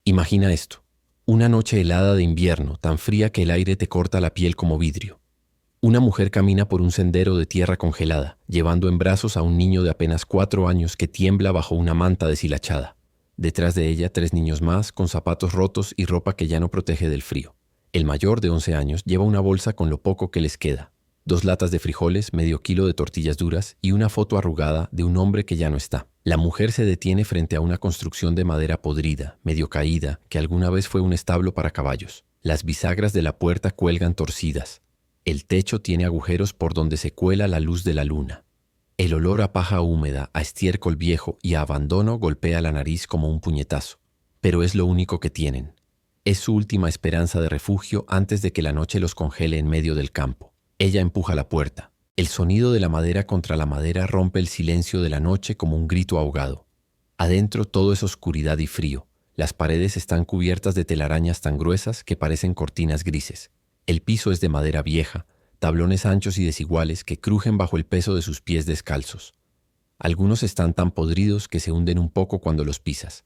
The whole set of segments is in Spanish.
Imagina esto. Una noche helada de invierno, tan fría que el aire te corta la piel como vidrio. Una mujer camina por un sendero de tierra congelada, llevando en brazos a un niño de apenas 4 años que tiembla bajo una manta deshilachada. Detrás de ella, 3 niños más, con zapatos rotos y ropa que ya no protege del frío. El mayor, de 11 años, lleva una bolsa con lo poco que les queda. 2 latas de frijoles, medio kilo de tortillas duras y una foto arrugada de un hombre que ya no está. La mujer se detiene frente a una construcción de madera podrida, medio caída, que alguna vez fue un establo para caballos. Las bisagras de la puerta cuelgan torcidas. El techo tiene agujeros por donde se cuela la luz de la luna. El olor a paja húmeda, a estiércol viejo y a abandono golpea la nariz como un puñetazo. Pero es lo único que tienen. Es su última esperanza de refugio antes de que la noche los congele en medio del campo. Ella empuja la puerta. El sonido de la madera contra la madera rompe el silencio de la noche como un grito ahogado. Adentro todo es oscuridad y frío. Las paredes están cubiertas de telarañas tan gruesas que parecen cortinas grises. El piso es de madera vieja, tablones anchos y desiguales que crujen bajo el peso de sus pies descalzos. Algunos están tan podridos que se hunden un poco cuando los pisas.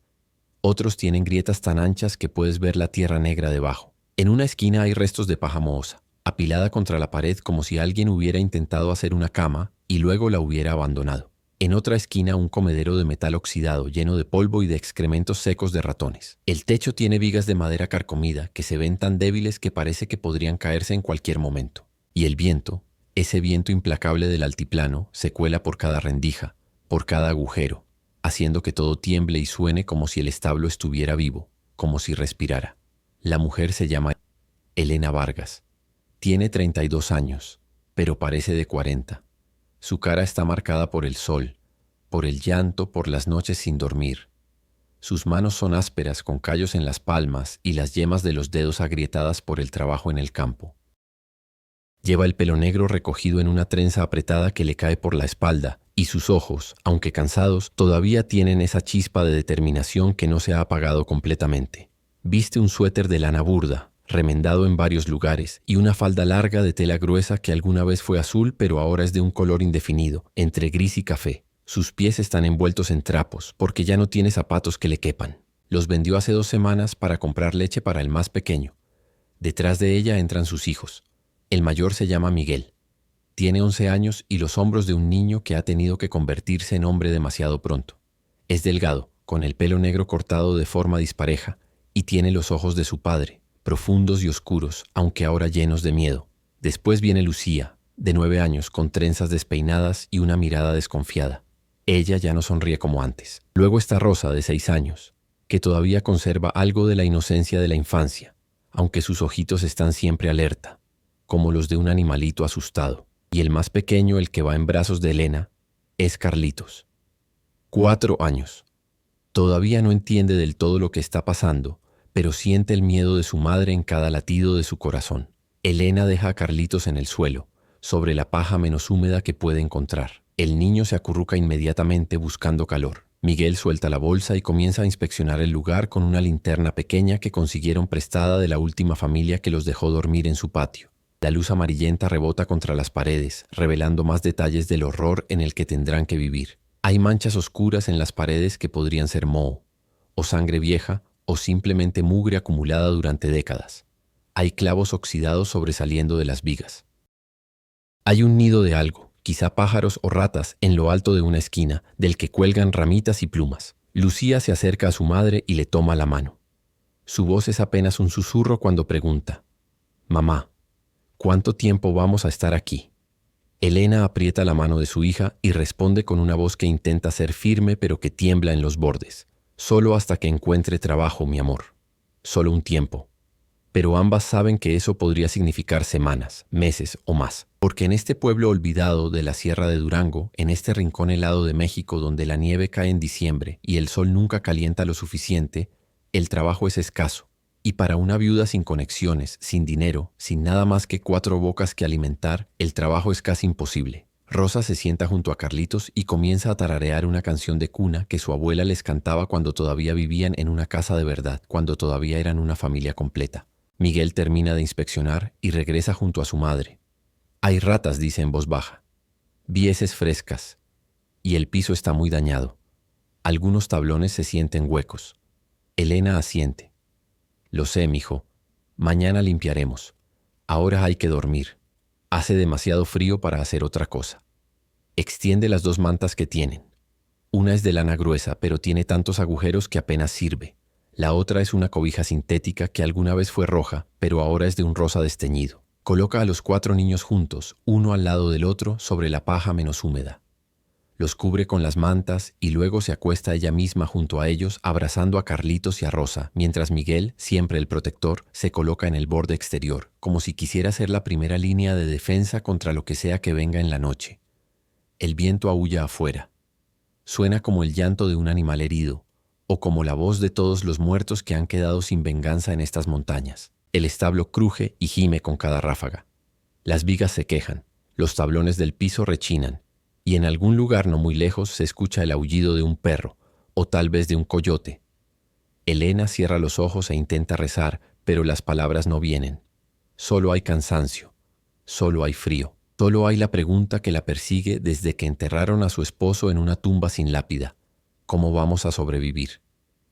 Otros tienen grietas tan anchas que puedes ver la tierra negra debajo. En una esquina hay restos de paja mohosa, apilada contra la pared como si alguien hubiera intentado hacer una cama y luego la hubiera abandonado. En otra esquina un comedero de metal oxidado lleno de polvo y de excrementos secos de ratones. El techo tiene vigas de madera carcomida que se ven tan débiles que parece que podrían caerse en cualquier momento. Y el viento, ese viento implacable del altiplano, se cuela por cada rendija, por cada agujero, haciendo que todo tiemble y suene como si el establo estuviera vivo, como si respirara. La mujer se llama Elena Vargas. Tiene 32 años, pero parece de 40. Su cara está marcada por el sol, por el llanto, por las noches sin dormir. Sus manos son ásperas con callos en las palmas y las yemas de los dedos agrietadas por el trabajo en el campo. Lleva el pelo negro recogido en una trenza apretada que le cae por la espalda y sus ojos, aunque cansados, todavía tienen esa chispa de determinación que no se ha apagado completamente. Viste un suéter de lana burda, remendado en varios lugares, y una falda larga de tela gruesa que alguna vez fue azul pero ahora es de un color indefinido, entre gris y café. Sus pies están envueltos en trapos porque ya no tiene zapatos que le quepan. Los vendió hace 2 semanas para comprar leche para el más pequeño. Detrás de ella entran sus hijos. El mayor se llama Miguel. Tiene 11 años y los hombros de un niño que ha tenido que convertirse en hombre demasiado pronto. Es delgado, con el pelo negro cortado de forma dispareja, y tiene los ojos de su padre, profundos y oscuros, aunque ahora llenos de miedo. Después viene Lucía, de 9 años, con trenzas despeinadas y una mirada desconfiada. Ella ya no sonríe como antes. Luego está Rosa, de 6 años, que todavía conserva algo de la inocencia de la infancia, aunque sus ojitos están siempre alerta, como los de un animalito asustado. Y el más pequeño, el que va en brazos de Elena, es Carlitos. 4 años. Todavía no entiende del todo lo que está pasando, pero siente el miedo de su madre en cada latido de su corazón. Elena deja a Carlitos en el suelo, sobre la paja menos húmeda que puede encontrar. El niño se acurruca inmediatamente buscando calor. Miguel suelta la bolsa y comienza a inspeccionar el lugar con una linterna pequeña que consiguieron prestada de la última familia que los dejó dormir en su patio. La luz amarillenta rebota contra las paredes, revelando más detalles del horror en el que tendrán que vivir. Hay manchas oscuras en las paredes que podrían ser moho, o sangre vieja, o simplemente mugre acumulada durante décadas. Hay clavos oxidados sobresaliendo de las vigas. Hay un nido de algo, quizá pájaros o ratas, en lo alto de una esquina, del que cuelgan ramitas y plumas. Lucía se acerca a su madre y le toma la mano. Su voz es apenas un susurro cuando pregunta: «Mamá, ¿cuánto tiempo vamos a estar aquí?». Elena aprieta la mano de su hija y responde con una voz que intenta ser firme pero que tiembla en los bordes. «Solo hasta que encuentre trabajo, mi amor. Solo un tiempo». Pero ambas saben que eso podría significar semanas, meses o más. Porque en este pueblo olvidado de la Sierra de Durango, en este rincón helado de México donde la nieve cae en diciembre y el sol nunca calienta lo suficiente, el trabajo es escaso. Y para una viuda sin conexiones, sin dinero, sin nada más que 4 bocas que alimentar, el trabajo es casi imposible. Rosa se sienta junto a Carlitos y comienza a tararear una canción de cuna que su abuela les cantaba cuando todavía vivían en una casa de verdad, cuando todavía eran una familia completa. Miguel termina de inspeccionar y regresa junto a su madre. «Hay ratas», dice en voz baja. «Vi heces frescas. Y el piso está muy dañado. Algunos tablones se sienten huecos». Elena asiente. Lo sé, mijo. Mañana limpiaremos. Ahora hay que dormir. Hace demasiado frío para hacer otra cosa. Extiende las 2 mantas que tienen. Una es de lana gruesa, pero tiene tantos agujeros que apenas sirve. La otra es una cobija sintética que alguna vez fue roja, pero ahora es de un rosa desteñido. Coloca a los 4 niños juntos, uno al lado del otro, sobre la paja menos húmeda. Los cubre con las mantas y luego se acuesta ella misma junto a ellos, abrazando a Carlitos y a Rosa, mientras Miguel, siempre el protector, se coloca en el borde exterior, como si quisiera ser la primera línea de defensa contra lo que sea que venga en la noche. El viento aúlla afuera. Suena como el llanto de un animal herido, o como la voz de todos los muertos que han quedado sin venganza en estas montañas. El establo cruje y gime con cada ráfaga. Las vigas se quejan, los tablones del piso rechinan, y en algún lugar no muy lejos se escucha el aullido de un perro, o tal vez de un coyote. Elena cierra los ojos e intenta rezar, pero las palabras no vienen. Solo hay cansancio, solo hay frío, solo hay la pregunta que la persigue desde que enterraron a su esposo en una tumba sin lápida. ¿Cómo vamos a sobrevivir?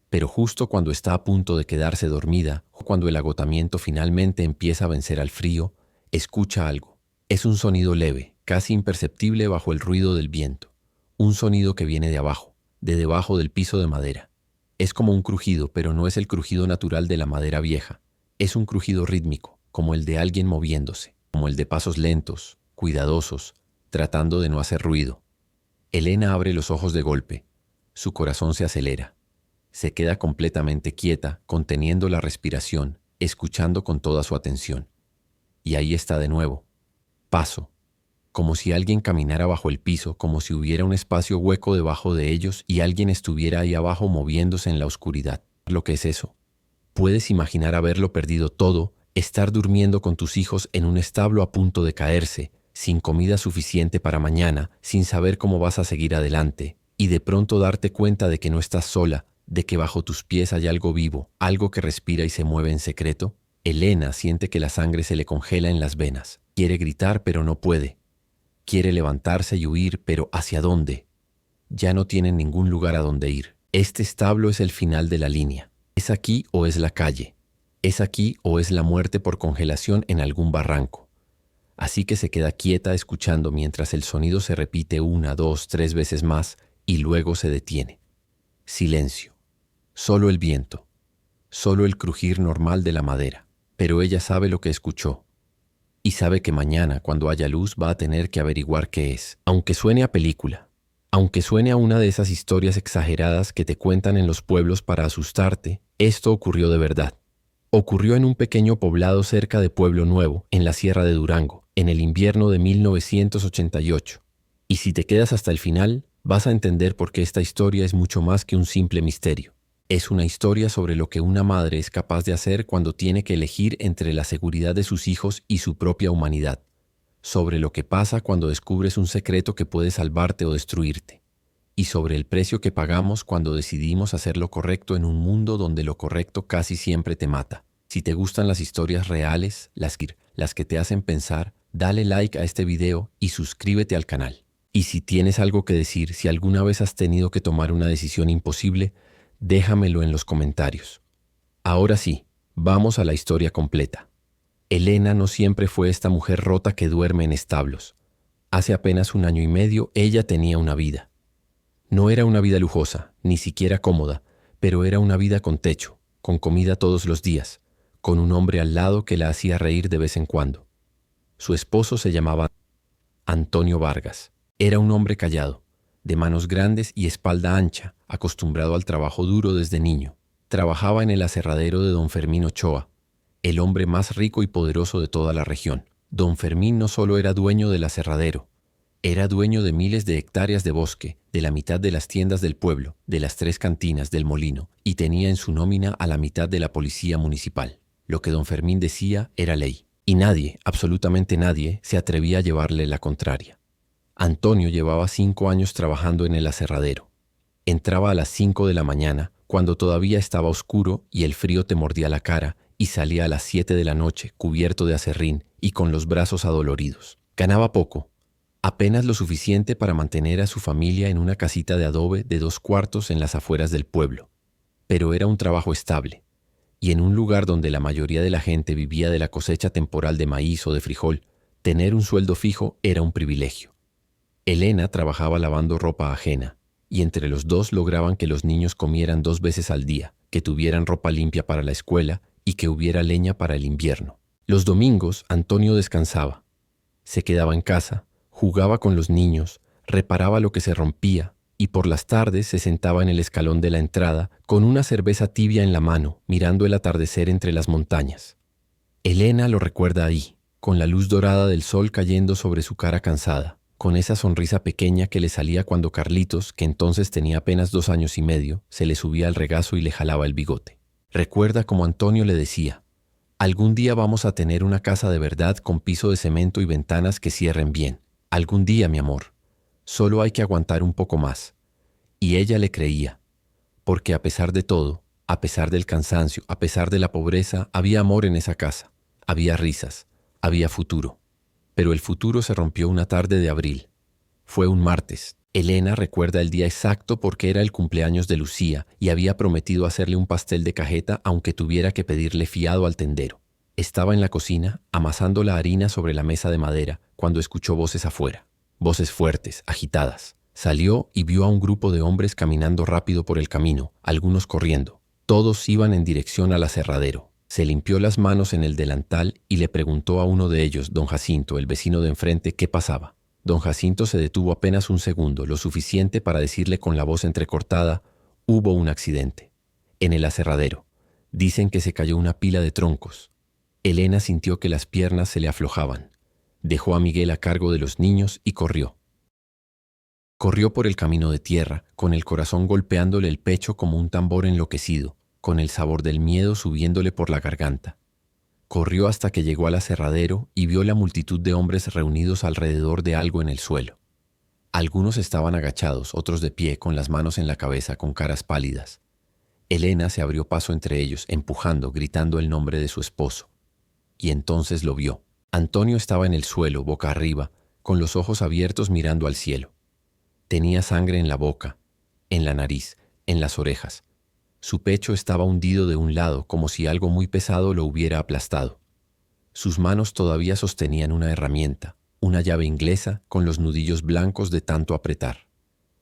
Pero justo cuando está a punto de quedarse dormida, cuando el agotamiento finalmente empieza a vencer al frío, escucha algo. Es un sonido leve, casi imperceptible bajo el ruido del viento. Un sonido que viene de abajo, de debajo del piso de madera. Es como un crujido, pero no es el crujido natural de la madera vieja. Es un crujido rítmico, como el de alguien moviéndose, como el de pasos lentos, cuidadosos, tratando de no hacer ruido. Elena abre los ojos de golpe. Su corazón se acelera. Se queda completamente quieta, conteniendo la respiración, escuchando con toda su atención. Y ahí está de nuevo. Paso. Como si alguien caminara bajo el piso, como si hubiera un espacio hueco debajo de ellos y alguien estuviera ahí abajo moviéndose en la oscuridad. ¿Lo que es eso? Puedes imaginar haberlo perdido todo, estar durmiendo con tus hijos en un establo a punto de caerse, sin comida suficiente para mañana, sin saber cómo vas a seguir adelante, y de pronto darte cuenta de que no estás sola, de que bajo tus pies hay algo vivo, algo que respira y se mueve en secreto. Elena siente que la sangre se le congela en las venas. Quiere gritar, pero no puede. Quiere levantarse y huir, pero ¿hacia dónde? Ya no tienen ningún lugar a donde ir. Este establo es el final de la línea. ¿Es aquí o es la calle? ¿Es aquí o es la muerte por congelación en algún barranco? Así que se queda quieta escuchando mientras el sonido se repite 1, 2, 3 veces más y luego se detiene. Silencio. Solo el viento. Solo el crujir normal de la madera. Pero ella sabe lo que escuchó. Y sabe que mañana, cuando haya luz, va a tener que averiguar qué es. Aunque suene a película, aunque suene a una de esas historias exageradas que te cuentan en los pueblos para asustarte, esto ocurrió de verdad. Ocurrió en un pequeño poblado cerca de Pueblo Nuevo, en la Sierra de Durango, en el invierno de 1988. Y si te quedas hasta el final, vas a entender por qué esta historia es mucho más que un simple misterio. Es una historia sobre lo que una madre es capaz de hacer cuando tiene que elegir entre la seguridad de sus hijos y su propia humanidad. Sobre lo que pasa cuando descubres un secreto que puede salvarte o destruirte. Y sobre el precio que pagamos cuando decidimos hacer lo correcto en un mundo donde lo correcto casi siempre te mata. Si te gustan las historias reales, las que te hacen pensar, dale like a este video y suscríbete al canal. Y si tienes algo que decir, si alguna vez has tenido que tomar una decisión imposible, déjamelo en los comentarios. Ahora sí, vamos a la historia completa. Elena no siempre fue esta mujer rota que duerme en establos. Hace apenas 1 año y medio ella tenía una vida. No era una vida lujosa, ni siquiera cómoda, pero era una vida con techo, con comida todos los días, con un hombre al lado que la hacía reír de vez en cuando. Su esposo se llamaba Antonio Vargas. Era un hombre callado, de manos grandes y espalda ancha, acostumbrado al trabajo duro desde niño. Trabajaba en el aserradero de don Fermín Ochoa, el hombre más rico y poderoso de toda la región. Don Fermín no solo era dueño del aserradero, era dueño de miles de hectáreas de bosque, de la mitad de las tiendas del pueblo, de las 3 cantinas del molino, y tenía en su nómina a la mitad de la policía municipal. Lo que don Fermín decía era ley, y nadie, absolutamente nadie, se atrevía a llevarle la contraria. Antonio llevaba 5 años trabajando en el aserradero. Entraba a las 5 de la mañana, cuando todavía estaba oscuro y el frío te mordía la cara, y salía a las 7 de la noche, cubierto de aserrín y con los brazos adoloridos. Ganaba poco, apenas lo suficiente para mantener a su familia en una casita de adobe de 2 cuartos en las afueras del pueblo. Pero era un trabajo estable. y en un lugar donde la mayoría de la gente vivía de la cosecha temporal de maíz o de frijol, tener un sueldo fijo era un privilegio. Elena trabajaba lavando ropa ajena, y entre los dos lograban que los niños comieran 2 veces al día, que tuvieran ropa limpia para la escuela y que hubiera leña para el invierno. Los domingos, Antonio descansaba. Se quedaba en casa, jugaba con los niños, reparaba lo que se rompía, y por las tardes se sentaba en el escalón de la entrada con una cerveza tibia en la mano, mirando el atardecer entre las montañas. Elena lo recuerda ahí, con la luz dorada del sol cayendo sobre su cara cansada, con esa sonrisa pequeña que le salía cuando Carlitos, que entonces tenía apenas 2 años y medio, se le subía al regazo y le jalaba el bigote. Recuerda como Antonio le decía: algún día vamos a tener una casa de verdad con piso de cemento y ventanas que cierren bien. Algún día, mi amor. Solo hay que aguantar un poco más. Y ella le creía, porque a pesar de todo, a pesar del cansancio, a pesar de la pobreza, había amor en esa casa, había risas, había futuro. Pero el futuro se rompió una tarde de abril. Fue un martes. Elena recuerda el día exacto porque era el cumpleaños de Lucía y había prometido hacerle un pastel de cajeta aunque tuviera que pedirle fiado al tendero. Estaba en la cocina, amasando la harina sobre la mesa de madera, cuando escuchó voces afuera. Voces fuertes, agitadas. Salió y vio a un grupo de hombres caminando rápido por el camino, algunos corriendo. Todos iban en dirección al aserradero. Se limpió las manos en el delantal y le preguntó a uno de ellos, don Jacinto, el vecino de enfrente, qué pasaba. Don Jacinto se detuvo apenas un segundo, lo suficiente para decirle con la voz entrecortada: hubo un accidente. En el aserradero. Dicen que se cayó una pila de troncos. Elena sintió que las piernas se le aflojaban. Dejó a Miguel a cargo de los niños y corrió. Corrió por el camino de tierra, con el corazón golpeándole el pecho como un tambor enloquecido, con el sabor del miedo subiéndole por la garganta. Corrió hasta que llegó al aserradero y vio la multitud de hombres reunidos alrededor de algo en el suelo. Algunos estaban agachados, otros de pie, con las manos en la cabeza, con caras pálidas. Elena se abrió paso entre ellos, empujando, gritando el nombre de su esposo. Y entonces lo vio. Antonio estaba en el suelo, boca arriba, con los ojos abiertos mirando al cielo. Tenía sangre en la boca, en la nariz, en las orejas. Su pecho estaba hundido de un lado, como si algo muy pesado lo hubiera aplastado. Sus manos todavía sostenían una herramienta, una llave inglesa con los nudillos blancos de tanto apretar.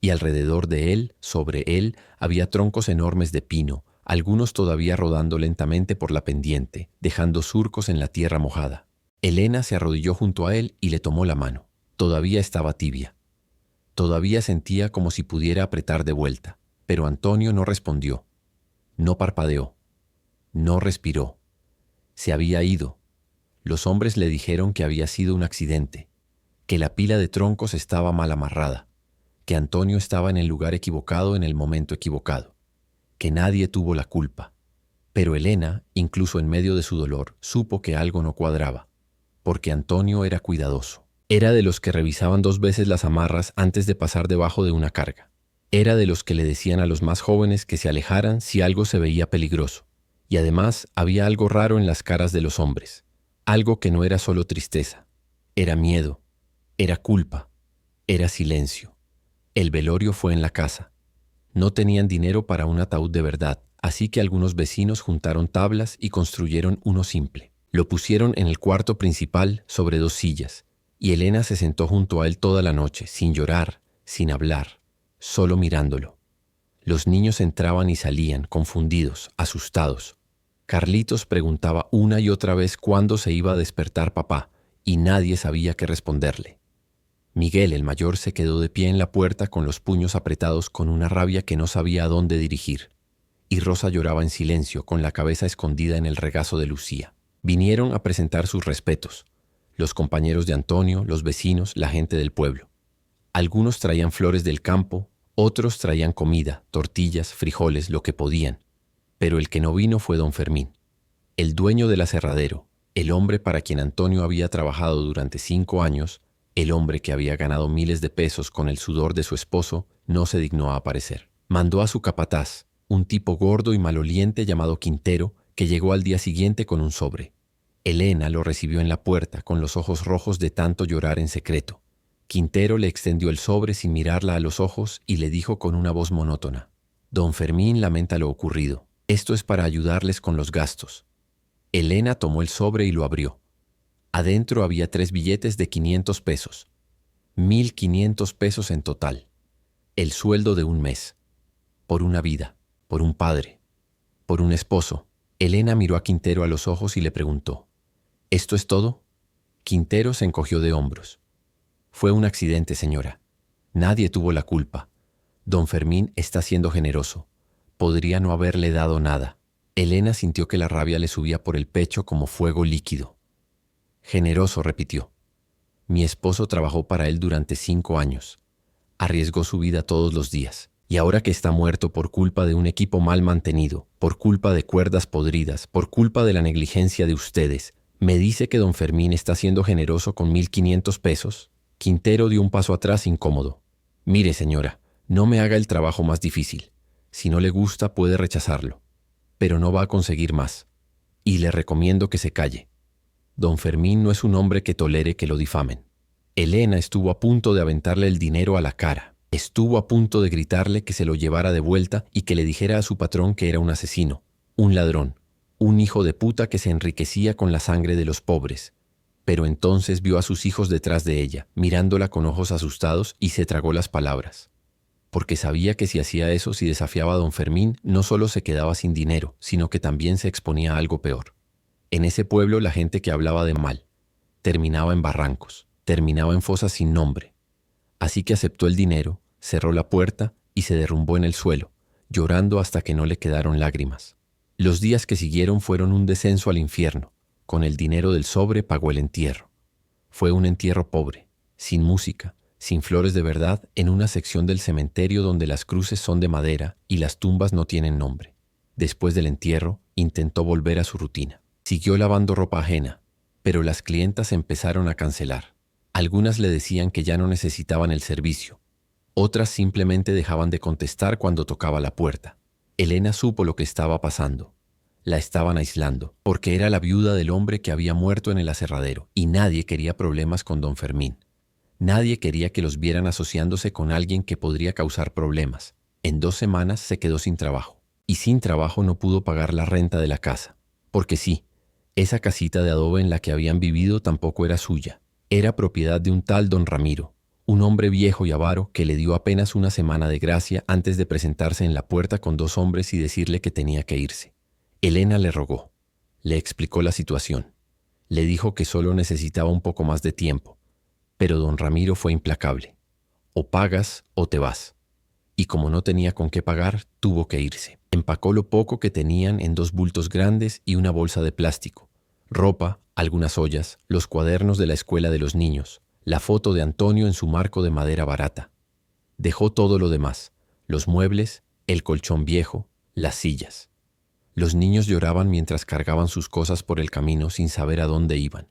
Y alrededor de él, sobre él, había troncos enormes de pino, algunos todavía rodando lentamente por la pendiente, dejando surcos en la tierra mojada. Elena se arrodilló junto a él y le tomó la mano. Todavía estaba tibia. Todavía sentía como si pudiera apretar de vuelta, pero Antonio no respondió. No parpadeó. No respiró. Se había ido. Los hombres le dijeron que había sido un accidente, que la pila de troncos estaba mal amarrada, que Antonio estaba en el lugar equivocado en el momento equivocado, que nadie tuvo la culpa. Pero Elena, incluso en medio de su dolor, supo que algo no cuadraba, porque Antonio era cuidadoso. Era de los que revisaban 2 veces las amarras antes de pasar debajo de una carga. Era de los que le decían a los más jóvenes que se alejaran si algo se veía peligroso. Y además había algo raro en las caras de los hombres. Algo que no era solo tristeza. Era miedo. Era culpa. Era silencio. El velorio fue en la casa. No tenían dinero para un ataúd de verdad, así que algunos vecinos juntaron tablas y construyeron uno simple. Lo pusieron en el cuarto principal sobre 2 sillas, y Elena se sentó junto a él toda la noche, sin llorar, sin hablar, solo mirándolo. Los niños entraban y salían, confundidos, asustados. Carlitos preguntaba una y otra vez cuándo se iba a despertar papá, y nadie sabía qué responderle. Miguel, el mayor, se quedó de pie en la puerta con los puños apretados, con una rabia que no sabía a dónde dirigir. Y Rosa lloraba en silencio, con la cabeza escondida en el regazo de Lucía. Vinieron a presentar sus respetos. Los compañeros de Antonio, los vecinos, la gente del pueblo. Algunos traían flores del campo, otros traían comida, tortillas, frijoles, lo que podían. Pero el que no vino fue don Fermín, el dueño del aserradero, el hombre para quien Antonio había trabajado durante 5 años, el hombre que había ganado miles de pesos con el sudor de su esposo, no se dignó a aparecer. Mandó a su capataz, un tipo gordo y maloliente llamado Quintero, que llegó al día siguiente con un sobre. Elena lo recibió en la puerta, con los ojos rojos de tanto llorar en secreto. Quintero le extendió el sobre sin mirarla a los ojos y le dijo con una voz monótona: «Don Fermín lamenta lo ocurrido. Esto es para ayudarles con los gastos. Elena tomó el sobre y lo abrió. Adentro había 3 billetes de 500 pesos. 1.500 pesos en total. El sueldo de un mes. Por una vida, por un padre, por un esposo. Elena miró a Quintero a los ojos y le preguntó: ¿Esto es todo? Quintero se encogió de hombros. Fue un accidente, señora. Nadie tuvo la culpa. Don Fermín está siendo generoso. Podría no haberle dado nada. Elena sintió que la rabia le subía por el pecho como fuego líquido. Generoso, repitió. Mi esposo trabajó para él durante 5 años. Arriesgó su vida todos los días. Y ahora que está muerto por culpa de un equipo mal mantenido, por culpa de cuerdas podridas, por culpa de la negligencia de ustedes, ¿me dice que don Fermín está siendo generoso con 1.500 pesos? Quintero dio un paso atrás incómodo. Mire, señora, no me haga el trabajo más difícil. Si no le gusta, puede rechazarlo. Pero no va a conseguir más. Y le recomiendo que se calle. Don Fermín no es un hombre que tolere que lo difamen. Elena estuvo a punto de aventarle el dinero a la cara. Estuvo a punto de gritarle que se lo llevara de vuelta y que le dijera a su patrón que era un asesino, un ladrón, un hijo de puta que se enriquecía con la sangre de los pobres. Pero entonces vio a sus hijos detrás de ella, mirándola con ojos asustados, y se tragó las palabras. Porque sabía que si hacía eso, si desafiaba a don Fermín, no solo se quedaba sin dinero, sino que también se exponía a algo peor. En ese pueblo la gente que hablaba de mal terminaba en barrancos, terminaba en fosas sin nombre. Así que aceptó el dinero, cerró la puerta y se derrumbó en el suelo, llorando hasta que no le quedaron lágrimas. Los días que siguieron fueron un descenso al infierno. Con el dinero del sobre pagó el entierro. Fue un entierro pobre, sin música, sin flores de verdad, en una sección del cementerio donde las cruces son de madera y las tumbas no tienen nombre. Después del entierro, intentó volver a su rutina. Siguió lavando ropa ajena, pero las clientas empezaron a cancelar. Algunas le decían que ya no necesitaban el servicio. Otras simplemente dejaban de contestar cuando tocaba la puerta. Elena supo lo que estaba pasando. La estaban aislando, porque era la viuda del hombre que había muerto en el aserradero, y nadie quería problemas con don Fermín. Nadie quería que los vieran asociándose con alguien que podría causar problemas. En 2 semanas se quedó sin trabajo, y sin trabajo no pudo pagar la renta de la casa. Porque sí, esa casita de adobe en la que habían vivido tampoco era suya. Era propiedad de un tal don Ramiro, un hombre viejo y avaro que le dio apenas una semana de gracia antes de presentarse en la puerta con 2 hombres y decirle que tenía que irse. Elena le rogó, le explicó la situación, le dijo que solo necesitaba un poco más de tiempo, pero don Ramiro fue implacable. O pagas o te vas. Y como no tenía con qué pagar, tuvo que irse. Empacó lo poco que tenían en 2 bultos grandes y una bolsa de plástico, ropa, algunas ollas, los cuadernos de la escuela de los niños, la foto de Antonio en su marco de madera barata. Dejó todo lo demás, los muebles, el colchón viejo, las sillas. Los niños lloraban mientras cargaban sus cosas por el camino sin saber a dónde iban.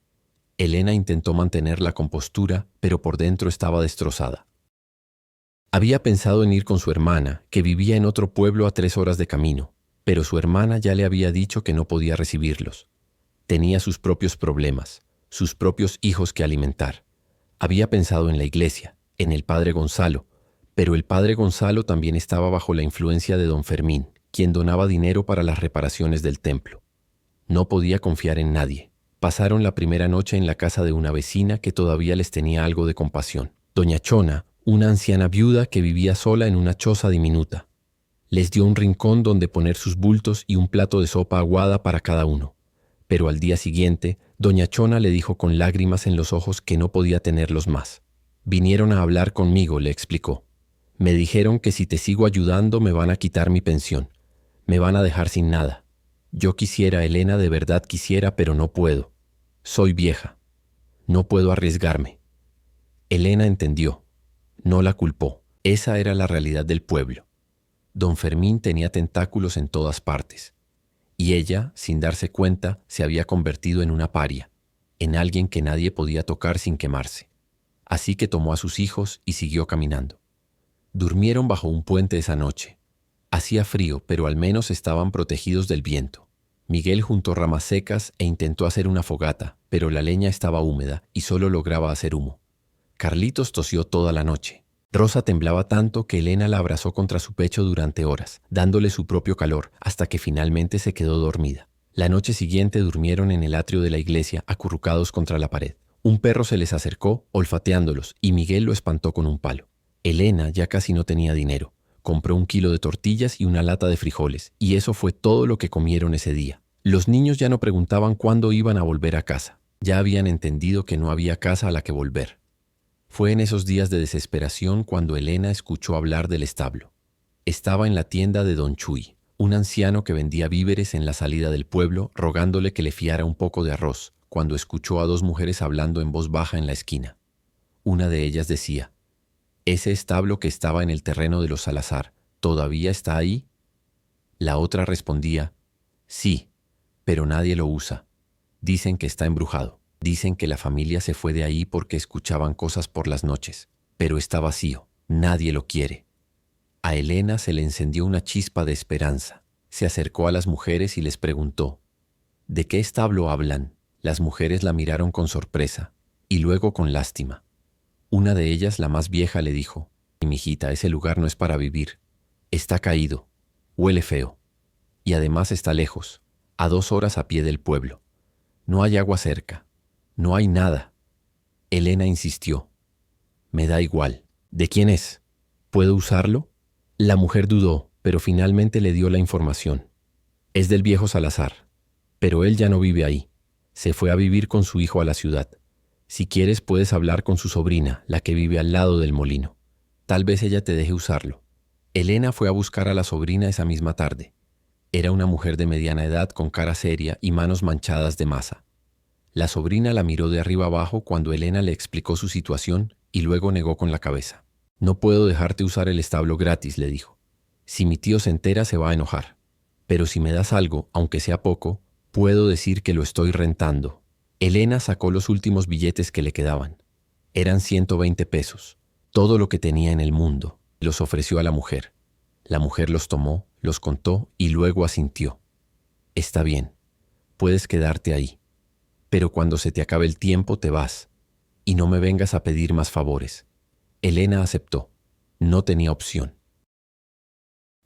Elena intentó mantener la compostura, pero por dentro estaba destrozada. Había pensado en ir con su hermana, que vivía en otro pueblo a 3 horas de camino, pero su hermana ya le había dicho que no podía recibirlos. Tenía sus propios problemas, sus propios hijos que alimentar. Había pensado en la iglesia, en el padre Gonzalo, pero el padre Gonzalo también estaba bajo la influencia de don Fermín, quien donaba dinero para las reparaciones del templo. No podía confiar en nadie. Pasaron la primera noche en la casa de una vecina que todavía les tenía algo de compasión. Doña Chona, una anciana viuda que vivía sola en una choza diminuta. Les dio un rincón donde poner sus bultos y un plato de sopa aguada para cada uno. Pero al día siguiente, doña Chona le dijo con lágrimas en los ojos que no podía tenerlos más. Vinieron a hablar conmigo, le explicó. Me dijeron que si te sigo ayudando me van a quitar mi pensión. Me van a dejar sin nada. Yo quisiera, Elena, de verdad quisiera, pero no puedo. Soy vieja. No puedo arriesgarme. Elena entendió. No la culpó. Esa era la realidad del pueblo. Don Fermín tenía tentáculos en todas partes. Y ella, sin darse cuenta, se había convertido en una paria, en alguien que nadie podía tocar sin quemarse. Así que tomó a sus hijos y siguió caminando. Durmieron bajo un puente esa noche. Hacía frío, pero al menos estaban protegidos del viento. Miguel juntó ramas secas e intentó hacer una fogata, pero la leña estaba húmeda y solo lograba hacer humo. Carlitos tosió toda la noche. Rosa temblaba tanto que Elena la abrazó contra su pecho durante horas, dándole su propio calor, hasta que finalmente se quedó dormida. La noche siguiente durmieron en el atrio de la iglesia, acurrucados contra la pared. Un perro se les acercó, olfateándolos, y Miguel lo espantó con un palo. Elena ya casi no tenía dinero. Compró 1 kilo de tortillas y una lata de frijoles, y eso fue todo lo que comieron ese día. Los niños ya no preguntaban cuándo iban a volver a casa. Ya habían entendido que no había casa a la que volver. Fue en esos días de desesperación cuando Elena escuchó hablar del establo. Estaba en la tienda de don Chuy, un anciano que vendía víveres en la salida del pueblo, rogándole que le fiara un poco de arroz, cuando escuchó a 2 mujeres hablando en voz baja en la esquina. Una de ellas decía: «¿Ese establo que estaba en el terreno de los Salazar, todavía está ahí?». La otra respondía: «Sí, pero nadie lo usa. Dicen que está embrujado. Dicen que la familia se fue de ahí porque escuchaban cosas por las noches, pero está vacío. Nadie lo quiere». A Elena se le encendió una chispa de esperanza. Se acercó a las mujeres y les preguntó: «¿De qué establo hablan?». Las mujeres la miraron con sorpresa y luego con lástima. Una de ellas, la más vieja, le dijo: «Mijita, ese lugar no es para vivir. Está caído, huele feo, y además está lejos, a 2 horas a pie del pueblo. No hay agua cerca, no hay nada». Elena insistió: «Me da igual. ¿De quién es? ¿Puedo usarlo?». La mujer dudó, pero finalmente le dio la información. «Es del viejo Salazar, pero él ya no vive ahí. Se fue a vivir con su hijo a la ciudad. Si quieres puedes hablar con su sobrina, la que vive al lado del molino. Tal vez ella te deje usarlo». Elena fue a buscar a la sobrina esa misma tarde. Era una mujer de mediana edad con cara seria y manos manchadas de masa. La sobrina la miró de arriba abajo cuando Elena le explicó su situación y luego negó con la cabeza. «No puedo dejarte usar el establo gratis», le dijo. «Si mi tío se entera se va a enojar. Pero si me das algo, aunque sea poco, puedo decir que lo estoy rentando». Elena sacó los últimos billetes que le quedaban. Eran 120 pesos, todo lo que tenía en el mundo. Los ofreció a la mujer. La mujer los tomó, los contó y luego asintió. «Está bien, puedes quedarte ahí. Pero cuando se te acabe el tiempo te vas. Y no me vengas a pedir más favores». Elena aceptó. No tenía opción.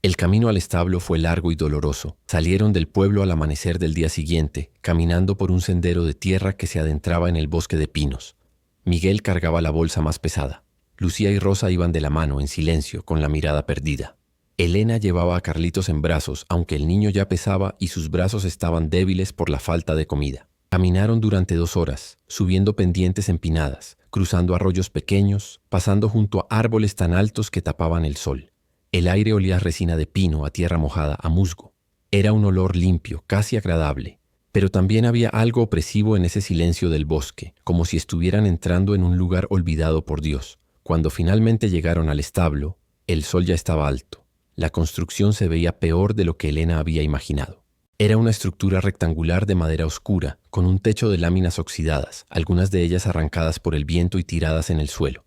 El camino al establo fue largo y doloroso. Salieron del pueblo al amanecer del día siguiente, caminando por un sendero de tierra que se adentraba en el bosque de pinos. Miguel cargaba la bolsa más pesada. Lucía y Rosa iban de la mano, en silencio, con la mirada perdida. Elena llevaba a Carlitos en brazos, aunque el niño ya pesaba y sus brazos estaban débiles por la falta de comida. Caminaron durante 2 horas, subiendo pendientes empinadas, cruzando arroyos pequeños, pasando junto a árboles tan altos que tapaban el sol. El aire olía a resina de pino, a tierra mojada, a musgo. Era un olor limpio, casi agradable, pero también había algo opresivo en ese silencio del bosque, como si estuvieran entrando en un lugar olvidado por Dios. Cuando finalmente llegaron al establo, el sol ya estaba alto. La construcción se veía peor de lo que Elena había imaginado. Era una estructura rectangular de madera oscura, con un techo de láminas oxidadas, algunas de ellas arrancadas por el viento y tiradas en el suelo.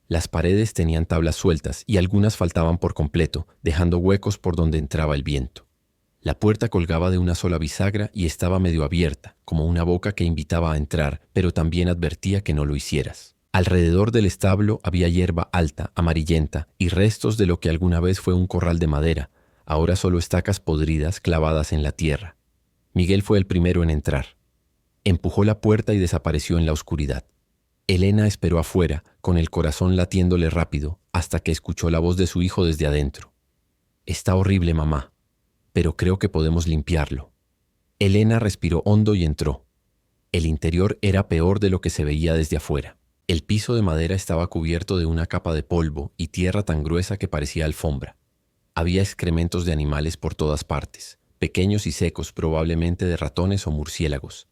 Las paredes tenían tablas sueltas y algunas faltaban por completo, dejando huecos por donde entraba el viento. La puerta colgaba de una sola bisagra y estaba medio abierta, como una boca que invitaba a entrar, pero también advertía que no lo hicieras. Alrededor del establo había hierba alta, amarillenta, y restos de lo que alguna vez fue un corral de madera, ahora solo estacas podridas clavadas en la tierra. Miguel fue el primero en entrar. Empujó la puerta y desapareció en la oscuridad. Elena esperó afuera, con el corazón latiéndole rápido, hasta que escuchó la voz de su hijo desde adentro. «Está horrible, mamá, pero creo que podemos limpiarlo». Elena respiró hondo y entró. El interior era peor de lo que se veía desde afuera. El piso de madera estaba cubierto de una capa de polvo y tierra tan gruesa que parecía alfombra. Había excrementos de animales por todas partes, pequeños y secos, probablemente de ratones o murciélagos.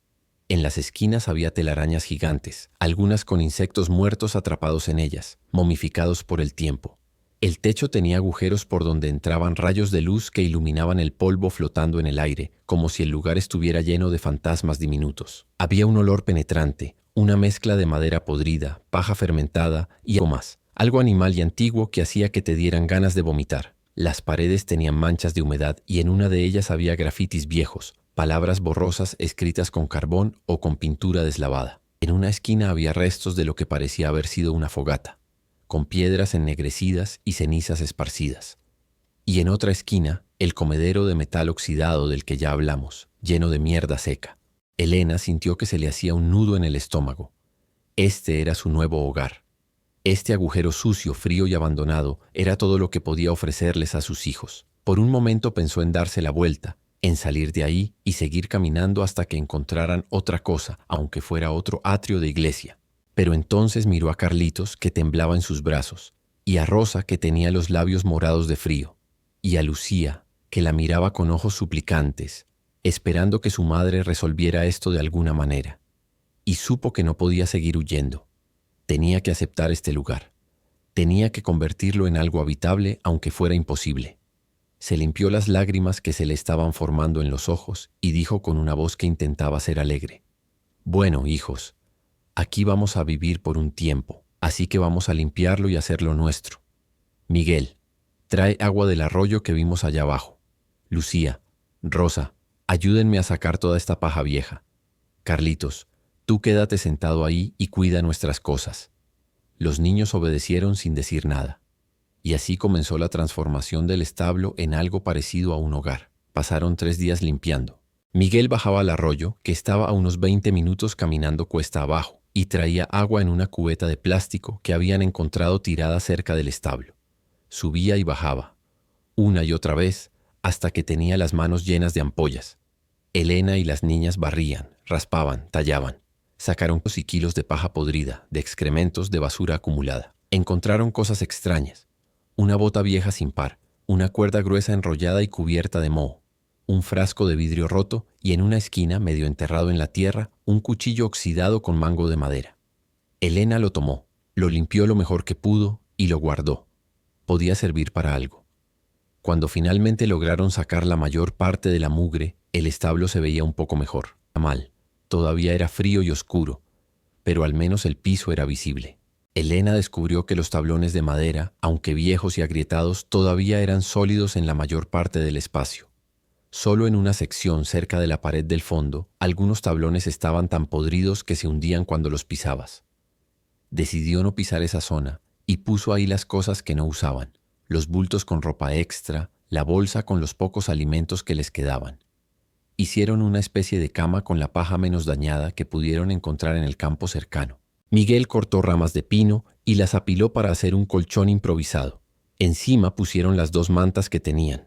En las esquinas había telarañas gigantes, algunas con insectos muertos atrapados en ellas, momificados por el tiempo. El techo tenía agujeros por donde entraban rayos de luz que iluminaban el polvo flotando en el aire, como si el lugar estuviera lleno de fantasmas diminutos. Había un olor penetrante, una mezcla de madera podrida, paja fermentada y algo más, algo animal y antiguo que hacía que te dieran ganas de vomitar. Las paredes tenían manchas de humedad y en una de ellas había grafitis viejos, palabras borrosas escritas con carbón o con pintura deslavada. En una esquina había restos de lo que parecía haber sido una fogata. con piedras ennegrecidas y cenizas esparcidas. Y en otra esquina, el comedero de metal oxidado del que ya hablamos, lleno de mierda seca. Elena sintió que se le hacía un nudo en el estómago. Este era su nuevo hogar. Este agujero sucio, frío y abandonado era todo lo que podía ofrecerles a sus hijos. Por un momento pensó en darse la vuelta, en salir de ahí y seguir caminando hasta que encontraran otra cosa, aunque fuera otro atrio de iglesia. Pero entonces miró a Carlitos, que temblaba en sus brazos, y a Rosa, que tenía los labios morados de frío, y a Lucía, que la miraba con ojos suplicantes, esperando que su madre resolviera esto de alguna manera. Y supo que no podía seguir huyendo. Tenía que aceptar este lugar. Tenía que convertirlo en algo habitable, aunque fuera imposible. Se limpió las lágrimas que se le estaban formando en los ojos y dijo con una voz que intentaba ser alegre: «Bueno, hijos, aquí vamos a vivir por un tiempo, así que vamos a limpiarlo y hacerlo nuestro. Miguel, trae agua del arroyo que vimos allá abajo. Lucía, Rosa, ayúdenme a sacar toda esta paja vieja. Carlitos, tú quédate sentado ahí y cuida nuestras cosas». Los niños obedecieron sin decir nada. Y así comenzó la transformación del establo en algo parecido a un hogar. Pasaron 3 días limpiando. Miguel bajaba al arroyo, que estaba a unos 20 minutos caminando cuesta abajo, y traía agua en una cubeta de plástico que habían encontrado tirada cerca del establo. Subía y bajaba, una y otra vez, hasta que tenía las manos llenas de ampollas. Elena y las niñas barrían, raspaban, tallaban. Sacaron kilos y kilos de paja podrida, de excrementos, de basura acumulada. Encontraron cosas extrañas. Una bota vieja sin par, una cuerda gruesa enrollada y cubierta de moho, un frasco de vidrio roto y en una esquina, medio enterrado en la tierra, un cuchillo oxidado con mango de madera. Elena lo tomó, lo limpió lo mejor que pudo y lo guardó. Podía servir para algo. Cuando finalmente lograron sacar la mayor parte de la mugre, el establo se veía un poco mejor. Mal. Todavía era frío y oscuro, pero al menos el piso era visible. Elena descubrió que los tablones de madera, aunque viejos y agrietados, todavía eran sólidos en la mayor parte del espacio. Solo en una sección cerca de la pared del fondo, algunos tablones estaban tan podridos que se hundían cuando los pisabas. Decidió no pisar esa zona y puso ahí las cosas que no usaban, los bultos con ropa extra, la bolsa con los pocos alimentos que les quedaban. Hicieron una especie de cama con la paja menos dañada que pudieron encontrar en el campo cercano. Miguel cortó ramas de pino y las apiló para hacer un colchón improvisado. Encima pusieron las 2 mantas que tenían.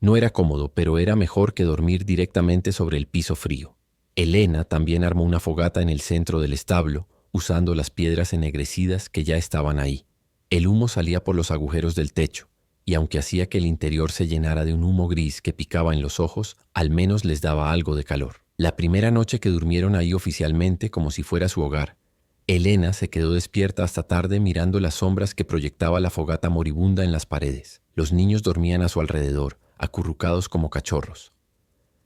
No era cómodo, pero era mejor que dormir directamente sobre el piso frío. Elena también armó una fogata en el centro del establo, usando las piedras ennegrecidas que ya estaban ahí. El humo salía por los agujeros del techo, y aunque hacía que el interior se llenara de un humo gris que picaba en los ojos, al menos les daba algo de calor. La primera noche que durmieron ahí oficialmente como si fuera su hogar, Elena se quedó despierta hasta tarde mirando las sombras que proyectaba la fogata moribunda en las paredes. Los niños dormían a su alrededor, acurrucados como cachorros.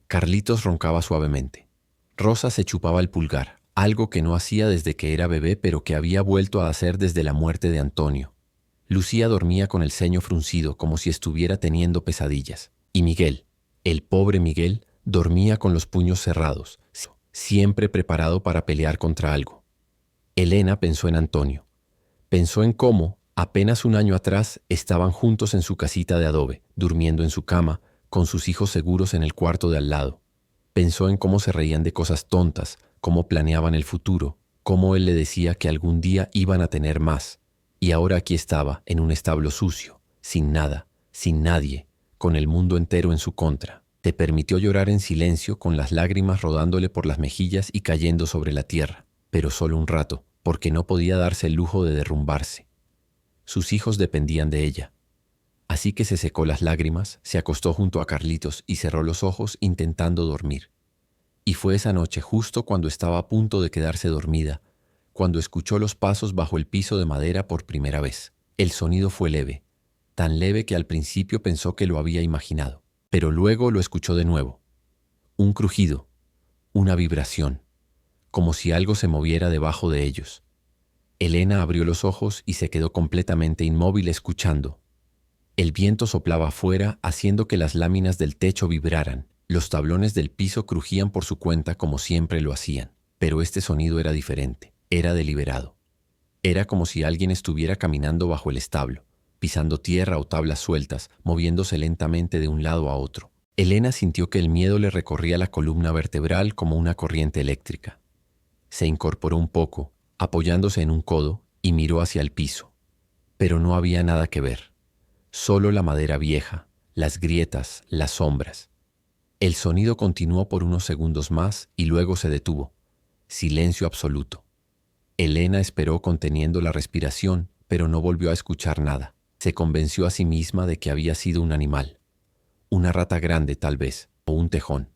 Carlitos roncaba suavemente. Rosa se chupaba el pulgar, algo que no hacía desde que era bebé, pero que había vuelto a hacer desde la muerte de Antonio. Lucía dormía con el ceño fruncido, como si estuviera teniendo pesadillas. Y Miguel, el pobre Miguel, dormía con los puños cerrados, siempre preparado para pelear contra algo. Elena pensó en Antonio. Pensó en cómo, apenas un año atrás, estaban juntos en su casita de adobe, durmiendo en su cama, con sus hijos seguros en el cuarto de al lado. Pensó en cómo se reían de cosas tontas, cómo planeaban el futuro, cómo él le decía que algún día iban a tener más. Y ahora aquí estaba, en un establo sucio, sin nada, sin nadie, con el mundo entero en su contra. Se permitió llorar en silencio, con las lágrimas rodándole por las mejillas y cayendo sobre la tierra, pero solo un rato, porque no podía darse el lujo de derrumbarse. Sus hijos dependían de ella. Así que se secó las lágrimas, se acostó junto a Carlitos y cerró los ojos intentando dormir. Y fue esa noche, justo cuando estaba a punto de quedarse dormida, cuando escuchó los pasos bajo el piso de madera por primera vez. El sonido fue leve, tan leve que al principio pensó que lo había imaginado, pero luego lo escuchó de nuevo. Un crujido, una vibración, como si algo se moviera debajo de ellos. Elena abrió los ojos y se quedó completamente inmóvil escuchando. El viento soplaba afuera, haciendo que las láminas del techo vibraran. Los tablones del piso crujían por su cuenta como siempre lo hacían, pero este sonido era diferente. Era deliberado. Era como si alguien estuviera caminando bajo el establo, pisando tierra o tablas sueltas, moviéndose lentamente de un lado a otro. Elena sintió que el miedo le recorría la columna vertebral como una corriente eléctrica. Se incorporó un poco, apoyándose en un codo, y miró hacia el piso. Pero no había nada que ver. Solo la madera vieja, las grietas, las sombras. El sonido continuó por unos segundos más y luego se detuvo. Silencio absoluto. Elena esperó conteniendo la respiración, pero no volvió a escuchar nada. Se convenció a sí misma de que había sido un animal. Una rata grande, tal vez, o un tejón.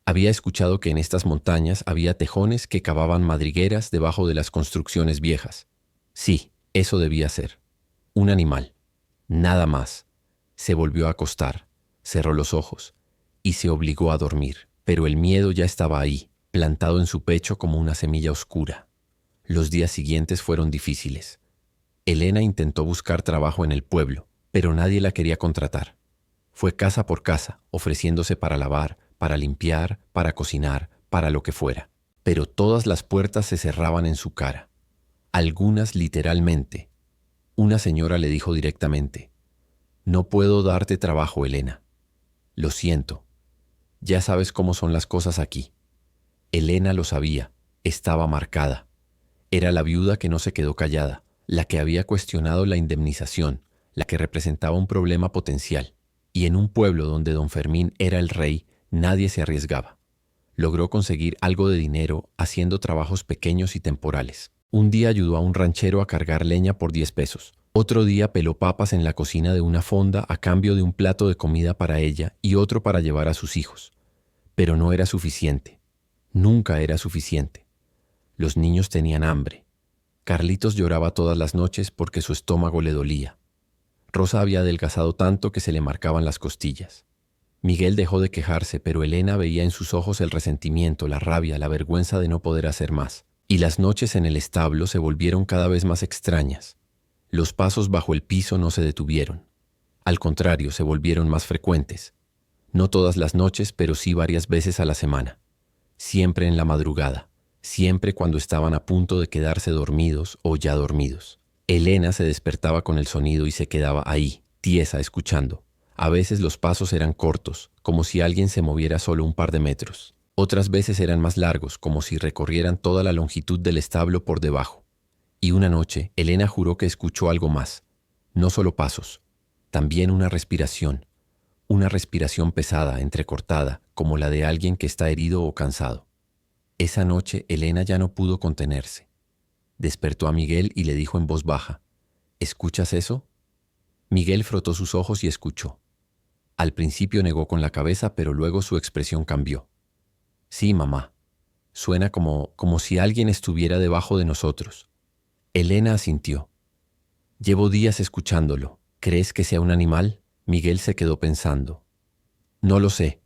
Había escuchado que en estas montañas había tejones que cavaban madrigueras debajo de las construcciones viejas. Sí, eso debía ser. Un animal. Nada más. Se volvió a acostar, cerró los ojos y se obligó a dormir. Pero el miedo ya estaba ahí, plantado en su pecho como una semilla oscura. Los días siguientes fueron difíciles. Elena intentó buscar trabajo en el pueblo, pero nadie la quería contratar. Fue casa por casa, ofreciéndose para lavar, para limpiar, para cocinar, para lo que fuera. Pero todas las puertas se cerraban en su cara. Algunas literalmente. Una señora le dijo directamente: «No puedo darte trabajo, Elena. Lo siento. Ya sabes cómo son las cosas aquí». Elena lo sabía, estaba marcada. Era la viuda que no se quedó callada, la que había cuestionado la indemnización, la que representaba un problema potencial. Y en un pueblo donde don Fermín era el rey, nadie se arriesgaba. Logró conseguir algo de dinero haciendo trabajos pequeños y temporales. Un día ayudó a un ranchero a cargar leña por 10 pesos. Otro día peló papas en la cocina de una fonda a cambio de un plato de comida para ella y otro para llevar a sus hijos. Pero no era suficiente. Nunca era suficiente. Los niños tenían hambre. Carlitos lloraba todas las noches porque su estómago le dolía. Rosa había adelgazado tanto que se le marcaban las costillas. Miguel dejó de quejarse, pero Elena veía en sus ojos el resentimiento, la rabia, la vergüenza de no poder hacer más. Y las noches en el establo se volvieron cada vez más extrañas. Los pasos bajo el piso no se detuvieron. Al contrario, se volvieron más frecuentes. No todas las noches, pero sí varias veces a la semana. Siempre en la madrugada. Siempre cuando estaban a punto de quedarse dormidos o ya dormidos. Elena se despertaba con el sonido y se quedaba ahí, tiesa, escuchando. A veces los pasos eran cortos, como si alguien se moviera solo un par de metros. Otras veces eran más largos, como si recorrieran toda la longitud del establo por debajo. Y una noche, Elena juró que escuchó algo más. No solo pasos, también una respiración pesada, entrecortada, como la de alguien que está herido o cansado. Esa noche Elena ya no pudo contenerse. Despertó a Miguel y le dijo en voz baja: «¿Escuchas eso?». Miguel frotó sus ojos y escuchó. Al principio negó con la cabeza, pero luego su expresión cambió. «Sí, mamá. Suena como si alguien estuviera debajo de nosotros». Elena asintió. «Llevo días escuchándolo. ¿Crees que sea un animal?». Miguel se quedó pensando. «No lo sé,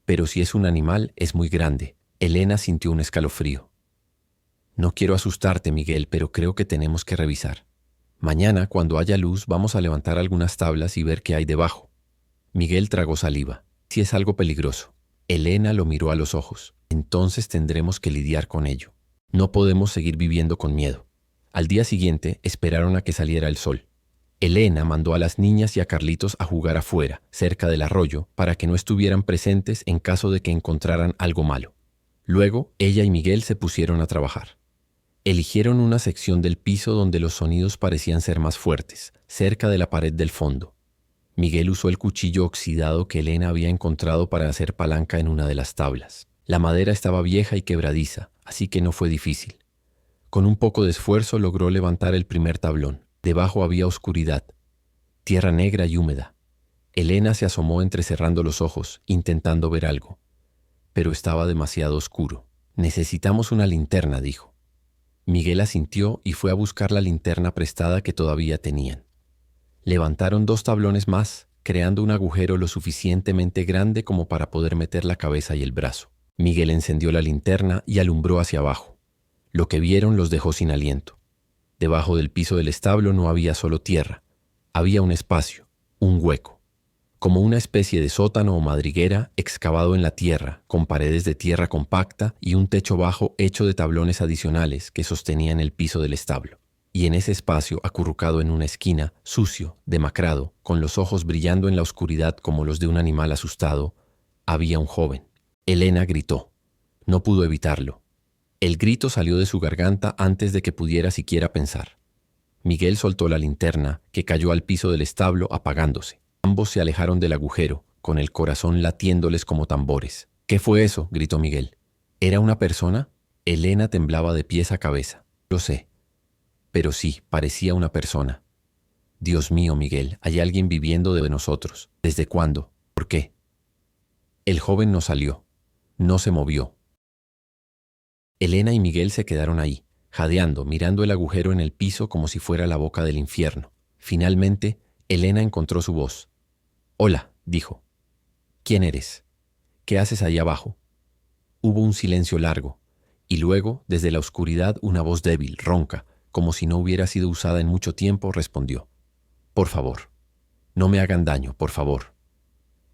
pero si es un animal, es muy grande». Elena sintió un escalofrío. «No quiero asustarte, Miguel, pero creo que tenemos que revisar. Mañana, cuando haya luz, vamos a levantar algunas tablas y ver qué hay debajo». Miguel tragó saliva. «Si es algo peligroso». Elena lo miró a los ojos. «Entonces tendremos que lidiar con ello. No podemos seguir viviendo con miedo». Al día siguiente esperaron a que saliera el sol. Elena mandó a las niñas y a Carlitos a jugar afuera, cerca del arroyo, para que no estuvieran presentes en caso de que encontraran algo malo. Luego, ella y Miguel se pusieron a trabajar. Eligieron una sección del piso donde los sonidos parecían ser más fuertes, cerca de la pared del fondo. Miguel usó el cuchillo oxidado que Elena había encontrado para hacer palanca en una de las tablas. La madera estaba vieja y quebradiza, así que no fue difícil. Con un poco de esfuerzo logró levantar el primer tablón. Debajo había oscuridad, tierra negra y húmeda. Elena se asomó entrecerrando los ojos, intentando ver algo. Pero estaba demasiado oscuro. «Necesitamos una linterna», dijo. Miguel asintió y fue a buscar la linterna prestada que todavía tenían. Levantaron 2 tablones más, creando un agujero lo suficientemente grande como para poder meter la cabeza y el brazo. Miguel encendió la linterna y alumbró hacia abajo. Lo que vieron los dejó sin aliento. Debajo del piso del establo no había solo tierra. Había un espacio, un hueco. como una especie de sótano o madriguera excavado en la tierra, con paredes de tierra compacta y un techo bajo hecho de tablones adicionales que sostenían el piso del establo. Y en ese espacio, acurrucado en una esquina, sucio, demacrado, con los ojos brillando en la oscuridad como los de un animal asustado, había un joven. Elena gritó. No pudo evitarlo. El grito salió de su garganta antes de que pudiera siquiera pensar. Miguel soltó la linterna, que cayó al piso del establo apagándose. Ambos se alejaron del agujero, con el corazón latiéndoles como tambores. ¿Qué fue eso?, gritó Miguel. ¿Era una persona? Elena temblaba de pies a cabeza. Lo sé. Pero sí, parecía una persona. Dios mío, Miguel, hay alguien viviendo de nosotros. ¿Desde cuándo? ¿Por qué? El joven no salió. No se movió. Elena y Miguel se quedaron ahí, jadeando, mirando el agujero en el piso como si fuera la boca del infierno. Finalmente, Elena encontró su voz. «Hola», dijo. «¿Quién eres? ¿Qué haces ahí abajo?» Hubo un silencio largo, y luego, desde la oscuridad, una voz débil, ronca, como si no hubiera sido usada en mucho tiempo, respondió. «Por favor, no me hagan daño, por favor».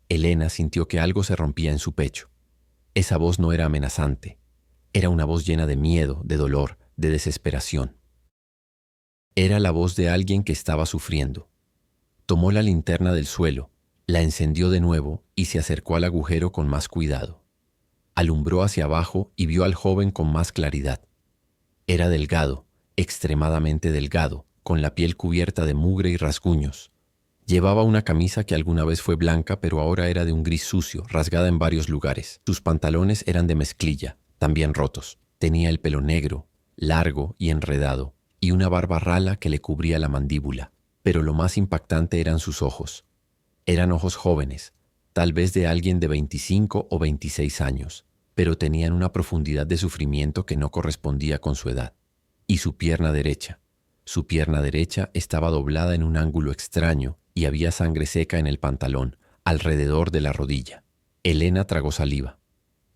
Elena sintió que algo se rompía en su pecho. Esa voz no era amenazante. Era una voz llena de miedo, de dolor, de desesperación. Era la voz de alguien que estaba sufriendo. Tomó la linterna del suelo, la encendió de nuevo y se acercó al agujero con más cuidado. Alumbró hacia abajo y vio al joven con más claridad. Era delgado, extremadamente delgado, con la piel cubierta de mugre y rasguños. Llevaba una camisa que alguna vez fue blanca, pero ahora era de un gris sucio, rasgada en varios lugares. Sus pantalones eran de mezclilla, también rotos. Tenía el pelo negro, largo y enredado, y una barba rala que le cubría la mandíbula. Pero lo más impactante eran sus ojos. Eran ojos jóvenes, tal vez de alguien de 25 o 26 años, pero tenían una profundidad de sufrimiento que no correspondía con su edad. Y su pierna derecha estaba doblada en un ángulo extraño y había sangre seca en el pantalón, alrededor de la rodilla. Elena tragó saliva.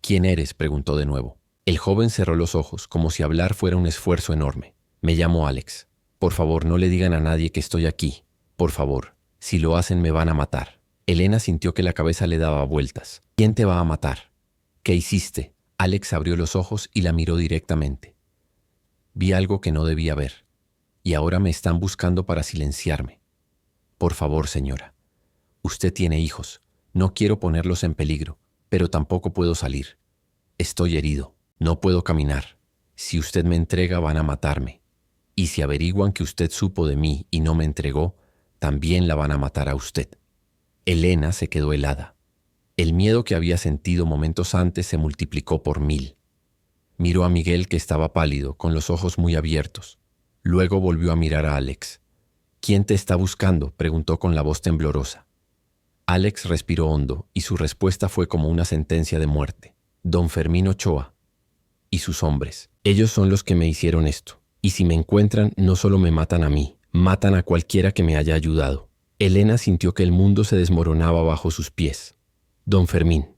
«¿Quién eres?», preguntó de nuevo. El joven cerró los ojos, como si hablar fuera un esfuerzo enorme. «Me llamo Alex. Por favor, no le digan a nadie que estoy aquí. Por favor. Si lo hacen, me van a matar». Elena sintió que la cabeza le daba vueltas. «¿Quién te va a matar? ¿Qué hiciste?». Alex abrió los ojos y la miró directamente. «Vi algo que no debía ver. Y ahora me están buscando para silenciarme. Por favor, señora. Usted tiene hijos. No quiero ponerlos en peligro, pero tampoco puedo salir. Estoy herido. No puedo caminar. Si usted me entrega, van a matarme. Y si averiguan que usted supo de mí y no me entregó, también la van a matar a usted». Elena se quedó helada. El miedo que había sentido momentos antes se multiplicó por 1000. Miró a Miguel, que estaba pálido, con los ojos muy abiertos. Luego volvió a mirar a Alex. «¿Quién te está buscando?», preguntó con la voz temblorosa. Alex respiró hondo y su respuesta fue como una sentencia de muerte. «Don Fermín Ochoa y sus hombres. Ellos son los que me hicieron esto. Y si me encuentran, no solo me matan a mí, matan a cualquiera que me haya ayudado». Elena sintió que el mundo se desmoronaba bajo sus pies. Don Fermín,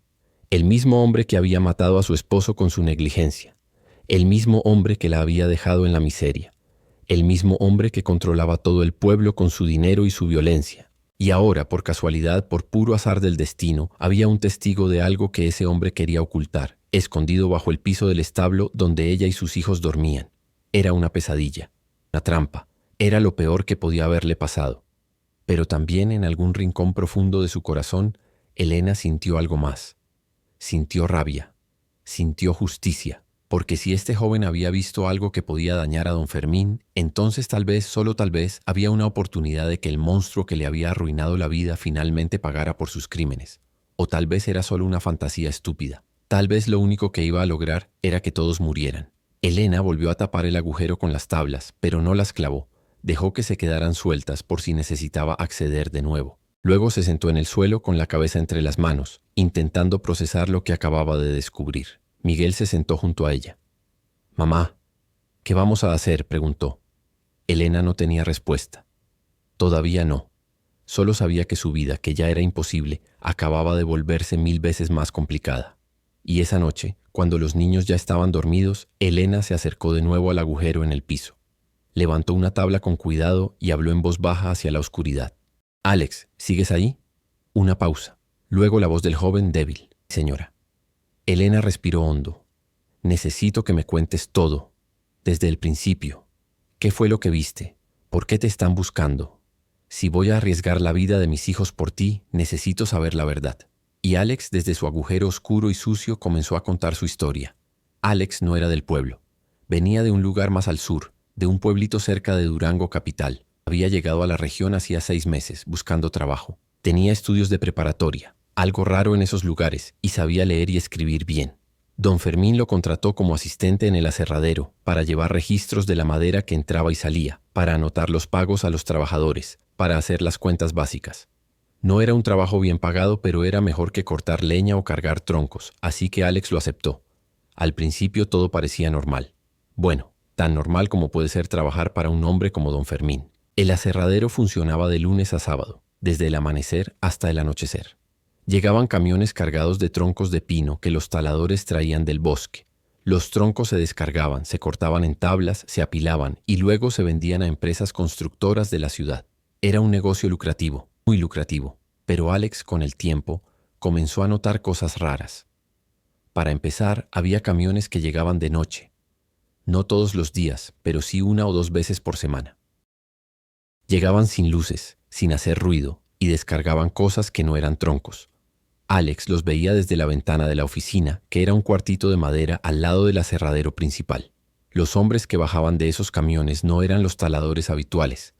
el mismo hombre que había matado a su esposo con su negligencia, el mismo hombre que la había dejado en la miseria, el mismo hombre que controlaba todo el pueblo con su dinero y su violencia. Y ahora, por casualidad, por puro azar del destino, había un testigo de algo que ese hombre quería ocultar, escondido bajo el piso del establo donde ella y sus hijos dormían. Era una pesadilla, una trampa, era lo peor que podía haberle pasado. Pero también en algún rincón profundo de su corazón, Elena sintió algo más. Sintió rabia, sintió justicia, porque si este joven había visto algo que podía dañar a don Fermín, entonces tal vez, solo tal vez, había una oportunidad de que el monstruo que le había arruinado la vida finalmente pagara por sus crímenes. O tal vez era solo una fantasía estúpida. Tal vez lo único que iba a lograr era que todos murieran. Elena volvió a tapar el agujero con las tablas, pero no las clavó. Dejó que se quedaran sueltas por si necesitaba acceder de nuevo. Luego se sentó en el suelo con la cabeza entre las manos, intentando procesar lo que acababa de descubrir. Miguel se sentó junto a ella. «Mamá, ¿qué vamos a hacer?», preguntó. Elena no tenía respuesta. Todavía no. Solo sabía que su vida, que ya era imposible, acababa de volverse 1000 veces más complicada. Y esa noche, cuando los niños ya estaban dormidos, Elena se acercó de nuevo al agujero en el piso. Levantó una tabla con cuidado y habló en voz baja hacia la oscuridad. «Alex, ¿sigues ahí?». Una pausa. Luego la voz del joven débil. Señora. Elena respiró hondo. Necesito que me cuentes todo. Desde el principio. ¿Qué fue lo que viste? ¿Por qué te están buscando? Si voy a arriesgar la vida de mis hijos por ti, necesito saber la verdad. Y Alex, desde su agujero oscuro y sucio, comenzó a contar su historia. Alex no era del pueblo. Venía de un lugar más al sur, de un pueblito cerca de Durango capital. Había llegado a la región hacía 6 meses, buscando trabajo. Tenía estudios de preparatoria, algo raro en esos lugares, y sabía leer y escribir bien. Don Fermín lo contrató como asistente en el aserradero, para llevar registros de la madera que entraba y salía, para anotar los pagos a los trabajadores, para hacer las cuentas básicas. No era un trabajo bien pagado, pero era mejor que cortar leña o cargar troncos, así que Alex lo aceptó. Al principio todo parecía normal. Bueno, tan normal como puede ser trabajar para un hombre como don Fermín. El aserradero funcionaba de lunes a sábado, desde el amanecer hasta el anochecer. Llegaban camiones cargados de troncos de pino que los taladores traían del bosque. Los troncos se descargaban, se cortaban en tablas, se apilaban y luego se vendían a empresas constructoras de la ciudad. Era un negocio lucrativo, muy lucrativo, pero Alex, con el tiempo, comenzó a notar cosas raras. Para empezar, había camiones que llegaban de noche. No todos los días, pero sí 1 o 2 veces por semana. Llegaban sin luces, sin hacer ruido, y descargaban cosas que no eran troncos. Alex los veía desde la ventana de la oficina, que era un cuartito de madera al lado del aserradero principal. Los hombres que bajaban de esos camiones no eran los taladores habituales.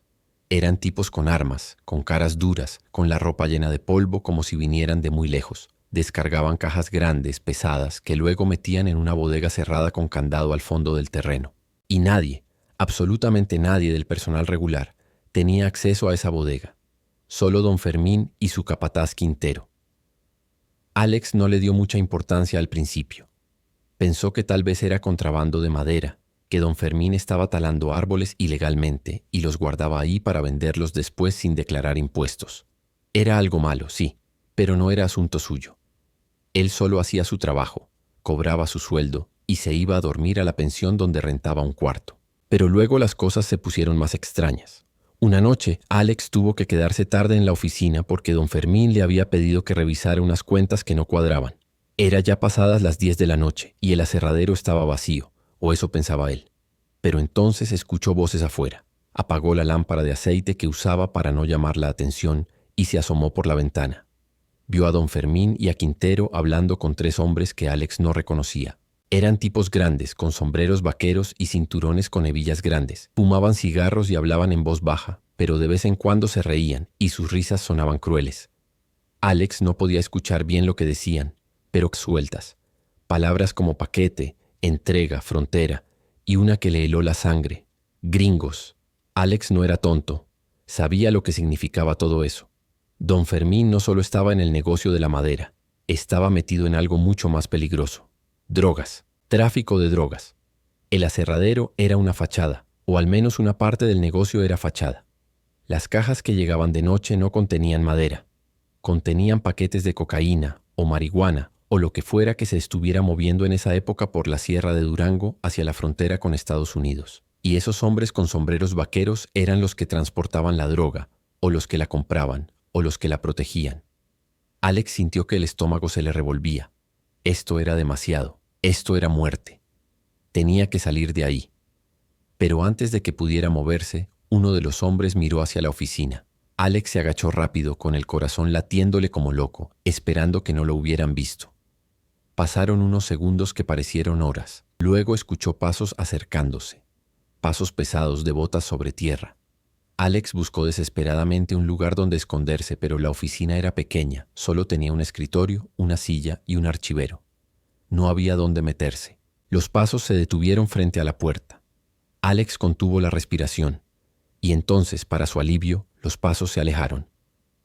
Eran tipos con armas, con caras duras, con la ropa llena de polvo como si vinieran de muy lejos. Descargaban cajas grandes, pesadas, que luego metían en una bodega cerrada con candado al fondo del terreno. Y nadie, absolutamente nadie del personal regular, tenía acceso a esa bodega. Solo don Fermín y su capataz Quintero. Alex no le dio mucha importancia al principio. Pensó que tal vez era contrabando de madera, que don Fermín estaba talando árboles ilegalmente y los guardaba ahí para venderlos después sin declarar impuestos. Era algo malo, sí, pero no era asunto suyo. Él solo hacía su trabajo, cobraba su sueldo y se iba a dormir a la pensión donde rentaba un cuarto. Pero luego las cosas se pusieron más extrañas. Una noche, Alex tuvo que quedarse tarde en la oficina porque don Fermín le había pedido que revisara unas cuentas que no cuadraban. Era ya pasadas las 10 de la noche y el aserradero estaba vacío, o eso pensaba él. Pero entonces escuchó voces afuera. Apagó la lámpara de aceite que usaba para no llamar la atención y se asomó por la ventana. Vio a don Fermín y a Quintero hablando con 3 hombres que Alex no reconocía. Eran tipos grandes, con sombreros vaqueros y cinturones con hebillas grandes. Fumaban cigarros y hablaban en voz baja, pero de vez en cuando se reían y sus risas sonaban crueles. Alex no podía escuchar bien lo que decían, pero sueltas. Palabras como paquete, entrega, frontera y una que le heló la sangre. Gringos. Alex no era tonto. Sabía lo que significaba todo eso. Don Fermín no solo estaba en el negocio de la madera, estaba metido en algo mucho más peligroso. Drogas, tráfico de drogas. El aserradero era una fachada, o al menos una parte del negocio era fachada. Las cajas que llegaban de noche no contenían madera. Contenían paquetes de cocaína, o marihuana, o lo que fuera que se estuviera moviendo en esa época por la sierra de Durango hacia la frontera con Estados Unidos. Y esos hombres con sombreros vaqueros eran los que transportaban la droga, o los que la compraban, o los que la protegían. Alex sintió que el estómago se le revolvía. Esto era demasiado. Esto era muerte. Tenía que salir de ahí. Pero antes de que pudiera moverse, uno de los hombres miró hacia la oficina. Alex se agachó rápido, con el corazón latiéndole como loco, esperando que no lo hubieran visto. Pasaron unos segundos que parecieron horas. Luego escuchó pasos acercándose. Pasos pesados de botas sobre tierra. Alex buscó desesperadamente un lugar donde esconderse, pero la oficina era pequeña. Solo tenía un escritorio, una silla y un archivero. No había dónde meterse. Los pasos se detuvieron frente a la puerta. Alex contuvo la respiración, y entonces, para su alivio, los pasos se alejaron.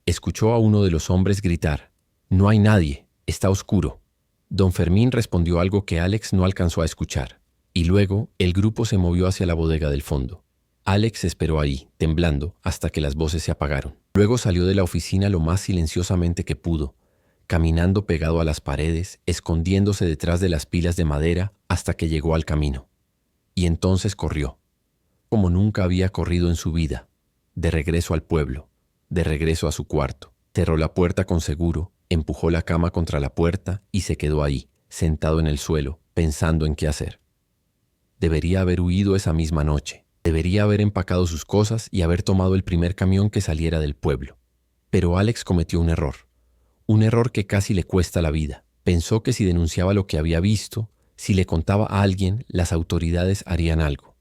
Escuchó a uno de los hombres gritar: «No hay nadie, está oscuro». Don Fermín respondió algo que Alex no alcanzó a escuchar, y luego el grupo se movió hacia la bodega del fondo. Alex esperó ahí, temblando, hasta que las voces se apagaron. Luego salió de la oficina lo más silenciosamente que pudo, caminando pegado a las paredes, escondiéndose detrás de las pilas de madera hasta que llegó al camino. Y entonces corrió, como nunca había corrido en su vida, de regreso al pueblo, de regreso a su cuarto. Cerró la puerta con seguro, empujó la cama contra la puerta y se quedó ahí, sentado en el suelo, pensando en qué hacer. Debería haber huido esa misma noche. Debería haber empacado sus cosas y haber tomado el primer camión que saliera del pueblo. Pero Alex cometió un error que casi le cuesta la vida. Pensó que si denunciaba lo que había visto, si le contaba a alguien, las autoridades harían algo.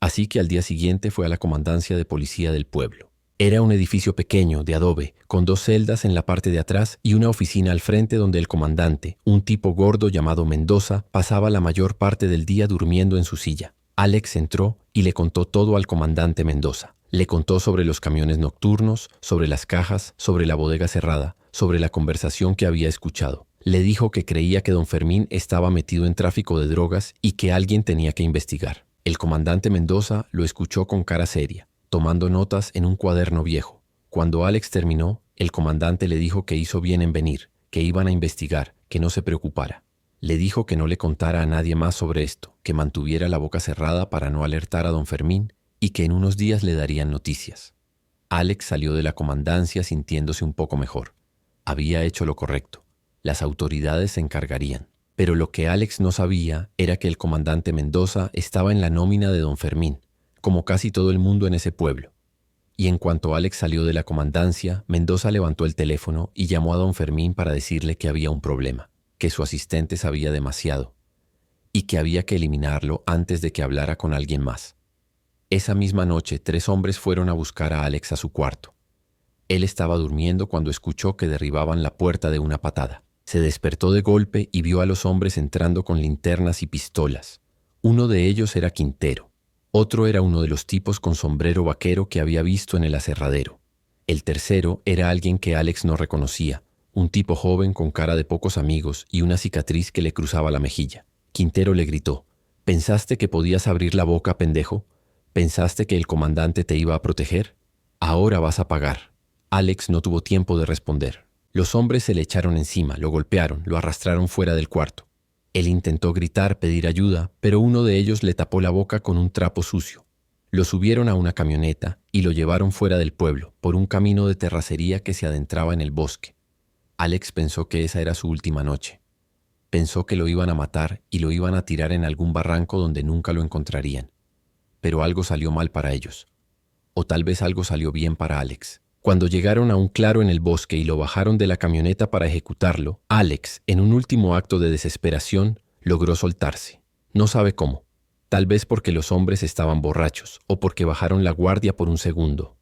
Así que al día siguiente fue a la comandancia de policía del pueblo. Era un edificio pequeño, de adobe, con 2 celdas en la parte de atrás y una oficina al frente donde el comandante, un tipo gordo llamado Mendoza, pasaba la mayor parte del día durmiendo en su silla. Alex entró y le contó todo al comandante Mendoza. Le contó sobre los camiones nocturnos, sobre las cajas, sobre la bodega cerrada, sobre la conversación que había escuchado. Le dijo que creía que don Fermín estaba metido en tráfico de drogas y que alguien tenía que investigar. El comandante Mendoza lo escuchó con cara seria, tomando notas en un cuaderno viejo. Cuando Alex terminó, el comandante le dijo que hizo bien en venir, que iban a investigar, que no se preocupara. Le dijo que no le contara a nadie más sobre esto, que mantuviera la boca cerrada para no alertar a don Fermín y que en unos días le darían noticias. Alex salió de la comandancia sintiéndose un poco mejor. Había hecho lo correcto. Las autoridades se encargarían. Pero lo que Alex no sabía era que el comandante Mendoza estaba en la nómina de don Fermín, como casi todo el mundo en ese pueblo. Y en cuanto Alex salió de la comandancia, Mendoza levantó el teléfono y llamó a don Fermín para decirle que había un problema, que su asistente sabía demasiado y que había que eliminarlo antes de que hablara con alguien más. Esa misma noche, 3 hombres fueron a buscar a Alex a su cuarto. Él estaba durmiendo cuando escuchó que derribaban la puerta de una patada. Se despertó de golpe y vio a los hombres entrando con linternas y pistolas. Uno de ellos era Quintero. Otro era uno de los tipos con sombrero vaquero que había visto en el aserradero. El tercero era alguien que Alex no reconocía, un tipo joven con cara de pocos amigos y una cicatriz que le cruzaba la mejilla. Quintero le gritó: ¿pensaste que podías abrir la boca, pendejo? ¿Pensaste que el comandante te iba a proteger? Ahora vas a pagar. Alex no tuvo tiempo de responder. Los hombres se le echaron encima, lo golpearon, lo arrastraron fuera del cuarto. Él intentó gritar, pedir ayuda, pero uno de ellos le tapó la boca con un trapo sucio. Lo subieron a una camioneta y lo llevaron fuera del pueblo, por un camino de terracería que se adentraba en el bosque. Alex pensó que esa era su última noche. Pensó que lo iban a matar y lo iban a tirar en algún barranco donde nunca lo encontrarían. Pero algo salió mal para ellos. O tal vez algo salió bien para Alex. Cuando llegaron a un claro en el bosque y lo bajaron de la camioneta para ejecutarlo, Alex, en un último acto de desesperación, logró soltarse. No sabe cómo. Tal vez porque los hombres estaban borrachos o porque bajaron la guardia por un segundo.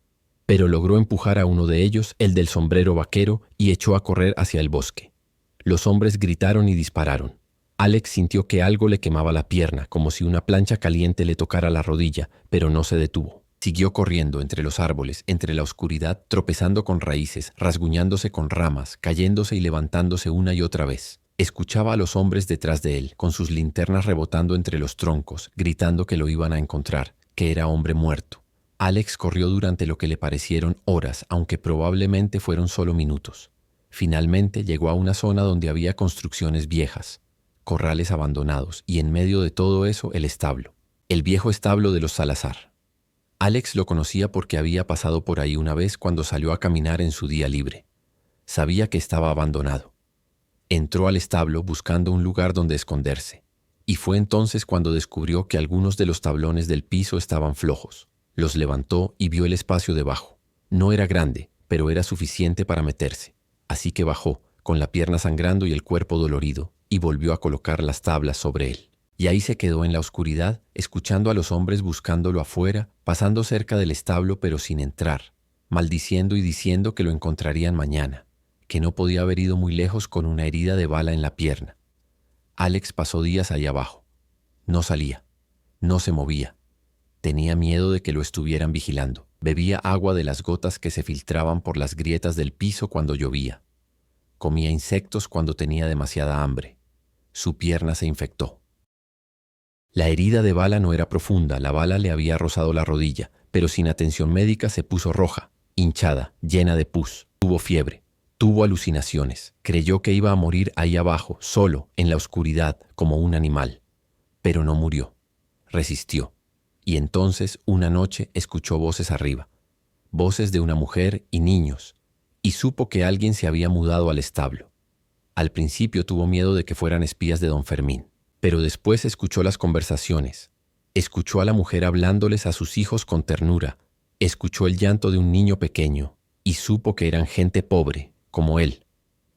Pero logró empujar a uno de ellos, el del sombrero vaquero, y echó a correr hacia el bosque. Los hombres gritaron y dispararon. Alex sintió que algo le quemaba la pierna, como si una plancha caliente le tocara la rodilla, pero no se detuvo. Siguió corriendo entre los árboles, entre la oscuridad, tropezando con raíces, rasguñándose con ramas, cayéndose y levantándose una y otra vez. Escuchaba a los hombres detrás de él, con sus linternas rebotando entre los troncos, gritando que lo iban a encontrar, que era hombre muerto. Alex corrió durante lo que le parecieron horas, aunque probablemente fueron solo minutos. Finalmente llegó a una zona donde había construcciones viejas, corrales abandonados, y en medio de todo eso el establo, el viejo establo de los Salazar. Alex lo conocía porque había pasado por ahí una vez cuando salió a caminar en su día libre. Sabía que estaba abandonado. Entró al establo buscando un lugar donde esconderse, y fue entonces cuando descubrió que algunos de los tablones del piso estaban flojos. Los levantó y vio el espacio debajo. No era grande, pero era suficiente para meterse. Así que bajó, con la pierna sangrando y el cuerpo dolorido, y volvió a colocar las tablas sobre él. Y ahí se quedó en la oscuridad, escuchando a los hombres buscándolo afuera, pasando cerca del establo pero sin entrar, maldiciendo y diciendo que lo encontrarían mañana, que no podía haber ido muy lejos con una herida de bala en la pierna. Alex pasó días ahí abajo. No salía, no se movía. Tenía miedo de que lo estuvieran vigilando. Bebía agua de las gotas que se filtraban por las grietas del piso cuando llovía. Comía insectos cuando tenía demasiada hambre. Su pierna se infectó. La herida de bala no era profunda, la bala le había rozado la rodilla, pero sin atención médica se puso roja, hinchada, llena de pus. Tuvo fiebre, tuvo alucinaciones. Creyó que iba a morir ahí abajo, solo, en la oscuridad, como un animal. Pero no murió. Resistió. Y entonces, una noche, escuchó voces arriba. Voces de una mujer y niños, y supo que alguien se había mudado al establo. Al principio tuvo miedo de que fueran espías de don Fermín, pero después escuchó las conversaciones. Escuchó a la mujer hablándoles a sus hijos con ternura, escuchó el llanto de un niño pequeño y supo que eran gente pobre, como él.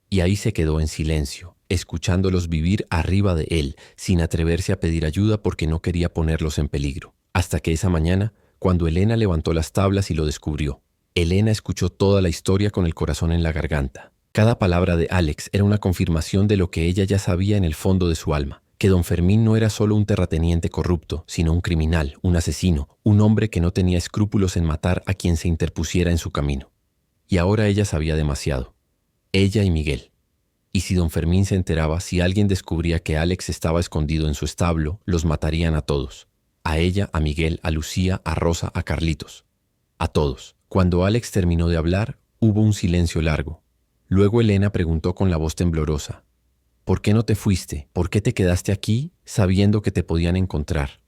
Y ahí se quedó en silencio, escuchándolos vivir arriba de él, sin atreverse a pedir ayuda porque no quería ponerlos en peligro. Hasta que esa mañana, cuando Elena levantó las tablas y lo descubrió. Elena escuchó toda la historia con el corazón en la garganta. Cada palabra de Alex era una confirmación de lo que ella ya sabía en el fondo de su alma, que don Fermín no era solo un terrateniente corrupto, sino un criminal, un asesino, un hombre que no tenía escrúpulos en matar a quien se interpusiera en su camino. Y ahora ella sabía demasiado. Ella y Miguel. Y si don Fermín se enteraba, si alguien descubría que Alex estaba escondido en su establo, los matarían a todos. A ella, a Miguel, a Lucía, a Rosa, a Carlitos. A todos. Cuando Alex terminó de hablar, hubo un silencio largo. Luego Elena preguntó con la voz temblorosa: ¿por qué no te fuiste? ¿Por qué te quedaste aquí sabiendo que te podían encontrar?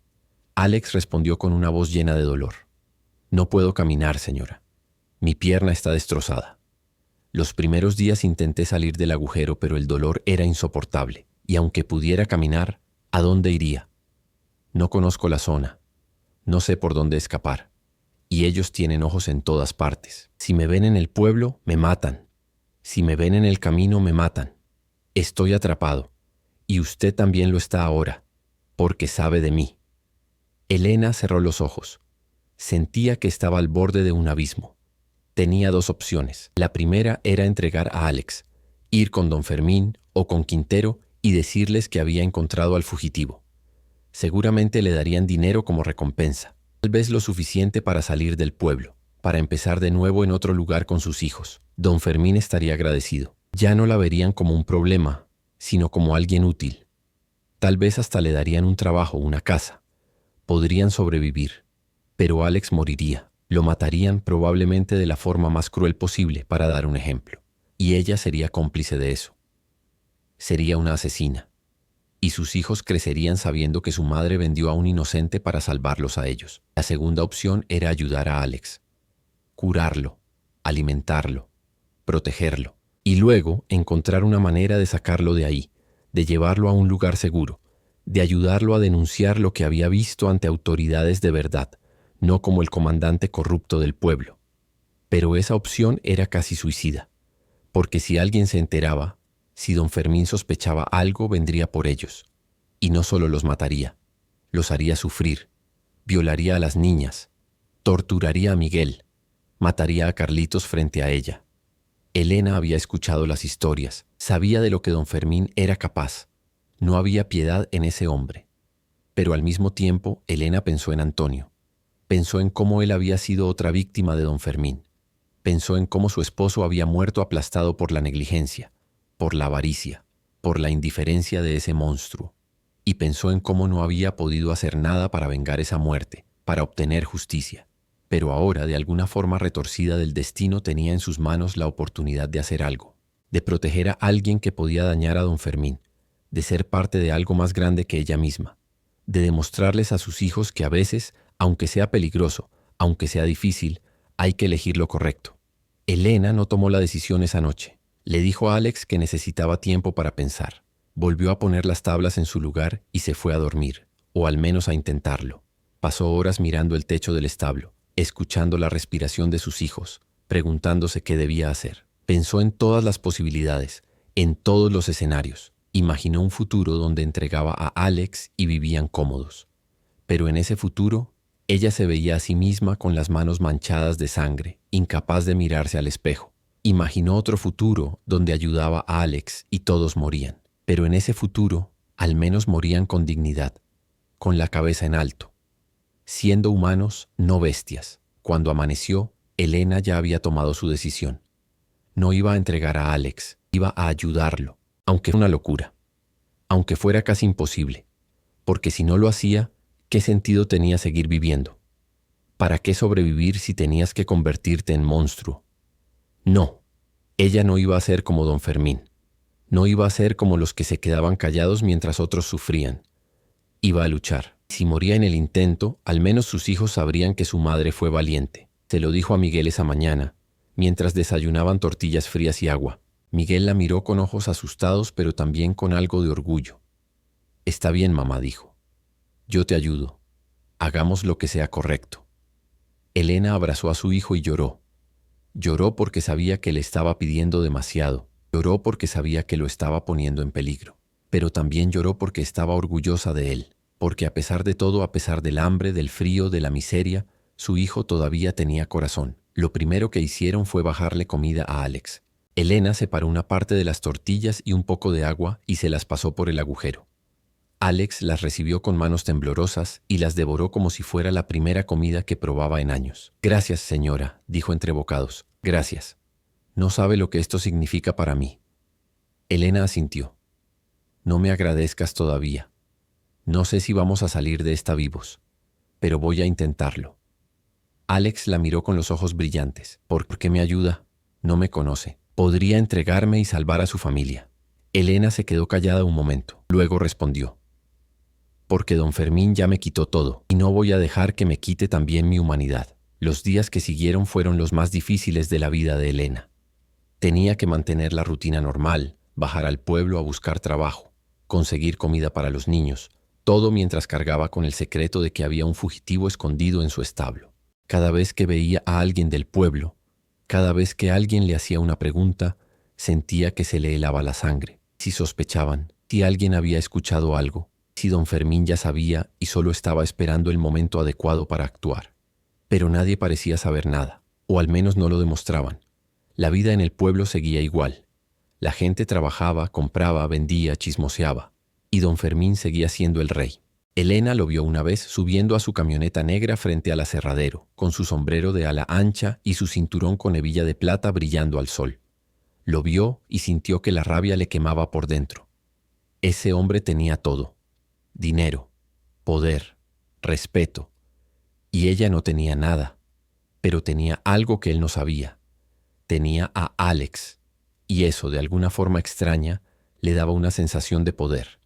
Alex respondió con una voz llena de dolor: no puedo caminar, señora. Mi pierna está destrozada. Los primeros días intenté salir del agujero, pero el dolor era insoportable, y aunque pudiera caminar, ¿a dónde iría? No conozco la zona. No sé por dónde escapar. Y ellos tienen ojos en todas partes. Si me ven en el pueblo, me matan. Si me ven en el camino, me matan. Estoy atrapado. Y usted también lo está ahora, porque sabe de mí. Elena cerró los ojos. Sentía que estaba al borde de un abismo. Tenía dos opciones. La primera era entregar a Alex, ir con don Fermín o con Quintero y decirles que había encontrado al fugitivo. Seguramente le darían dinero como recompensa, tal vez lo suficiente para salir del pueblo, para empezar de nuevo en otro lugar con sus hijos. Don Fermín estaría agradecido. Ya no la verían como un problema, sino como alguien útil. Tal vez hasta le darían un trabajo, una casa. Podrían sobrevivir, pero Alex moriría. Lo matarían probablemente de la forma más cruel posible, para dar un ejemplo. Y ella sería cómplice de eso. Sería una asesina. Y sus hijos crecerían sabiendo que su madre vendió a un inocente para salvarlos a ellos. La segunda opción era ayudar a Alex. Curarlo, alimentarlo, protegerlo. Y luego encontrar una manera de sacarlo de ahí, de llevarlo a un lugar seguro, de ayudarlo a denunciar lo que había visto ante autoridades de verdad, no como el comandante corrupto del pueblo. Pero esa opción era casi suicida, porque si alguien se enteraba, si don Fermín sospechaba algo, vendría por ellos. Y no solo los mataría, los haría sufrir, violaría a las niñas, torturaría a Miguel, mataría a Carlitos frente a ella. Elena había escuchado las historias, sabía de lo que don Fermín era capaz. No había piedad en ese hombre. Pero al mismo tiempo, Elena pensó en Antonio. Pensó en cómo él había sido otra víctima de don Fermín. Pensó en cómo su esposo había muerto aplastado por la negligencia, por la avaricia, por la indiferencia de ese monstruo. Y pensó en cómo no había podido hacer nada para vengar esa muerte, para obtener justicia. Pero ahora, de alguna forma retorcida del destino, tenía en sus manos la oportunidad de hacer algo, de proteger a alguien que podía dañar a don Fermín, de ser parte de algo más grande que ella misma, de demostrarles a sus hijos que a veces, aunque sea peligroso, aunque sea difícil, hay que elegir lo correcto. Elena no tomó la decisión esa noche. Le dijo a Alex que necesitaba tiempo para pensar. Volvió a poner las tablas en su lugar y se fue a dormir, o al menos a intentarlo. Pasó horas mirando el techo del establo, escuchando la respiración de sus hijos, preguntándose qué debía hacer. Pensó en todas las posibilidades, en todos los escenarios. Imaginó un futuro donde entregaba a Alex y vivían cómodos. Pero en ese futuro, ella se veía a sí misma con las manos manchadas de sangre, incapaz de mirarse al espejo. Imaginó otro futuro donde ayudaba a Alex y todos morían. Pero en ese futuro, al menos morían con dignidad, con la cabeza en alto, siendo humanos, no bestias. Cuando amaneció, Elena ya había tomado su decisión. No iba a entregar a Alex, iba a ayudarlo, aunque fuera una locura, aunque fuera casi imposible, porque si no lo hacía, ¿qué sentido tenía seguir viviendo? ¿Para qué sobrevivir si tenías que convertirte en monstruo? No, ella no iba a ser como don Fermín. No iba a ser como los que se quedaban callados mientras otros sufrían. Iba a luchar. Si moría en el intento, al menos sus hijos sabrían que su madre fue valiente. Se lo dijo a Miguel esa mañana, mientras desayunaban tortillas frías y agua. Miguel la miró con ojos asustados, pero también con algo de orgullo. «Está bien, mamá», dijo. «Yo te ayudo. Hagamos lo que sea correcto». Elena abrazó a su hijo y lloró. Lloró porque sabía que le estaba pidiendo demasiado. Lloró porque sabía que lo estaba poniendo en peligro. Pero también lloró porque estaba orgullosa de él. Porque a pesar de todo, a pesar del hambre, del frío, de la miseria, su hijo todavía tenía corazón. Lo primero que hicieron fue bajarle comida a Alex. Elena separó una parte de las tortillas y un poco de agua y se las pasó por el agujero. Alex las recibió con manos temblorosas y las devoró como si fuera la primera comida que probaba en años. «Gracias, señora», dijo entre bocados. «Gracias. No sabe lo que esto significa para mí». Elena asintió. «No me agradezcas todavía. No sé si vamos a salir de esta vivos, pero voy a intentarlo». Alex la miró con los ojos brillantes. «¿Por qué me ayuda? No me conoce. Podría entregarme y salvar a su familia». Elena se quedó callada un momento. Luego respondió. «Porque don Fermín ya me quitó todo, y no voy a dejar que me quite también mi humanidad». Los días que siguieron fueron los más difíciles de la vida de Elena. Tenía que mantener la rutina normal, bajar al pueblo a buscar trabajo, conseguir comida para los niños, todo mientras cargaba con el secreto de que había un fugitivo escondido en su establo. Cada vez que veía a alguien del pueblo, cada vez que alguien le hacía una pregunta, sentía que se le helaba la sangre. Si sospechaban, si alguien había escuchado algo, si don Fermín ya sabía y solo estaba esperando el momento adecuado para actuar. Pero nadie parecía saber nada, o al menos no lo demostraban. La vida en el pueblo seguía igual. La gente trabajaba, compraba, vendía, chismoseaba, y don Fermín seguía siendo el rey. Elena lo vio una vez subiendo a su camioneta negra frente al aserradero, con su sombrero de ala ancha y su cinturón con hebilla de plata brillando al sol. Lo vio y sintió que la rabia le quemaba por dentro. Ese hombre tenía todo: dinero, poder, respeto. Y ella no tenía nada, pero tenía algo que él no sabía. Tenía a Alex, y eso, de alguna forma extraña, le daba una sensación de poder.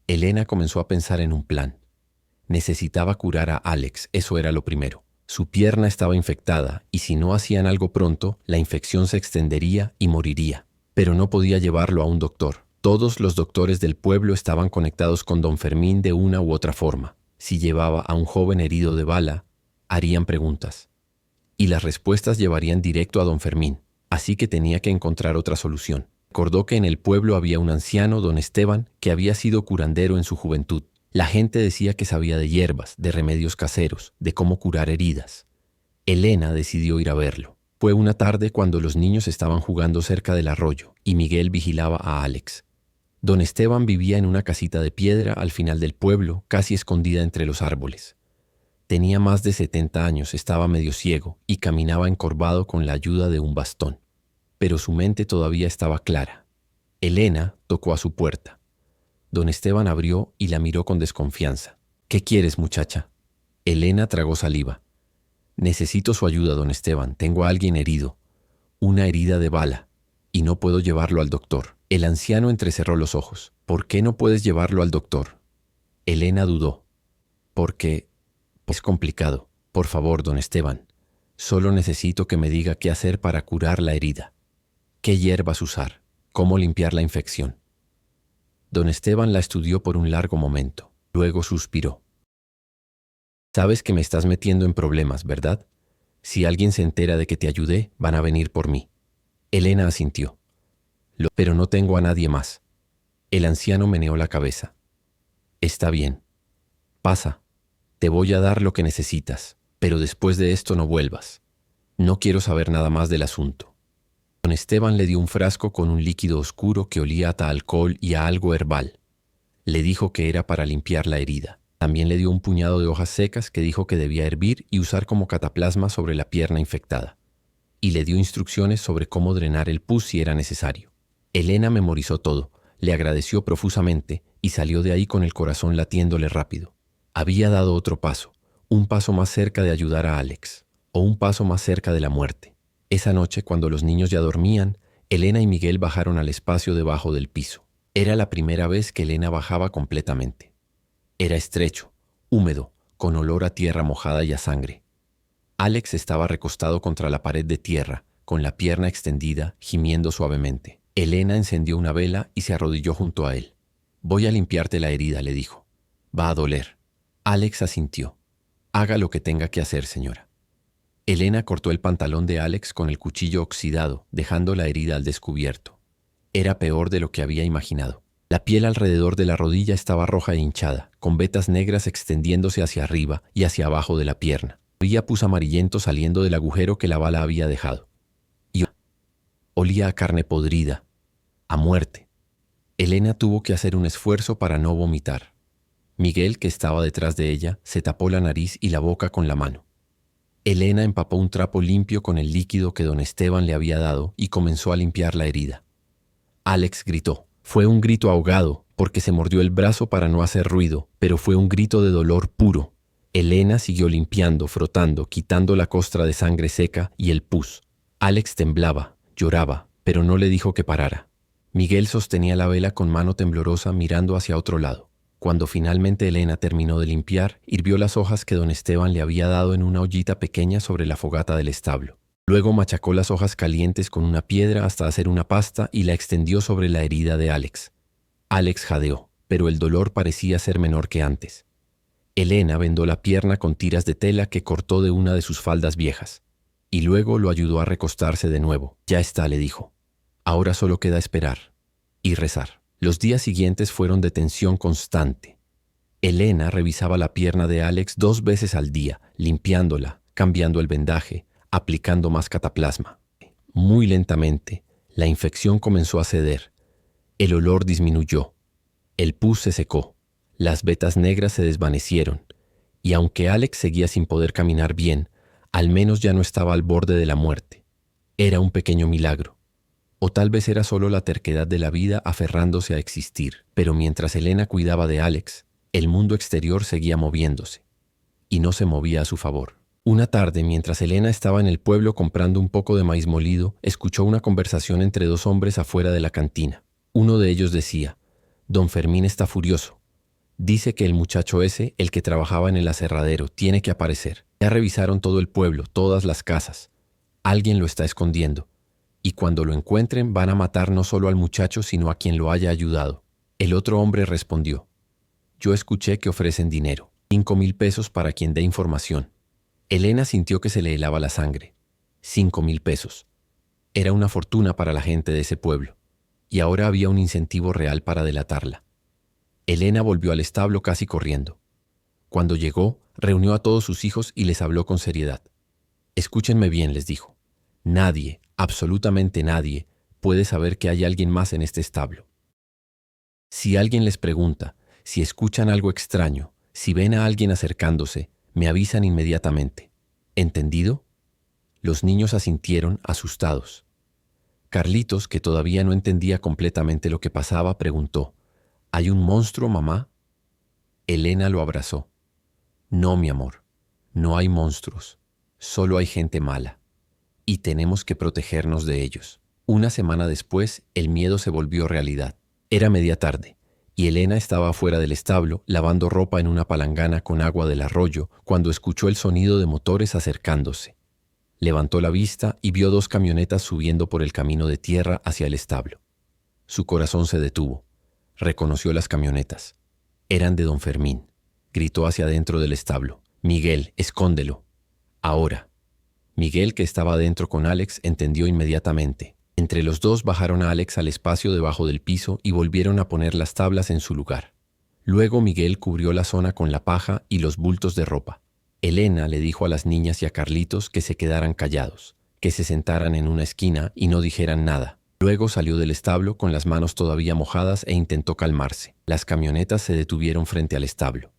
Elena comenzó a pensar en un plan. Necesitaba curar a Alex, eso era lo primero. Su pierna estaba infectada, y si no hacían algo pronto, la infección se extendería y moriría. Pero no podía llevarlo a un doctor. Todos los doctores del pueblo estaban conectados con don Fermín de una u otra forma. Si llevaba a un joven herido de bala, harían preguntas. Y las respuestas llevarían directo a don Fermín. Así que tenía que encontrar otra solución. Recordó que en el pueblo había un anciano, don Esteban, que había sido curandero en su juventud. La gente decía que sabía de hierbas, de remedios caseros, de cómo curar heridas. Elena decidió ir a verlo. Fue una tarde cuando los niños estaban jugando cerca del arroyo y Miguel vigilaba a Alex. Don Esteban vivía en una casita de piedra al final del pueblo, casi escondida entre los árboles. Tenía más de 70 años, estaba medio ciego y caminaba encorvado con la ayuda de un bastón. Pero su mente todavía estaba clara. Elena tocó a su puerta. Don Esteban abrió y la miró con desconfianza. «¿Qué quieres, muchacha?» Elena tragó saliva. «Necesito su ayuda, don Esteban. Tengo a alguien herido. Una herida de bala. Y no puedo llevarlo al doctor». El anciano entrecerró los ojos. «¿Por qué no puedes llevarlo al doctor?» Elena dudó. «Porque es complicado. Por favor, don Esteban. Solo necesito que me diga qué hacer para curar la herida. ¿Qué hierbas usar? ¿Cómo limpiar la infección?» Don Esteban la estudió por un largo momento. Luego suspiró. «Sabes que me estás metiendo en problemas, ¿verdad? Si alguien se entera de que te ayudé, van a venir por mí». Elena asintió. «Pero no tengo a nadie más». El anciano meneó la cabeza. «Está bien. Pasa. Te voy a dar lo que necesitas, pero después de esto no vuelvas. No quiero saber nada más del asunto». Don Esteban le dio un frasco con un líquido oscuro que olía a alcohol y a algo herbal. Le dijo que era para limpiar la herida. También le dio un puñado de hojas secas que dijo que debía hervir y usar como cataplasma sobre la pierna infectada. Y le dio instrucciones sobre cómo drenar el pus si era necesario. Elena memorizó todo, le agradeció profusamente y salió de ahí con el corazón latiéndole rápido. Había dado otro paso, un paso más cerca de ayudar a Alex, o un paso más cerca de la muerte. Esa noche, cuando los niños ya dormían, Elena y Miguel bajaron al espacio debajo del piso. Era la primera vez que Elena bajaba completamente. Era estrecho, húmedo, con olor a tierra mojada y a sangre. Alex estaba recostado contra la pared de tierra, con la pierna extendida, gimiendo suavemente. Elena encendió una vela y se arrodilló junto a él. «Voy a limpiarte la herida», le dijo. «Va a doler». Alex asintió. «Haga lo que tenga que hacer, señora». Elena cortó el pantalón de Alex con el cuchillo oxidado, dejando la herida al descubierto. Era peor de lo que había imaginado. La piel alrededor de la rodilla estaba roja e hinchada, con vetas negras extendiéndose hacia arriba y hacia abajo de la pierna. Había pus amarillento saliendo del agujero que la bala había dejado. Y olía a carne podrida, a muerte. Elena tuvo que hacer un esfuerzo para no vomitar. Miguel, que estaba detrás de ella, se tapó la nariz y la boca con la mano. Elena empapó un trapo limpio con el líquido que don Esteban le había dado y comenzó a limpiar la herida. Alex gritó. Fue un grito ahogado, porque se mordió el brazo para no hacer ruido, pero fue un grito de dolor puro. Elena siguió limpiando, frotando, quitando la costra de sangre seca y el pus. Alex temblaba, lloraba, pero no le dijo que parara. Miguel sostenía la vela con mano temblorosa mirando hacia otro lado. Cuando finalmente Elena terminó de limpiar, hirvió las hojas que don Esteban le había dado en una ollita pequeña sobre la fogata del establo. Luego machacó las hojas calientes con una piedra hasta hacer una pasta y la extendió sobre la herida de Alex. Alex jadeó, pero el dolor parecía ser menor que antes. Elena vendó la pierna con tiras de tela que cortó de una de sus faldas viejas, y luego lo ayudó a recostarse de nuevo. «Ya está», le dijo. «Ahora solo queda esperar y rezar». Los días siguientes fueron de tensión constante. Elena revisaba la pierna de Alex 2 veces al día, limpiándola, cambiando el vendaje, aplicando más cataplasma. Muy lentamente, la infección comenzó a ceder. El olor disminuyó. El pus se secó. Las vetas negras se desvanecieron. Y aunque Alex seguía sin poder caminar bien, al menos ya no estaba al borde de la muerte. Era un pequeño milagro. O tal vez era solo la terquedad de la vida aferrándose a existir. Pero mientras Elena cuidaba de Alex, el mundo exterior seguía moviéndose. Y no se movía a su favor. Una tarde, mientras Elena estaba en el pueblo comprando un poco de maíz molido, escuchó una conversación entre 2 hombres afuera de la cantina. Uno de ellos decía: «Don Fermín está furioso. Dice que el muchacho ese, el que trabajaba en el aserradero, tiene que aparecer. Ya revisaron todo el pueblo, todas las casas. Alguien lo está escondiendo. Y cuando lo encuentren van a matar no solo al muchacho, sino a quien lo haya ayudado». El otro hombre respondió: «Yo escuché que ofrecen dinero, 5,000 pesos para quien dé información». Elena sintió que se le helaba la sangre. 5,000 pesos. Era una fortuna para la gente de ese pueblo, y ahora había un incentivo real para delatarla. Elena volvió al establo casi corriendo. Cuando llegó, reunió a todos sus hijos y les habló con seriedad. «Escúchenme bien», les dijo. «Nadie, absolutamente nadie, puede saber que hay alguien más en este establo. Si alguien les pregunta, si escuchan algo extraño, si ven a alguien acercándose, me avisan inmediatamente. ¿Entendido?». Los niños asintieron, asustados. Carlitos, que todavía no entendía completamente lo que pasaba, preguntó: «¿Hay un monstruo, mamá?». Elena lo abrazó. «No, mi amor, no hay monstruos, solo hay gente mala. Y tenemos que protegernos de ellos». Una semana después, el miedo se volvió realidad. Era media tarde, y Elena estaba afuera del establo, lavando ropa en una palangana con agua del arroyo, cuando escuchó el sonido de motores acercándose. Levantó la vista y vio 2 camionetas subiendo por el camino de tierra hacia el establo. Su corazón se detuvo. Reconoció las camionetas. Eran de don Fermín. Gritó hacia adentro del establo: «Miguel, escóndelo. Ahora». Miguel, que estaba adentro con Alex, entendió inmediatamente. Entre los 2 bajaron a Alex al espacio debajo del piso y volvieron a poner las tablas en su lugar. Luego Miguel cubrió la zona con la paja y los bultos de ropa. Elena le dijo a las niñas y a Carlitos que se quedaran callados, que se sentaran en una esquina y no dijeran nada. Luego salió del establo con las manos todavía mojadas e intentó calmarse. Las camionetas se detuvieron frente al establo.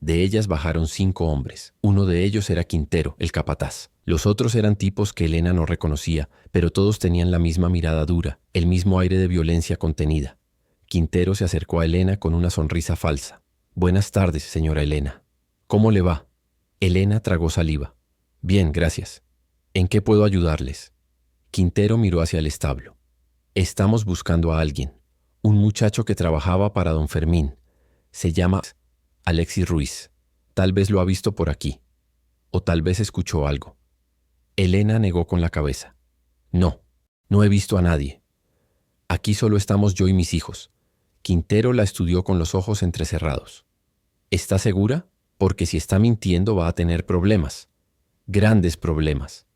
De ellas bajaron 5 hombres. Uno de ellos era Quintero, el capataz. Los otros eran tipos que Elena no reconocía, pero todos tenían la misma mirada dura, el mismo aire de violencia contenida. Quintero se acercó a Elena con una sonrisa falsa. «Buenas tardes, señora Elena. ¿Cómo le va?». Elena tragó saliva. «Bien, gracias. ¿En qué puedo ayudarles?». Quintero miró hacia el establo. «Estamos buscando a alguien. Un muchacho que trabajaba para don Fermín. Se llama Alexis Ruiz. Tal vez lo ha visto por aquí. O tal vez escuchó algo». Elena negó con la cabeza. No, no he visto a nadie. Aquí solo estamos yo y mis hijos. Quintero la estudió con los ojos entrecerrados. ¿Está segura? Porque si está mintiendo va a tener problemas. Grandes problemas.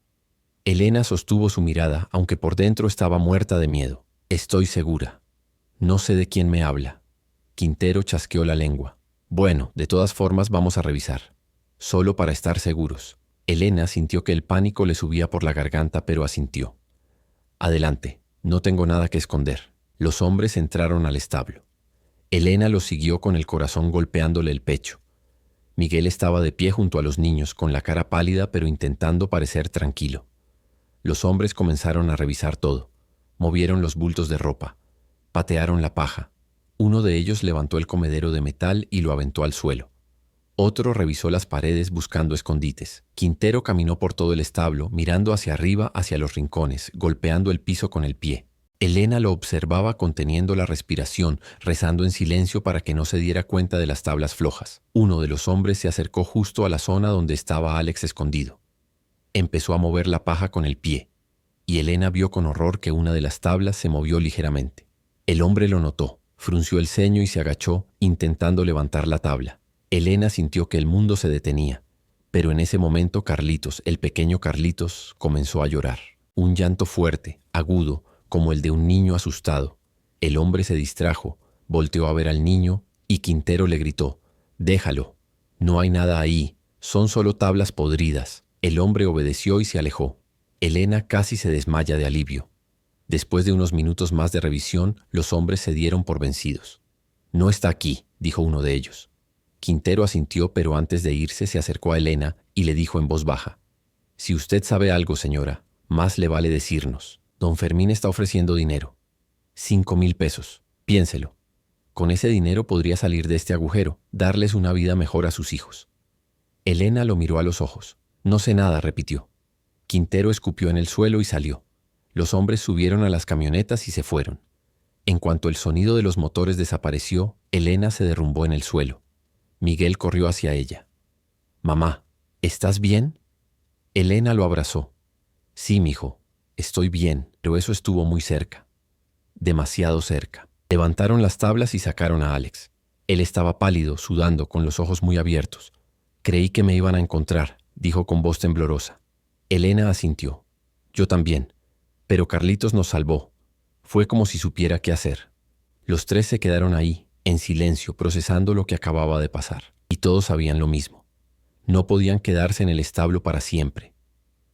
Elena sostuvo su mirada, aunque por dentro estaba muerta de miedo. Estoy segura. No sé de quién me habla. Quintero chasqueó la lengua. Bueno, de todas formas vamos a revisar. Solo para estar seguros. Elena sintió que el pánico le subía por la garganta, pero asintió. Adelante, no tengo nada que esconder. Los hombres entraron al establo. Elena los siguió con el corazón golpeándole el pecho. Miguel estaba de pie junto a los niños, con la cara pálida pero intentando parecer tranquilo. Los hombres comenzaron a revisar todo. Movieron los bultos de ropa. Patearon la paja. Uno de ellos levantó el comedero de metal y lo aventó al suelo. Otro revisó las paredes buscando escondites. Quintero caminó por todo el establo, mirando hacia arriba, hacia los rincones, golpeando el piso con el pie. Elena lo observaba conteniendo la respiración, rezando en silencio para que no se diera cuenta de las tablas flojas. Uno de los hombres se acercó justo a la zona donde estaba Alex escondido. Empezó a mover la paja con el pie, y Elena vio con horror que una de las tablas se movió ligeramente. El hombre lo notó, frunció el ceño y se agachó, intentando levantar la tabla. Elena sintió que el mundo se detenía, pero en ese momento Carlitos, el pequeño Carlitos, comenzó a llorar. Un llanto fuerte, agudo, como el de un niño asustado. El hombre se distrajo, volteó a ver al niño y Quintero le gritó: «Déjalo, no hay nada ahí, son solo tablas podridas». El hombre obedeció y se alejó. Elena casi se desmaya de alivio. Después de unos minutos más de revisión, los hombres se dieron por vencidos. «No está aquí», dijo uno de ellos. Quintero asintió, pero antes de irse se acercó a Elena y le dijo en voz baja: «Si usted sabe algo, señora, más le vale decirnos. Don Fermín está ofreciendo dinero. 5,000 pesos. Piénselo. Con ese dinero podría salir de este agujero, darles una vida mejor a sus hijos». Elena lo miró a los ojos. «No sé nada», repitió. Quintero escupió en el suelo y salió. Los hombres subieron a las camionetas y se fueron. En cuanto el sonido de los motores desapareció, Elena se derrumbó en el suelo. Miguel corrió hacia ella. «Mamá, ¿estás bien?» Elena lo abrazó. «Sí, mijo, estoy bien, pero eso estuvo muy cerca. Demasiado cerca». Levantaron las tablas y sacaron a Alex. Él estaba pálido, sudando, con los ojos muy abiertos. «Creí que me iban a encontrar», dijo con voz temblorosa. Elena asintió. «Yo también. Pero Carlitos nos salvó. Fue como si supiera qué hacer». Los tres se quedaron ahí, en silencio, procesando lo que acababa de pasar. Y todos sabían lo mismo. No podían quedarse en el establo para siempre.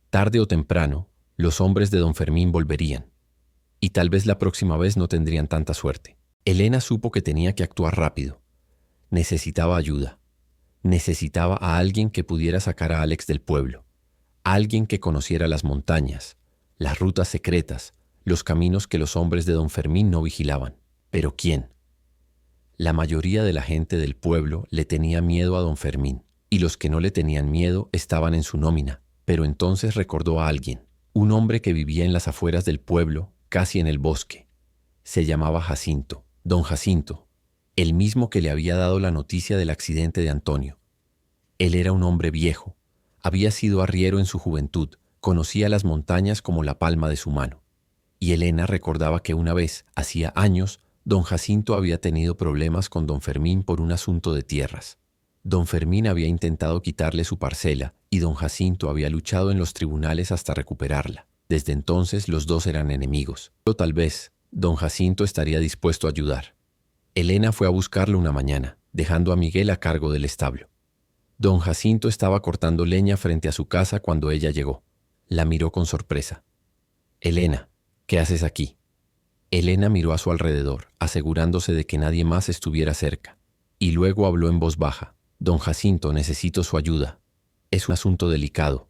Tarde o temprano, los hombres de don Fermín volverían. Y tal vez la próxima vez no tendrían tanta suerte. Elena supo que tenía que actuar rápido. Necesitaba ayuda. Necesitaba a alguien que pudiera sacar a Alex del pueblo. Alguien que conociera las montañas, las rutas secretas, los caminos que los hombres de don Fermín no vigilaban. ¿Pero quién? La mayoría de la gente del pueblo le tenía miedo a don Fermín, y los que no le tenían miedo estaban en su nómina. Pero entonces recordó a alguien, un hombre que vivía en las afueras del pueblo, casi en el bosque. Se llamaba Jacinto, don Jacinto, el mismo que le había dado la noticia del accidente de Antonio. Él era un hombre viejo, había sido arriero en su juventud, conocía las montañas como la palma de su mano. Y Elena recordaba que una vez, hacía años, don Jacinto había tenido problemas con don Fermín por un asunto de tierras. Don Fermín había intentado quitarle su parcela y don Jacinto había luchado en los tribunales hasta recuperarla. Desde entonces los dos eran enemigos. Pero tal vez don Jacinto estaría dispuesto a ayudar. Elena fue a buscarlo una mañana, dejando a Miguel a cargo del establo. Don Jacinto estaba cortando leña frente a su casa cuando ella llegó. La miró con sorpresa. «Elena, ¿qué haces aquí?» Elena miró a su alrededor, asegurándose de que nadie más estuviera cerca, y luego habló en voz baja. «Don Jacinto, necesito su ayuda. Es un asunto delicado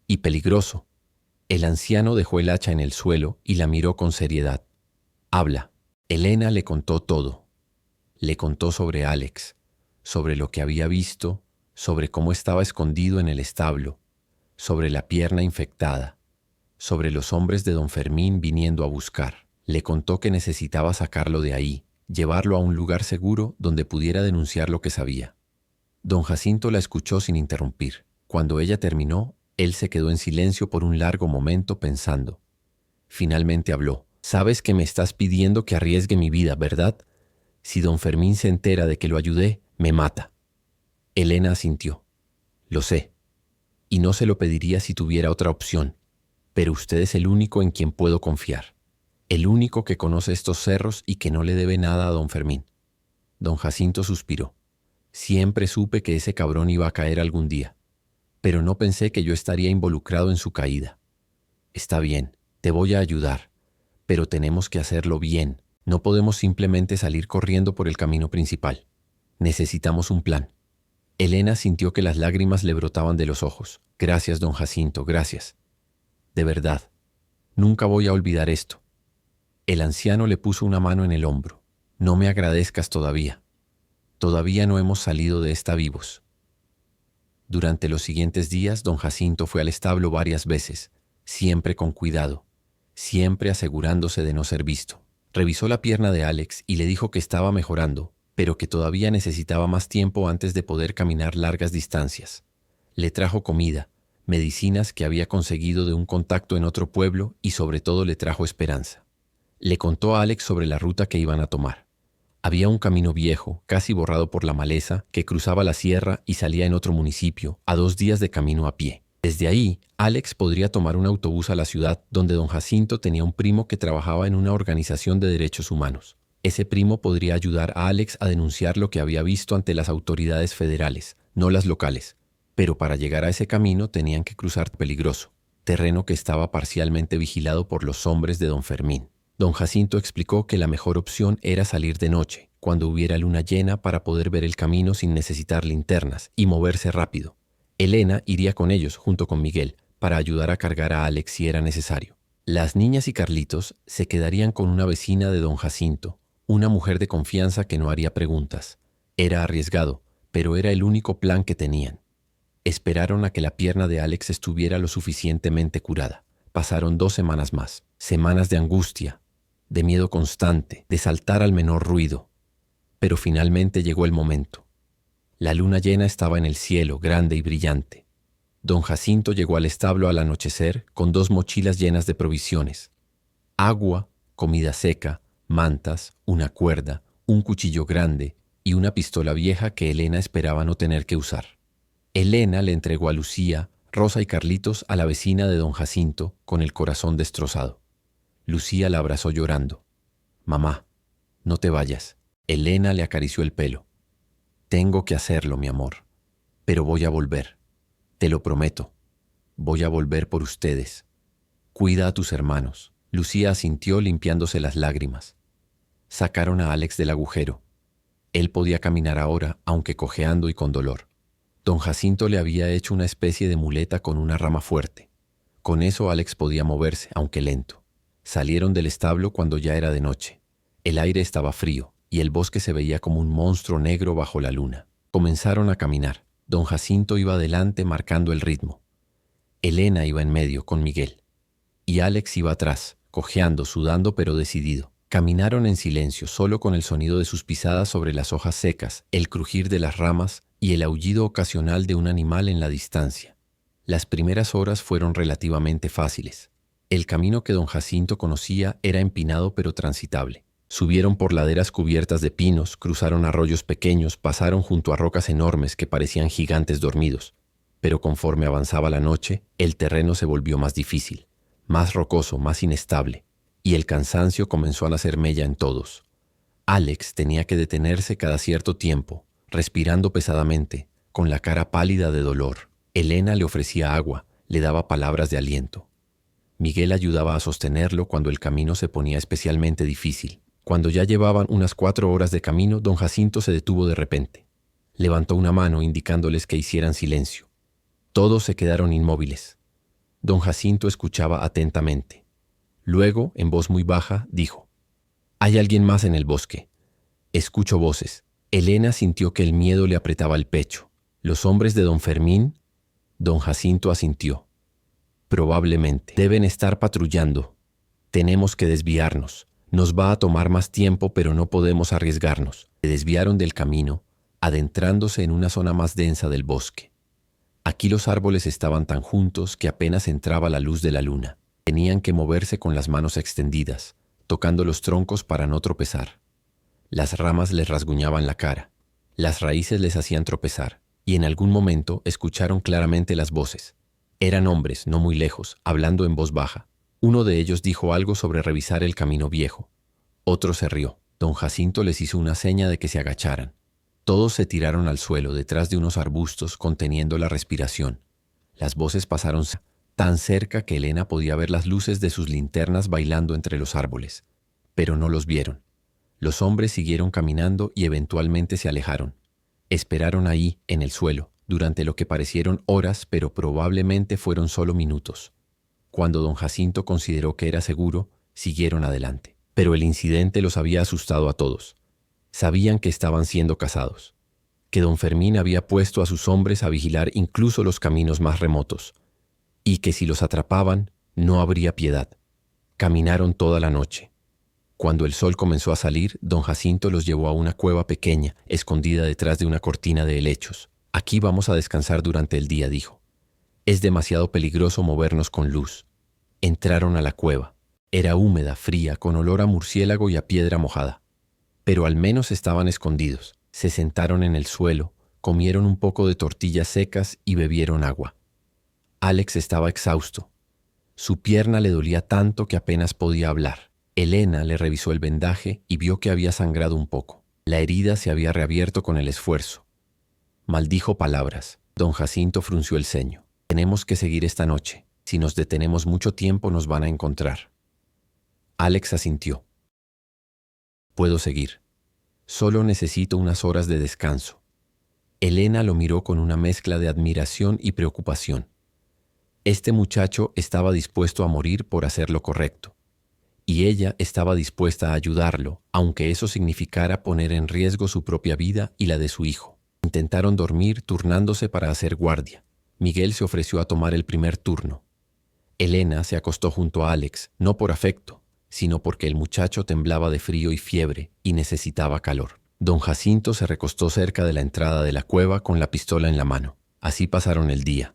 y peligroso». El anciano dejó el hacha en el suelo y la miró con seriedad. «Habla». Elena le contó todo. Le contó sobre Alex, sobre lo que había visto, sobre cómo estaba escondido en el establo, sobre la pierna infectada, sobre los hombres de don Fermín viniendo a buscar. Le contó que necesitaba sacarlo de ahí, llevarlo a un lugar seguro donde pudiera denunciar lo que sabía. Don Jacinto la escuchó sin interrumpir. Cuando ella terminó, él se quedó en silencio por un largo momento pensando. Finalmente habló. «Sabes que me estás pidiendo que arriesgue mi vida, ¿verdad? Si don Fermín se entera de que lo ayudé, me mata». Elena asintió. «Lo sé. Y no se lo pediría si tuviera otra opción. Pero usted es el único en quien puedo confiar. El único que conoce estos cerros y que no le debe nada a don Fermín». Don Jacinto suspiró. «Siempre supe que ese cabrón iba a caer algún día, pero no pensé que yo estaría involucrado en su caída. Está bien, te voy a ayudar, pero tenemos que hacerlo bien. No podemos simplemente salir corriendo por el camino principal. Necesitamos un plan». Elena sintió que las lágrimas le brotaban de los ojos. «Gracias, don Jacinto, gracias. De verdad, nunca voy a olvidar esto». El anciano le puso una mano en el hombro. «No me agradezcas todavía. Todavía no hemos salido de esta vivos». Durante los siguientes días, don Jacinto fue al establo varias veces, siempre con cuidado, siempre asegurándose de no ser visto. Revisó la pierna de Alex y le dijo que estaba mejorando, pero que todavía necesitaba más tiempo antes de poder caminar largas distancias. Le trajo comida, medicinas que había conseguido de un contacto en otro pueblo y sobre todo le trajo esperanza. Le contó a Alex sobre la ruta que iban a tomar. Había un camino viejo, casi borrado por la maleza, que cruzaba la sierra y salía en otro municipio, a 2 días de camino a pie. Desde ahí, Alex podría tomar un autobús a la ciudad, donde don Jacinto tenía un primo que trabajaba en una organización de derechos humanos. Ese primo podría ayudar a Alex a denunciar lo que había visto ante las autoridades federales, no las locales. Pero para llegar a ese camino tenían que cruzar peligroso, terreno que estaba parcialmente vigilado por los hombres de don Fermín. Don Jacinto explicó que la mejor opción era salir de noche, cuando hubiera luna llena, para poder ver el camino sin necesitar linternas y moverse rápido. Elena iría con ellos junto con Miguel para ayudar a cargar a Alex si era necesario. Las niñas y Carlitos se quedarían con una vecina de don Jacinto, una mujer de confianza que no haría preguntas. Era arriesgado, pero era el único plan que tenían. Esperaron a que la pierna de Alex estuviera lo suficientemente curada. Pasaron 2 semanas más, semanas de angustia, de miedo constante, de saltar al menor ruido. Pero finalmente llegó el momento. La luna llena estaba en el cielo, grande y brillante. Don Jacinto llegó al establo al anochecer con 2 mochilas llenas de provisiones: agua, comida seca, mantas, una cuerda, un cuchillo grande y una pistola vieja que Elena esperaba no tener que usar. Elena le entregó a Lucía, Rosa y Carlitos a la vecina de don Jacinto con el corazón destrozado. Lucía la abrazó llorando. «Mamá, no te vayas». Elena le acarició el pelo. «Tengo que hacerlo, mi amor, pero voy a volver. Te lo prometo. Voy a volver por ustedes. Cuida a tus hermanos». Lucía asintió limpiándose las lágrimas. Sacaron a Alex del agujero. Él podía caminar ahora, aunque cojeando y con dolor. Don Jacinto le había hecho una especie de muleta con una rama fuerte. Con eso Alex podía moverse, aunque lento. Salieron del establo cuando ya era de noche. El aire estaba frío y el bosque se veía como un monstruo negro bajo la luna. Comenzaron a caminar. Don Jacinto iba adelante marcando el ritmo. Elena iba en medio con Miguel. Y Alex iba atrás, cojeando, sudando pero decidido. Caminaron en silencio, solo con el sonido de sus pisadas sobre las hojas secas, el crujir de las ramas y el aullido ocasional de un animal en la distancia. Las primeras horas fueron relativamente fáciles. El camino que don Jacinto conocía era empinado pero transitable. Subieron por laderas cubiertas de pinos, cruzaron arroyos pequeños, pasaron junto a rocas enormes que parecían gigantes dormidos. Pero conforme avanzaba la noche, el terreno se volvió más difícil, más rocoso, más inestable, y el cansancio comenzó a hacer mella en todos. Alex tenía que detenerse cada cierto tiempo, respirando pesadamente, con la cara pálida de dolor. Elena le ofrecía agua, le daba palabras de aliento. Miguel ayudaba a sostenerlo cuando el camino se ponía especialmente difícil. Cuando ya llevaban unas 4 horas de camino, don Jacinto se detuvo de repente. Levantó una mano indicándoles que hicieran silencio. Todos se quedaron inmóviles. Don Jacinto escuchaba atentamente. Luego, en voz muy baja, dijo: «Hay alguien más en el bosque. Escucho voces». Elena sintió que el miedo le apretaba el pecho. ¿Los hombres de don Fermín? Don Jacinto asintió. «Probablemente. Deben estar patrullando. Tenemos que desviarnos. Nos va a tomar más tiempo, pero no podemos arriesgarnos». Se desviaron del camino, adentrándose en una zona más densa del bosque. Aquí los árboles estaban tan juntos que apenas entraba la luz de la luna. Tenían que moverse con las manos extendidas, tocando los troncos para no tropezar. Las ramas les rasguñaban la cara, las raíces les hacían tropezar, y en algún momento escucharon claramente las voces. Eran hombres, no muy lejos, hablando en voz baja. Uno de ellos dijo algo sobre revisar el camino viejo. Otro se rió. Don Jacinto les hizo una seña de que se agacharan. Todos se tiraron al suelo detrás de unos arbustos conteniendo la respiración. Las voces pasaron tan cerca que Elena podía ver las luces de sus linternas bailando entre los árboles. Pero no los vieron. Los hombres siguieron caminando y eventualmente se alejaron. Esperaron ahí, en el suelo, durante lo que parecieron horas, pero probablemente fueron solo minutos. Cuando don Jacinto consideró que era seguro, siguieron adelante. Pero el incidente los había asustado a todos. Sabían que estaban siendo cazados, que don Fermín había puesto a sus hombres a vigilar incluso los caminos más remotos, y que si los atrapaban, no habría piedad. Caminaron toda la noche. Cuando el sol comenzó a salir, don Jacinto los llevó a una cueva pequeña, escondida detrás de una cortina de helechos. Aquí vamos a descansar durante el día, dijo. Es demasiado peligroso movernos con luz. Entraron a la cueva. Era húmeda, fría, con olor a murciélago y a piedra mojada. Pero al menos estaban escondidos. Se sentaron en el suelo, comieron un poco de tortillas secas y bebieron agua. Alex estaba exhausto. Su pierna le dolía tanto que apenas podía hablar. Elena le revisó el vendaje y vio que había sangrado un poco. La herida se había reabierto con el esfuerzo. Maldijo palabras. Don Jacinto frunció el ceño. Tenemos que seguir esta noche. Si nos detenemos mucho tiempo nos van a encontrar. Alex asintió. Puedo seguir. Solo necesito unas horas de descanso. Elena lo miró con una mezcla de admiración y preocupación. Este muchacho estaba dispuesto a morir por hacer lo correcto. Y ella estaba dispuesta a ayudarlo, aunque eso significara poner en riesgo su propia vida y la de su hijo. Intentaron dormir turnándose para hacer guardia. Miguel se ofreció a tomar el primer turno. Elena se acostó junto a Alex, no por afecto, sino porque el muchacho temblaba de frío y fiebre y necesitaba calor. Don Jacinto se recostó cerca de la entrada de la cueva con la pistola en la mano. Así pasaron el día,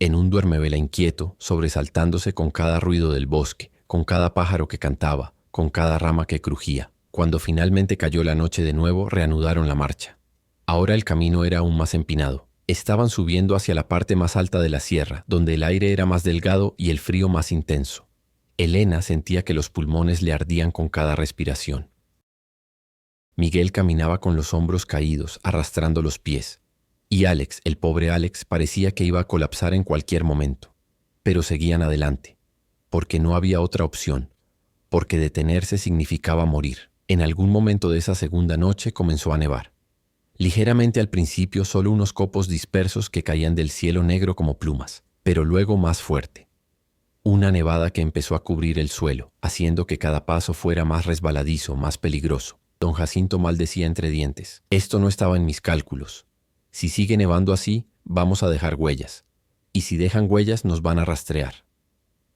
en un duermevela inquieto, sobresaltándose con cada ruido del bosque, con cada pájaro que cantaba, con cada rama que crujía. Cuando finalmente cayó la noche de nuevo, reanudaron la marcha. Ahora el camino era aún más empinado. Estaban subiendo hacia la parte más alta de la sierra, donde el aire era más delgado y el frío más intenso. Elena sentía que los pulmones le ardían con cada respiración. Miguel caminaba con los hombros caídos, arrastrando los pies. Y Alex, el pobre Alex, parecía que iba a colapsar en cualquier momento. Pero seguían adelante, porque no había otra opción, porque detenerse significaba morir. En algún momento de esa segunda noche comenzó a nevar. Ligeramente al principio solo unos copos dispersos que caían del cielo negro como plumas, pero luego más fuerte. Una nevada que empezó a cubrir el suelo, haciendo que cada paso fuera más resbaladizo, más peligroso. Don Jacinto maldecía entre dientes. Esto no estaba en mis cálculos. Si sigue nevando así, vamos a dejar huellas. Y si dejan huellas, nos van a rastrear.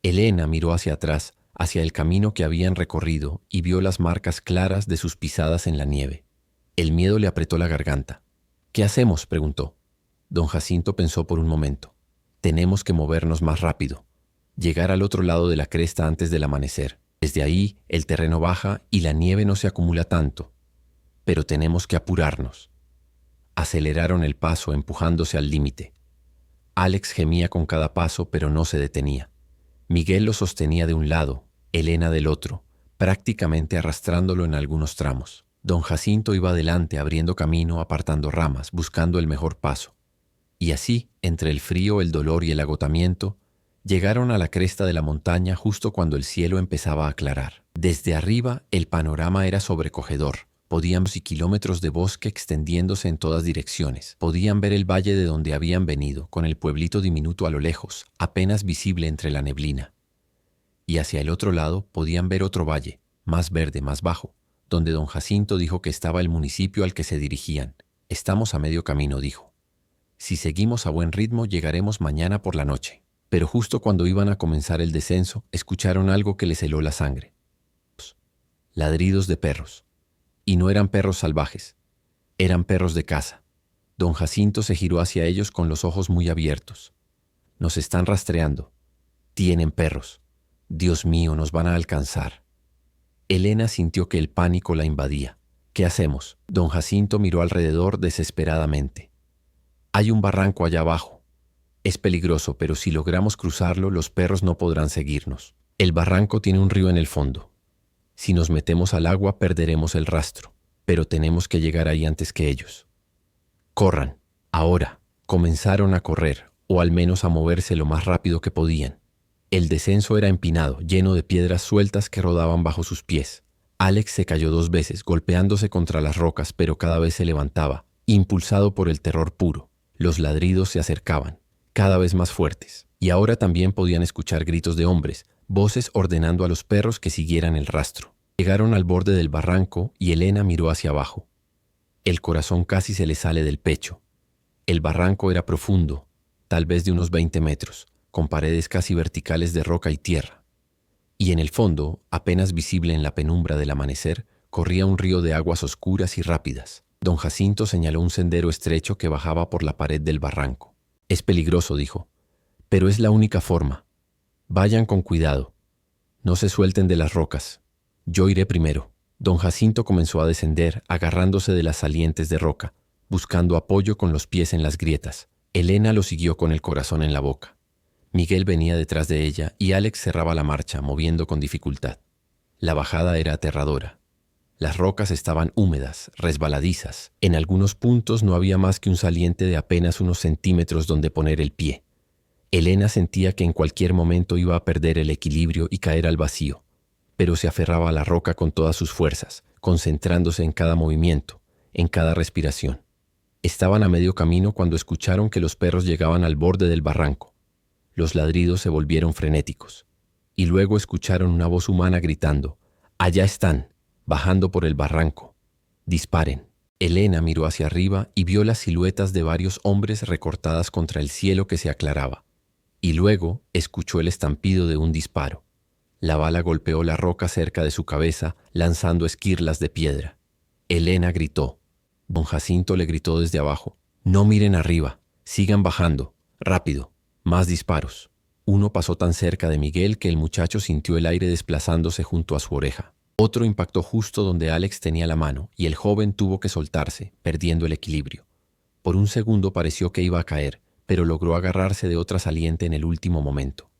Elena miró hacia atrás, hacia el camino que habían recorrido, y vio las marcas claras de sus pisadas en la nieve. El miedo le apretó la garganta. ¿Qué hacemos?, preguntó. Don Jacinto pensó por un momento. Tenemos que movernos más rápido. Llegar al otro lado de la cresta antes del amanecer. Desde ahí, el terreno baja y la nieve no se acumula tanto. Pero tenemos que apurarnos. Aceleraron el paso, empujándose al límite. Alex gemía con cada paso, pero no se detenía. Miguel lo sostenía de un lado, Elena del otro, prácticamente arrastrándolo en algunos tramos. Don Jacinto iba adelante, abriendo camino, apartando ramas, buscando el mejor paso. Y así, entre el frío, el dolor y el agotamiento, llegaron a la cresta de la montaña justo cuando el cielo empezaba a aclarar. Desde arriba, el panorama era sobrecogedor. Podían ver kilómetros de bosque extendiéndose en todas direcciones. Podían ver el valle de donde habían venido, con el pueblito diminuto a lo lejos, apenas visible entre la neblina. Y hacia el otro lado podían ver otro valle, más verde, más bajo, donde don Jacinto dijo que estaba el municipio al que se dirigían. Estamos a medio camino, dijo. Si seguimos a buen ritmo, llegaremos mañana por la noche. Pero justo cuando iban a comenzar el descenso, escucharon algo que les heló la sangre. Ladridos de perros. Y no eran perros salvajes, eran perros de caza. Don Jacinto se giró hacia ellos con los ojos muy abiertos. Nos están rastreando. Tienen perros. Dios mío, nos van a alcanzar. Elena sintió que el pánico la invadía. ¿Qué hacemos? Don Jacinto miró alrededor desesperadamente. Hay un barranco allá abajo. Es peligroso, pero si logramos cruzarlo, los perros no podrán seguirnos. El barranco tiene un río en el fondo. Si nos metemos al agua, perderemos el rastro, pero tenemos que llegar ahí antes que ellos. Corran, ahora. Comenzaron a correr, o al menos a moverse lo más rápido que podían. El descenso era empinado, lleno de piedras sueltas que rodaban bajo sus pies. Alex se cayó 2 veces, golpeándose contra las rocas, pero cada vez se levantaba, impulsado por el terror puro. Los ladridos se acercaban, cada vez más fuertes, y ahora también podían escuchar gritos de hombres, voces ordenando a los perros que siguieran el rastro. Llegaron al borde del barranco y Elena miró hacia abajo. El corazón casi se le sale del pecho. El barranco era profundo, tal vez de unos 20 metros, con paredes casi verticales de roca y tierra. Y en el fondo, apenas visible en la penumbra del amanecer, corría un río de aguas oscuras y rápidas. Don Jacinto señaló un sendero estrecho que bajaba por la pared del barranco. Es peligroso, dijo, pero es la única forma. Vayan con cuidado. No se suelten de las rocas. Yo iré primero. Don Jacinto comenzó a descender, agarrándose de las salientes de roca, buscando apoyo con los pies en las grietas. Elena lo siguió con el corazón en la boca. Miguel venía detrás de ella y Alex cerraba la marcha, moviendo con dificultad. La bajada era aterradora. Las rocas estaban húmedas, resbaladizas. En algunos puntos no había más que un saliente de apenas unos centímetros donde poner el pie. Elena sentía que en cualquier momento iba a perder el equilibrio y caer al vacío, pero se aferraba a la roca con todas sus fuerzas, concentrándose en cada movimiento, en cada respiración. Estaban a medio camino cuando escucharon que los perros llegaban al borde del barranco. Los ladridos se volvieron frenéticos, y luego escucharon una voz humana gritando: «Allá están, bajando por el barranco. Disparen». Elena miró hacia arriba y vio las siluetas de varios hombres recortadas contra el cielo que se aclaraba. Y luego escuchó el estampido de un disparo. La bala golpeó la roca cerca de su cabeza, lanzando esquirlas de piedra. Elena gritó. Don Jacinto le gritó desde abajo: «No miren arriba, sigan bajando, rápido». Más disparos. Uno pasó tan cerca de Miguel que el muchacho sintió el aire desplazándose junto a su oreja. Otro impactó justo donde Alex tenía la mano y el joven tuvo que soltarse, perdiendo el equilibrio. Por un segundo pareció que iba a caer, pero logró agarrarse de otra saliente en el último momento.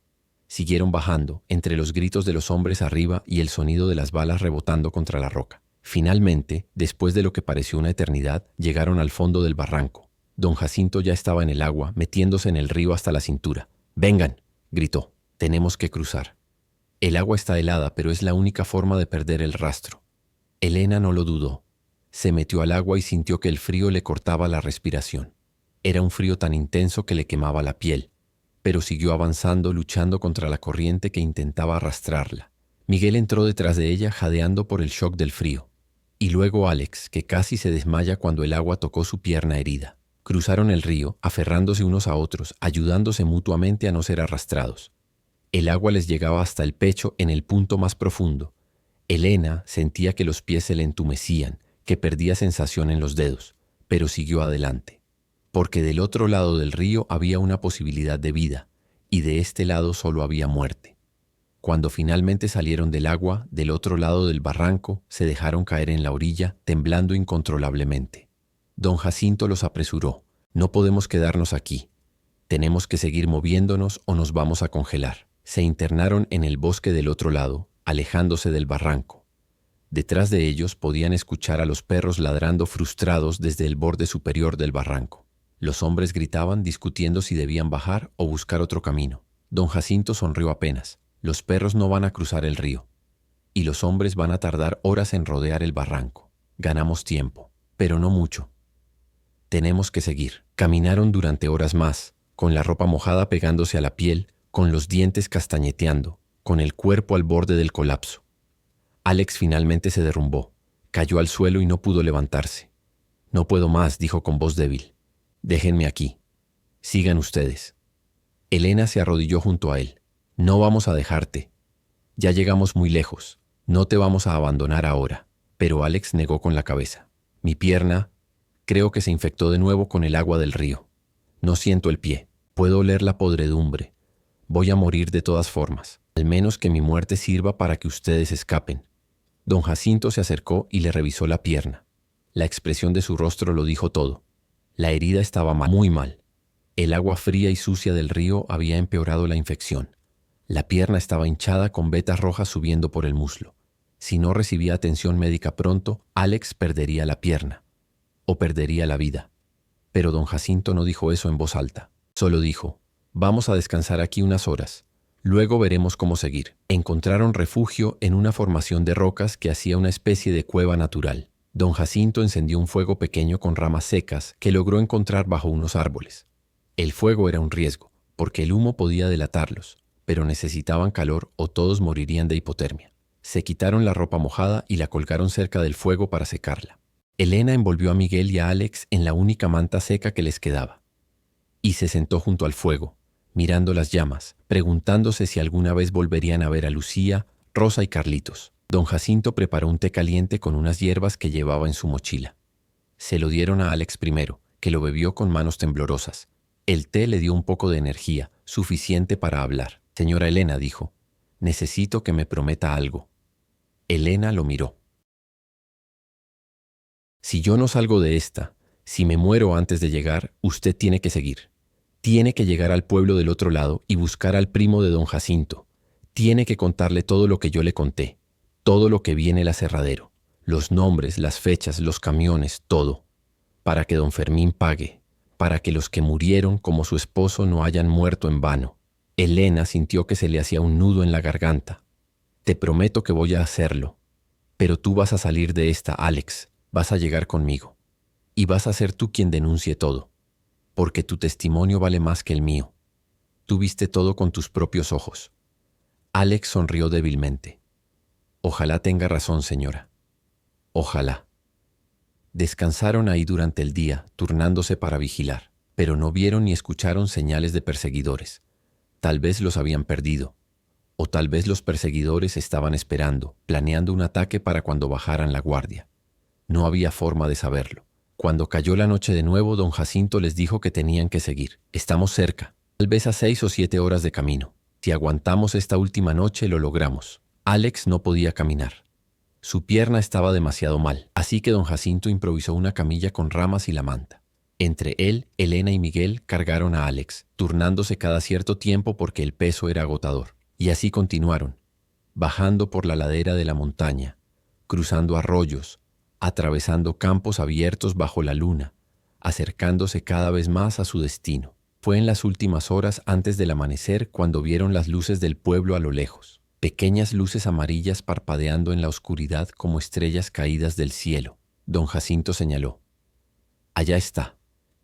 Siguieron bajando, entre los gritos de los hombres arriba y el sonido de las balas rebotando contra la roca. Finalmente, después de lo que pareció una eternidad, llegaron al fondo del barranco. Don Jacinto ya estaba en el agua, metiéndose en el río hasta la cintura. «Vengan», gritó, «tenemos que cruzar». El agua está helada, pero es la única forma de perder el rastro. Elena no lo dudó. Se metió al agua y sintió que el frío le cortaba la respiración. Era un frío tan intenso que le quemaba la piel, pero siguió avanzando, luchando contra la corriente que intentaba arrastrarla. Miguel entró detrás de ella, jadeando por el shock del frío. Y luego Alex, que casi se desmaya cuando el agua tocó su pierna herida. Cruzaron el río, aferrándose unos a otros, ayudándose mutuamente a no ser arrastrados. El agua les llegaba hasta el pecho en el punto más profundo. Elena sentía que los pies se le entumecían, que perdía sensación en los dedos, pero siguió adelante. Porque del otro lado del río había una posibilidad de vida, y de este lado solo había muerte. Cuando finalmente salieron del agua, del otro lado del barranco, se dejaron caer en la orilla, temblando incontrolablemente. Don Jacinto los apresuró. «No podemos quedarnos aquí. Tenemos que seguir moviéndonos o nos vamos a congelar». Se internaron en el bosque del otro lado, alejándose del barranco. Detrás de ellos podían escuchar a los perros ladrando frustrados desde el borde superior del barranco. Los hombres gritaban, discutiendo si debían bajar o buscar otro camino. Don Jacinto sonrió apenas. Los perros no van a cruzar el río, y los hombres van a tardar horas en rodear el barranco. Ganamos tiempo, pero no mucho. Tenemos que seguir. Caminaron durante horas más, con la ropa mojada pegándose a la piel, con los dientes castañeteando, con el cuerpo al borde del colapso. Alex finalmente se derrumbó, cayó al suelo y no pudo levantarse. «No puedo más», dijo con voz débil. «Déjenme aquí. Sigan ustedes». Elena se arrodilló junto a él. «No vamos a dejarte. Ya llegamos muy lejos. No te vamos a abandonar ahora». Pero Alex negó con la cabeza. «Mi pierna, creo que se infectó de nuevo con el agua del río. No siento el pie. Puedo oler la podredumbre. Voy a morir de todas formas. Al menos que mi muerte sirva para que ustedes escapen. Don Jacinto se acercó y le revisó la pierna. La expresión de su rostro lo dijo todo. La herida estaba mal, muy mal. El agua fría y sucia del río había empeorado la infección. La pierna estaba hinchada con vetas rojas subiendo por el muslo. Si no recibía atención médica pronto, Alex perdería la pierna. O perdería la vida. Pero don Jacinto no dijo eso en voz alta. Solo dijo: vamos a descansar aquí unas horas. Luego veremos cómo seguir. Encontraron refugio en una formación de rocas que hacía una especie de cueva natural. Don Jacinto encendió un fuego pequeño con ramas secas que logró encontrar bajo unos árboles. El fuego era un riesgo, porque el humo podía delatarlos, pero necesitaban calor o todos morirían de hipotermia. Se quitaron la ropa mojada y la colgaron cerca del fuego para secarla. Elena envolvió a Miguel y a Alex en la única manta seca que les quedaba. Y se sentó junto al fuego, mirando las llamas, preguntándose si alguna vez volverían a ver a Lucía, Rosa y Carlitos. Don Jacinto preparó un té caliente con unas hierbas que llevaba en su mochila. Se lo dieron a Alex primero, que lo bebió con manos temblorosas. El té le dio un poco de energía, suficiente para hablar. Señora Elena, dijo, necesito que me prometa algo. Elena lo miró. Si yo no salgo de esta, si me muero antes de llegar, usted tiene que seguir. Tiene que llegar al pueblo del otro lado y buscar al primo de don Jacinto. Tiene que contarle todo lo que yo le conté, todo lo que vi en el aserradero, los nombres, las fechas, los camiones, todo, para que don Fermín pague, para que los que murieron como su esposo no hayan muerto en vano. Elena sintió que se le hacía un nudo en la garganta. Te prometo que voy a hacerlo, pero tú vas a salir de esta, Alex, vas a llegar conmigo, y vas a ser tú quien denuncie todo, porque tu testimonio vale más que el mío. Tú viste todo con tus propios ojos. Alex sonrió débilmente. Ojalá tenga razón, señora. Ojalá. Descansaron ahí durante el día, turnándose para vigilar, pero no vieron ni escucharon señales de perseguidores. Tal vez los habían perdido, o tal vez los perseguidores estaban esperando, planeando un ataque para cuando bajaran la guardia. No había forma de saberlo. Cuando cayó la noche de nuevo, don Jacinto les dijo que tenían que seguir. Estamos cerca, tal vez a 6 o 7 horas de camino. Si aguantamos esta última noche, lo logramos. Alex no podía caminar. Su pierna estaba demasiado mal, así que don Jacinto improvisó una camilla con ramas y la manta. Entre él, Elena y Miguel cargaron a Alex, turnándose cada cierto tiempo porque el peso era agotador. Y así continuaron, bajando por la ladera de la montaña, cruzando arroyos, atravesando campos abiertos bajo la luna, acercándose cada vez más a su destino. Fue en las últimas horas antes del amanecer cuando vieron las luces del pueblo a lo lejos. Pequeñas luces amarillas parpadeando en la oscuridad como estrellas caídas del cielo. Don Jacinto señaló. Allá está,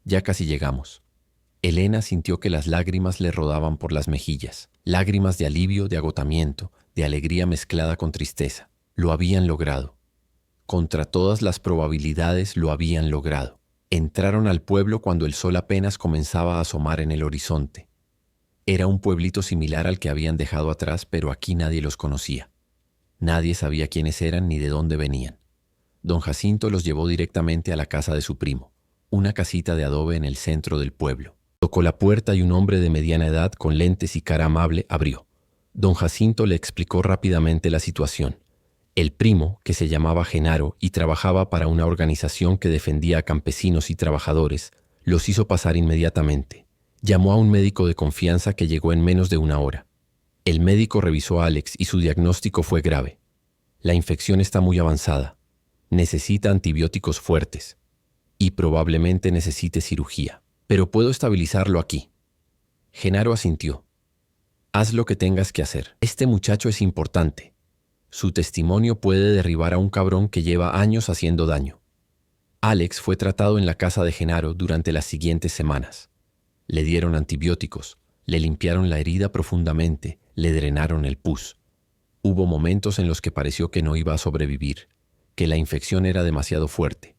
ya casi llegamos. Elena sintió que las lágrimas le rodaban por las mejillas. Lágrimas de alivio, de agotamiento, de alegría mezclada con tristeza. Lo habían logrado. Contra todas las probabilidades lo habían logrado. Entraron al pueblo cuando el sol apenas comenzaba a asomar en el horizonte. Era un pueblito similar al que habían dejado atrás, pero aquí nadie los conocía. Nadie sabía quiénes eran ni de dónde venían. Don Jacinto los llevó directamente a la casa de su primo, una casita de adobe en el centro del pueblo. Tocó la puerta y un hombre de mediana edad con lentes y cara amable abrió. Don Jacinto le explicó rápidamente la situación. El primo, que se llamaba Genaro y trabajaba para una organización que defendía a campesinos y trabajadores, los hizo pasar inmediatamente. Llamó a un médico de confianza que llegó en menos de una hora. El médico revisó a Alex y su diagnóstico fue grave. La infección está muy avanzada. Necesita antibióticos fuertes. Y probablemente necesite cirugía. Pero puedo estabilizarlo aquí. Genaro asintió. Haz lo que tengas que hacer. Este muchacho es importante. Su testimonio puede derribar a un cabrón que lleva años haciendo daño. Alex fue tratado en la casa de Genaro durante las siguientes semanas. Le dieron antibióticos, le limpiaron la herida profundamente, le drenaron el pus. Hubo momentos en los que pareció que no iba a sobrevivir, que la infección era demasiado fuerte.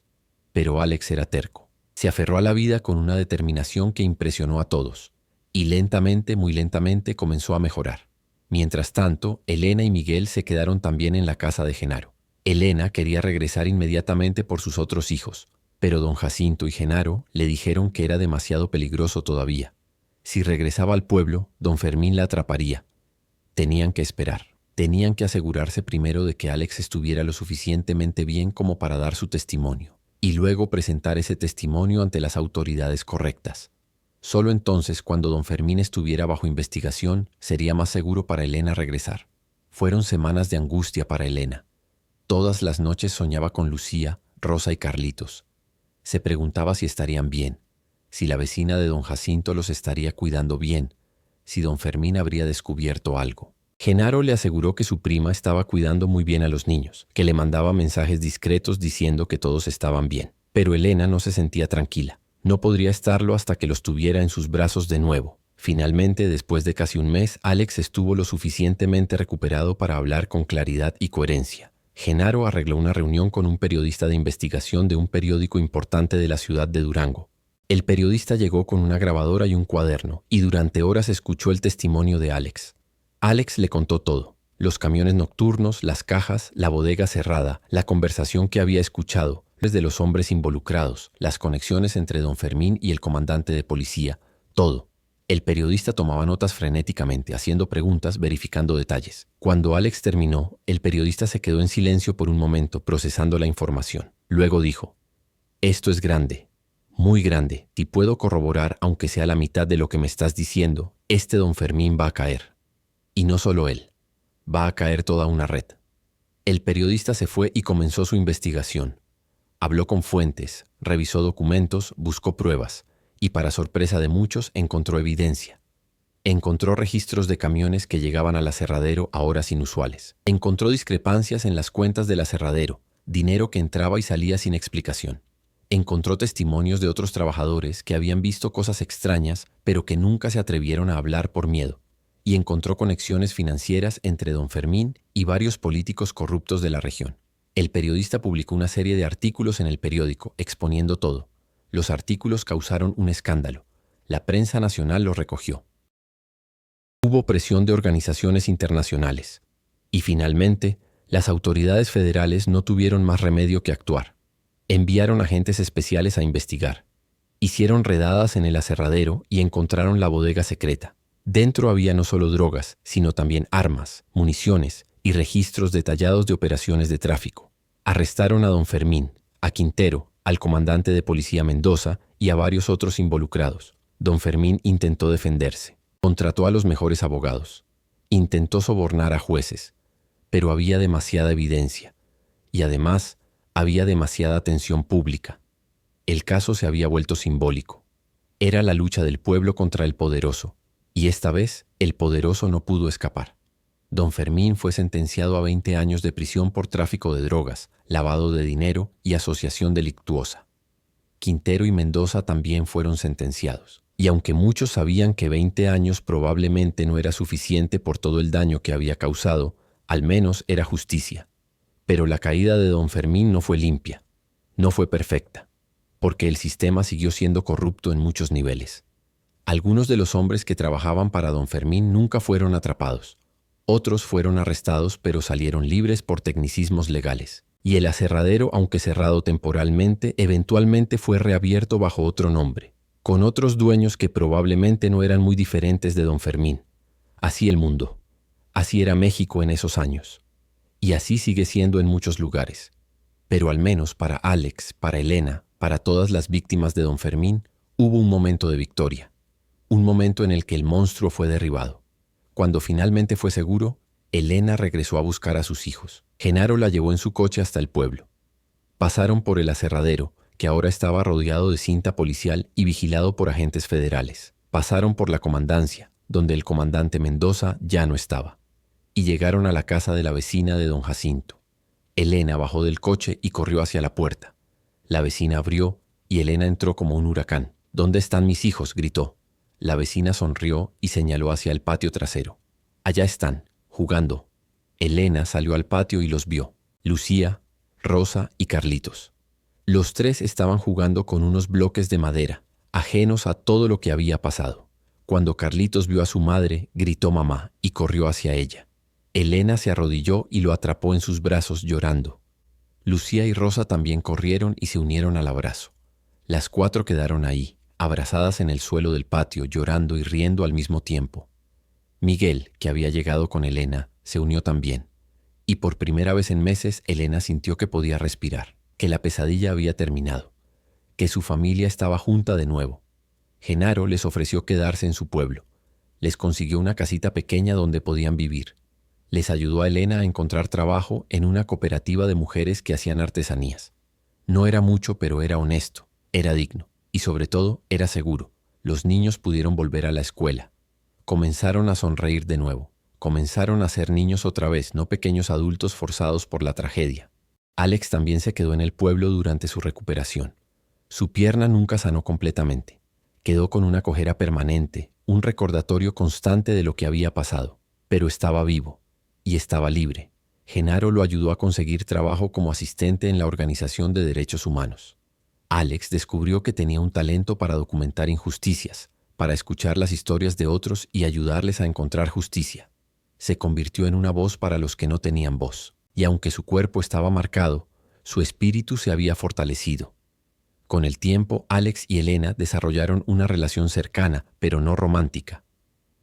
Pero Alex era terco. Se aferró a la vida con una determinación que impresionó a todos, y lentamente, muy lentamente, comenzó a mejorar. Mientras tanto, Elena y Miguel se quedaron también en la casa de Genaro. Elena quería regresar inmediatamente por sus otros hijos, pero don Jacinto y Genaro le dijeron que era demasiado peligroso todavía. Si regresaba al pueblo, don Fermín la atraparía. Tenían que esperar. Tenían que asegurarse primero de que Alex estuviera lo suficientemente bien como para dar su testimonio, y luego presentar ese testimonio ante las autoridades correctas. Solo entonces, cuando don Fermín estuviera bajo investigación, sería más seguro para Elena regresar. Fueron semanas de angustia para Elena. Todas las noches soñaba con Lucía, Rosa y Carlitos. Se preguntaba si estarían bien, si la vecina de don Jacinto los estaría cuidando bien, si don Fermín habría descubierto algo. Genaro le aseguró que su prima estaba cuidando muy bien a los niños, que le mandaba mensajes discretos diciendo que todos estaban bien. Pero Elena no se sentía tranquila. No podría estarlo hasta que los tuviera en sus brazos de nuevo. Finalmente, después de casi un mes, Alex estuvo lo suficientemente recuperado para hablar con claridad y coherencia. Genaro arregló una reunión con un periodista de investigación de un periódico importante de la ciudad de Durango. El periodista llegó con una grabadora y un cuaderno, y durante horas escuchó el testimonio de Alex. Alex le contó todo: los camiones nocturnos, las cajas, la bodega cerrada, la conversación que había escuchado, desde los hombres involucrados, las conexiones entre don Fermín y el comandante de policía, todo. El periodista tomaba notas frenéticamente, haciendo preguntas, verificando detalles. Cuando Alex terminó, el periodista se quedó en silencio por un momento, procesando la información. Luego dijo: «Esto es grande, muy grande, y puedo corroborar, aunque sea la mitad de lo que me estás diciendo, este don Fermín va a caer. Y no solo él, va a caer toda una red». El periodista se fue y comenzó su investigación. Habló con fuentes, revisó documentos, buscó pruebas, y para sorpresa de muchos encontró evidencia. Encontró registros de camiones que llegaban al aserradero a horas inusuales. Encontró discrepancias en las cuentas del aserradero, dinero que entraba y salía sin explicación. Encontró testimonios de otros trabajadores que habían visto cosas extrañas, pero que nunca se atrevieron a hablar por miedo. Y encontró conexiones financieras entre don Fermín y varios políticos corruptos de la región. El periodista publicó una serie de artículos en el periódico exponiendo todo. Los artículos causaron un escándalo. La prensa nacional los recogió. Hubo presión de organizaciones internacionales. Y finalmente, las autoridades federales no tuvieron más remedio que actuar. Enviaron agentes especiales a investigar. Hicieron redadas en el aserradero y encontraron la bodega secreta. Dentro había no solo drogas, sino también armas, municiones y registros detallados de operaciones de tráfico. Arrestaron a don Fermín, a Quintero, al comandante de policía Mendoza y a varios otros involucrados. Don Fermín intentó defenderse. Contrató a los mejores abogados. Intentó sobornar a jueces. Pero había demasiada evidencia. Y además, había demasiada atención pública. El caso se había vuelto simbólico. Era la lucha del pueblo contra el poderoso. Y esta vez, el poderoso no pudo escapar. Don Fermín fue sentenciado a 20 años de prisión por tráfico de drogas, lavado de dinero y asociación delictuosa. Quintero y Mendoza también fueron sentenciados. Y aunque muchos sabían que 20 años probablemente no era suficiente por todo el daño que había causado, al menos era justicia. Pero la caída de don Fermín no fue limpia, no fue perfecta, porque el sistema siguió siendo corrupto en muchos niveles. Algunos de los hombres que trabajaban para don Fermín nunca fueron atrapados. Otros fueron arrestados pero salieron libres por tecnicismos legales. Y el aserradero, aunque cerrado temporalmente, eventualmente fue reabierto bajo otro nombre, con otros dueños que probablemente no eran muy diferentes de don Fermín. Así el mundo. Así era México en esos años. Y así sigue siendo en muchos lugares. Pero al menos para Alex, para Elena, para todas las víctimas de don Fermín, hubo un momento de victoria. Un momento en el que el monstruo fue derribado. Cuando finalmente fue seguro, Elena regresó a buscar a sus hijos. Genaro la llevó en su coche hasta el pueblo. Pasaron por el aserradero, que ahora estaba rodeado de cinta policial y vigilado por agentes federales. Pasaron por la comandancia, donde el comandante Mendoza ya no estaba. Y llegaron a la casa de la vecina de don Jacinto. Elena bajó del coche y corrió hacia la puerta. La vecina abrió y Elena entró como un huracán. «¿Dónde están mis hijos?», gritó. La vecina sonrió y señaló hacia el patio trasero. «Allá están, jugando». Elena salió al patio y los vio. Lucía, Rosa y Carlitos. Los tres estaban jugando con unos bloques de madera, ajenos a todo lo que había pasado. Cuando Carlitos vio a su madre, gritó mamá y corrió hacia ella. Elena se arrodilló y lo atrapó en sus brazos llorando. Lucía y Rosa también corrieron y se unieron al abrazo. Las cuatro quedaron ahí, abrazadas en el suelo del patio, llorando y riendo al mismo tiempo. Miguel, que había llegado con Elena, se unió también. Y por primera vez en meses, Elena sintió que podía respirar, que la pesadilla había terminado, que su familia estaba junta de nuevo. Genaro les ofreció quedarse en su pueblo. Les consiguió una casita pequeña donde podían vivir. Les ayudó a Elena a encontrar trabajo en una cooperativa de mujeres que hacían artesanías. No era mucho, pero era honesto, era digno y sobre todo era seguro. Los niños pudieron volver a la escuela. Comenzaron a sonreír de nuevo. Comenzaron a ser niños otra vez, no pequeños adultos forzados por la tragedia. Alex también se quedó en el pueblo durante su recuperación. Su pierna nunca sanó completamente. Quedó con una cojera permanente, un recordatorio constante de lo que había pasado. Pero estaba vivo y estaba libre. Genaro lo ayudó a conseguir trabajo como asistente en la Organización de Derechos Humanos. Alex descubrió que tenía un talento para documentar injusticias, para escuchar las historias de otros y ayudarles a encontrar justicia. Se convirtió en una voz para los que no tenían voz, y aunque su cuerpo estaba marcado, su espíritu se había fortalecido. Con el tiempo, Alex y Elena desarrollaron una relación cercana, pero no romántica.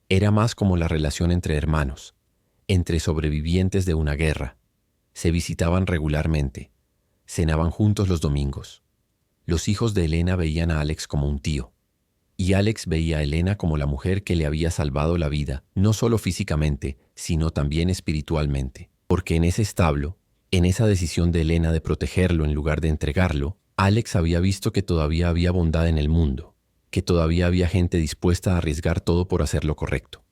Era más como la relación entre hermanos, entre sobrevivientes de una guerra. Se visitaban regularmente, cenaban juntos los domingos. Los hijos de Elena veían a Alex como un tío, y Alex veía a Elena como la mujer que le había salvado la vida, no solo físicamente, sino también espiritualmente. Porque en ese establo, en esa decisión de Elena de protegerlo en lugar de entregarlo, Alex había visto que todavía había bondad en el mundo, que todavía había gente dispuesta a arriesgar todo por hacer lo correcto.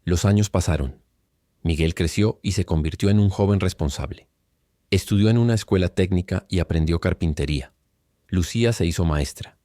Los años pasaron. Miguel creció y se convirtió en un joven responsable. Estudió en una escuela técnica y aprendió carpintería. Lucía se hizo maestra.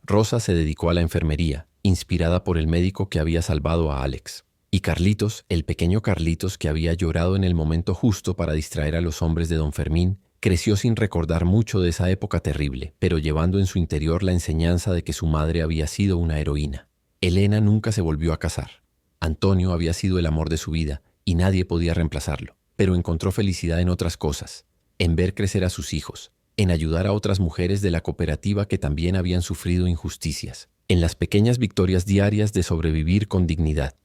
Rosa se dedicó a la enfermería, inspirada por el médico que había salvado a Alex. Y Carlitos, el pequeño Carlitos que había llorado en el momento justo para distraer a los hombres de don Fermín, creció sin recordar mucho de esa época terrible, pero llevando en su interior la enseñanza de que su madre había sido una heroína. Elena nunca se volvió a casar. Antonio había sido el amor de su vida y nadie podía reemplazarlo, pero encontró felicidad en otras cosas, en ver crecer a sus hijos, en ayudar a otras mujeres de la cooperativa que también habían sufrido injusticias, en las pequeñas victorias diarias de sobrevivir con dignidad.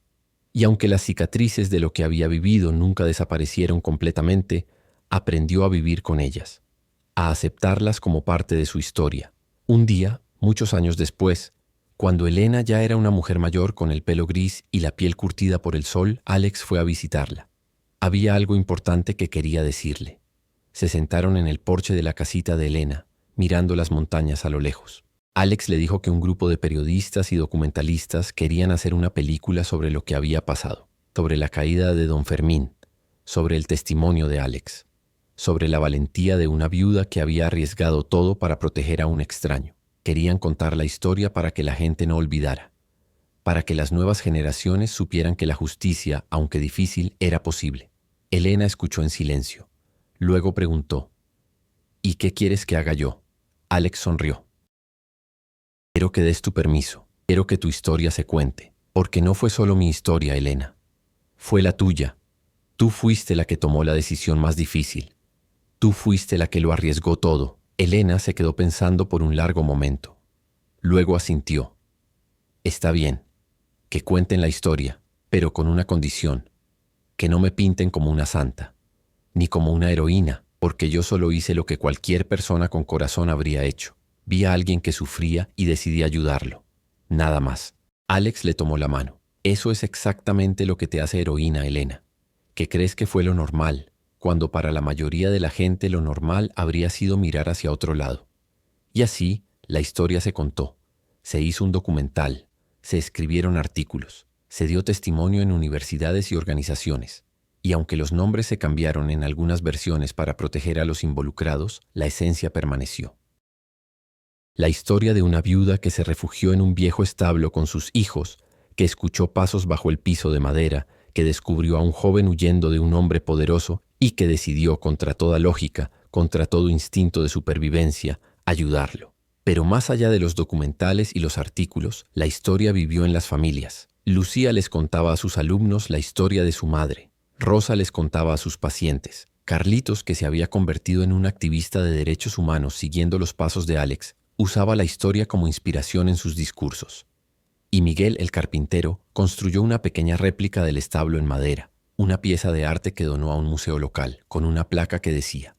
Y aunque las cicatrices de lo que había vivido nunca desaparecieron completamente, aprendió a vivir con ellas, a aceptarlas como parte de su historia. Un día, muchos años después, cuando Elena ya era una mujer mayor con el pelo gris y la piel curtida por el sol, Alex fue a visitarla. Había algo importante que quería decirle. Se sentaron en el porche de la casita de Elena, mirando las montañas a lo lejos. Alex le dijo que un grupo de periodistas y documentalistas querían hacer una película sobre lo que había pasado, sobre la caída de don Fermín, sobre el testimonio de Alex, sobre la valentía de una viuda que había arriesgado todo para proteger a un extraño. Querían contar la historia para que la gente no olvidara, para que las nuevas generaciones supieran que la justicia, aunque difícil, era posible. Elena escuchó en silencio. Luego preguntó, ¿y qué quieres que haga yo? Alex sonrió. Quiero que des tu permiso, quiero que tu historia se cuente, porque no fue solo mi historia, Elena. Fue la tuya. Tú fuiste la que tomó la decisión más difícil. Tú fuiste la que lo arriesgó todo. Elena se quedó pensando por un largo momento. Luego asintió. Está bien, que cuenten la historia, pero con una condición, que no me pinten como una santa, ni como una heroína, porque yo solo hice lo que cualquier persona con corazón habría hecho. Vi a alguien que sufría y decidí ayudarlo. Nada más. Alex le tomó la mano. Eso es exactamente lo que te hace heroína, Elena, que crees que fue lo normal, cuando para la mayoría de la gente lo normal habría sido mirar hacia otro lado. Y así, la historia se contó. Se hizo un documental, se escribieron artículos, se dio testimonio en universidades y organizaciones. Y aunque los nombres se cambiaron en algunas versiones para proteger a los involucrados, la esencia permaneció. La historia de una viuda que se refugió en un viejo establo con sus hijos, que escuchó pasos bajo el piso de madera, que descubrió a un joven huyendo de un hombre poderoso y que decidió, contra toda lógica, contra todo instinto de supervivencia, ayudarlo. Pero más allá de los documentales y los artículos, la historia vivió en las familias. Lucía les contaba a sus alumnos la historia de su madre. Rosa les contaba a sus pacientes. Carlitos, que se había convertido en un activista de derechos humanos siguiendo los pasos de Alex, usaba la historia como inspiración en sus discursos. Y Miguel el carpintero construyó una pequeña réplica del establo en madera, una pieza de arte que donó a un museo local, con una placa que decía: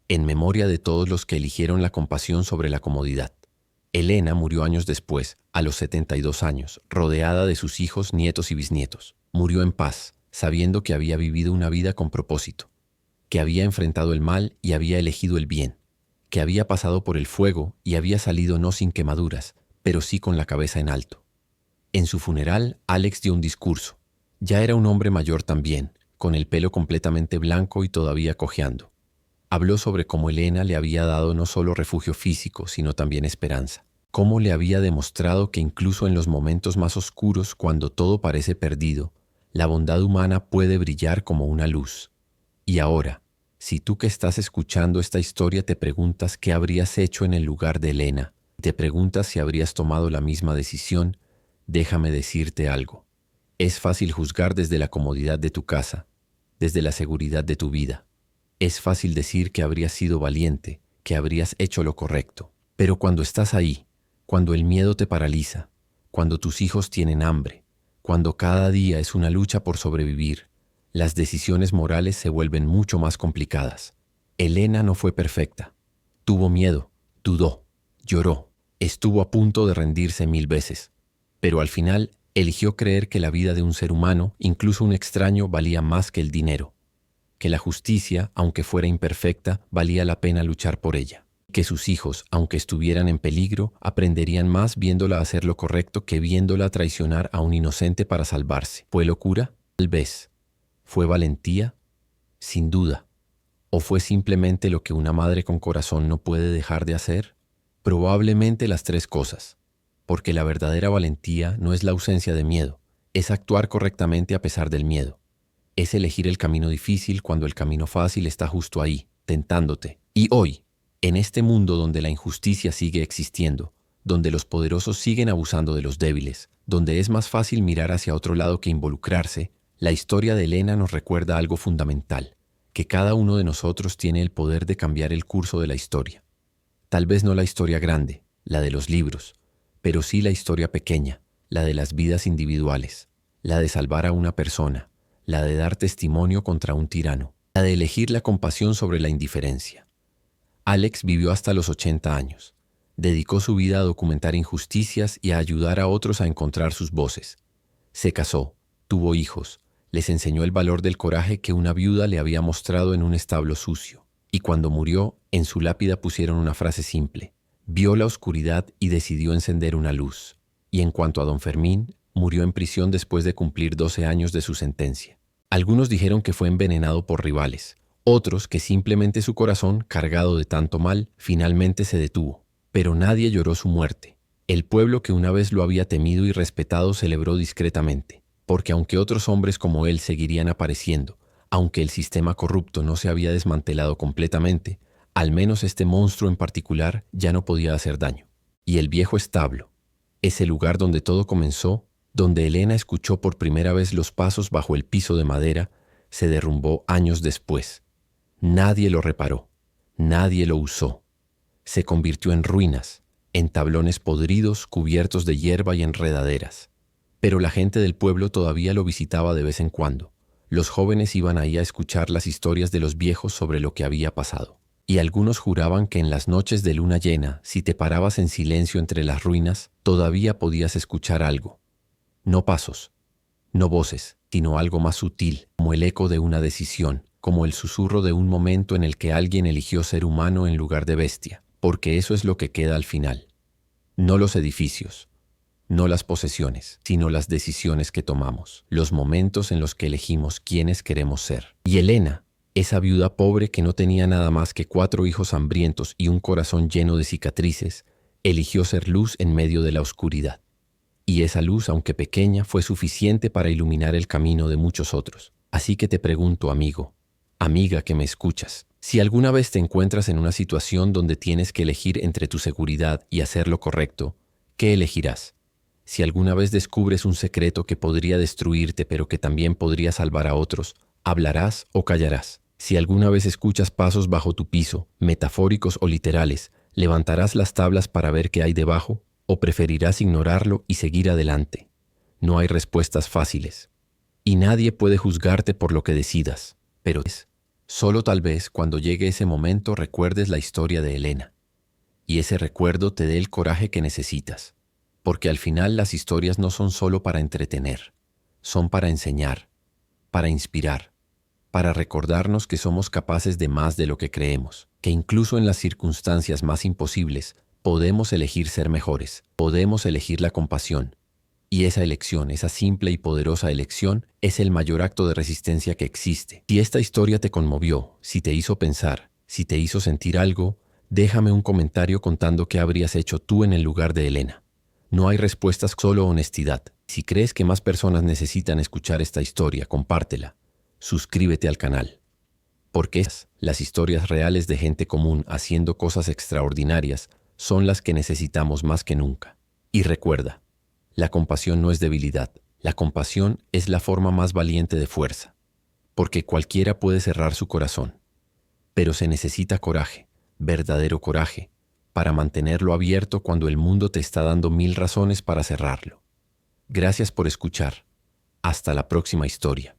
en memoria de todos los que eligieron la compasión sobre la comodidad. Elena murió años después, a los 72 años, rodeada de sus hijos, nietos y bisnietos. Murió en paz, sabiendo que había vivido una vida con propósito, que había enfrentado el mal y había elegido el bien, que había pasado por el fuego y había salido no sin quemaduras, pero sí con la cabeza en alto. En su funeral, Alex dio un discurso. Ya era un hombre mayor también, con el pelo completamente blanco y todavía cojeando. Habló sobre cómo Elena le había dado no solo refugio físico, sino también esperanza. Cómo le había demostrado que incluso en los momentos más oscuros, cuando todo parece perdido, la bondad humana puede brillar como una luz. Y ahora, si tú que estás escuchando esta historia te preguntas qué habrías hecho en el lugar de Elena, te preguntas si habrías tomado la misma decisión, déjame decirte algo. Es fácil juzgar desde la comodidad de tu casa, desde la seguridad de tu vida. Es fácil decir que habrías sido valiente, que habrías hecho lo correcto. Pero cuando estás ahí, cuando el miedo te paraliza, cuando tus hijos tienen hambre, cuando cada día es una lucha por sobrevivir, las decisiones morales se vuelven mucho más complicadas. Elena no fue perfecta. Tuvo miedo, dudó, lloró, estuvo a punto de rendirse 1000 veces. Pero al final eligió creer que la vida de un ser humano, incluso un extraño, valía más que el dinero. Que la justicia, aunque fuera imperfecta, valía la pena luchar por ella. Que sus hijos, aunque estuvieran en peligro, aprenderían más viéndola hacer lo correcto que viéndola traicionar a un inocente para salvarse. ¿Fue locura? Tal vez. ¿Fue valentía? Sin duda. ¿O fue simplemente lo que una madre con corazón no puede dejar de hacer? Probablemente las tres cosas. Porque la verdadera valentía no es la ausencia de miedo, es actuar correctamente a pesar del miedo. Es elegir el camino difícil cuando el camino fácil está justo ahí, tentándote. Y hoy, en este mundo donde la injusticia sigue existiendo, donde los poderosos siguen abusando de los débiles, donde es más fácil mirar hacia otro lado que involucrarse, la historia de Elena nos recuerda algo fundamental, que cada uno de nosotros tiene el poder de cambiar el curso de la historia. Tal vez no la historia grande, la de los libros, pero sí la historia pequeña, la de las vidas individuales, la de salvar a una persona, la de dar testimonio contra un tirano, la de elegir la compasión sobre la indiferencia. Alex vivió hasta los 80 años. Dedicó su vida a documentar injusticias y a ayudar a otros a encontrar sus voces. Se casó, tuvo hijos, les enseñó el valor del coraje que una viuda le había mostrado en un establo sucio. Y cuando murió, en su lápida pusieron una frase simple: vio la oscuridad y decidió encender una luz. Y en cuanto a don Fermín, murió en prisión después de cumplir 12 años de su sentencia. Algunos dijeron que fue envenenado por rivales, otros que simplemente su corazón, cargado de tanto mal, finalmente se detuvo. Pero nadie lloró su muerte. El pueblo que una vez lo había temido y respetado celebró discretamente, porque aunque otros hombres como él seguirían apareciendo, aunque el sistema corrupto no se había desmantelado completamente, al menos este monstruo en particular ya no podía hacer daño. Y el viejo establo, ese lugar donde todo comenzó, donde Elena escuchó por primera vez los pasos bajo el piso de madera, se derrumbó años después. Nadie lo reparó, nadie lo usó. Se convirtió en ruinas, en tablones podridos cubiertos de hierba y enredaderas. Pero la gente del pueblo todavía lo visitaba de vez en cuando. Los jóvenes iban ahí a escuchar las historias de los viejos sobre lo que había pasado. Y algunos juraban que en las noches de luna llena, si te parabas en silencio entre las ruinas, todavía podías escuchar algo. No pasos, no voces, sino algo más sutil, como el eco de una decisión, como el susurro de un momento en el que alguien eligió ser humano en lugar de bestia, porque eso es lo que queda al final. No los edificios, no las posesiones, sino las decisiones que tomamos, los momentos en los que elegimos quiénes queremos ser. Y Elena, esa viuda pobre que no tenía nada más que 4 hijos hambrientos y un corazón lleno de cicatrices, eligió ser luz en medio de la oscuridad. Y esa luz, aunque pequeña, fue suficiente para iluminar el camino de muchos otros. Así que te pregunto, amigo, amiga que me escuchas, si alguna vez te encuentras en una situación donde tienes que elegir entre tu seguridad y hacer lo correcto, ¿qué elegirás? Si alguna vez descubres un secreto que podría destruirte pero que también podría salvar a otros, ¿hablarás o callarás? Si alguna vez escuchas pasos bajo tu piso, metafóricos o literales, ¿Levantarás las tablas para ver qué hay debajo o preferirás ignorarlo y seguir adelante? No hay respuestas fáciles. Y nadie puede juzgarte por lo que decidas, pero solo tal vez cuando llegue ese momento recuerdes la historia de Elena. Y ese recuerdo te dé el coraje que necesitas. Porque al final las historias no son solo para entretener, son para enseñar, para inspirar, para recordarnos que somos capaces de más de lo que creemos, que incluso en las circunstancias más imposibles podemos elegir ser mejores, podemos elegir la compasión. Y esa elección, esa simple y poderosa elección, es el mayor acto de resistencia que existe. Si esta historia te conmovió, si te hizo pensar, si te hizo sentir algo, déjame un comentario contando qué habrías hecho tú en el lugar de Elena. No hay respuestas, solo honestidad. Si crees que más personas necesitan escuchar esta historia, compártela. Suscríbete al canal. Porque las historias reales de gente común haciendo cosas extraordinarias son las que necesitamos más que nunca. Y recuerda, la compasión no es debilidad. La compasión es la forma más valiente de fuerza. Porque cualquiera puede cerrar su corazón. Pero se necesita coraje, verdadero coraje, para mantenerlo abierto cuando el mundo te está dando 1000 razones para cerrarlo. Gracias por escuchar. Hasta la próxima historia.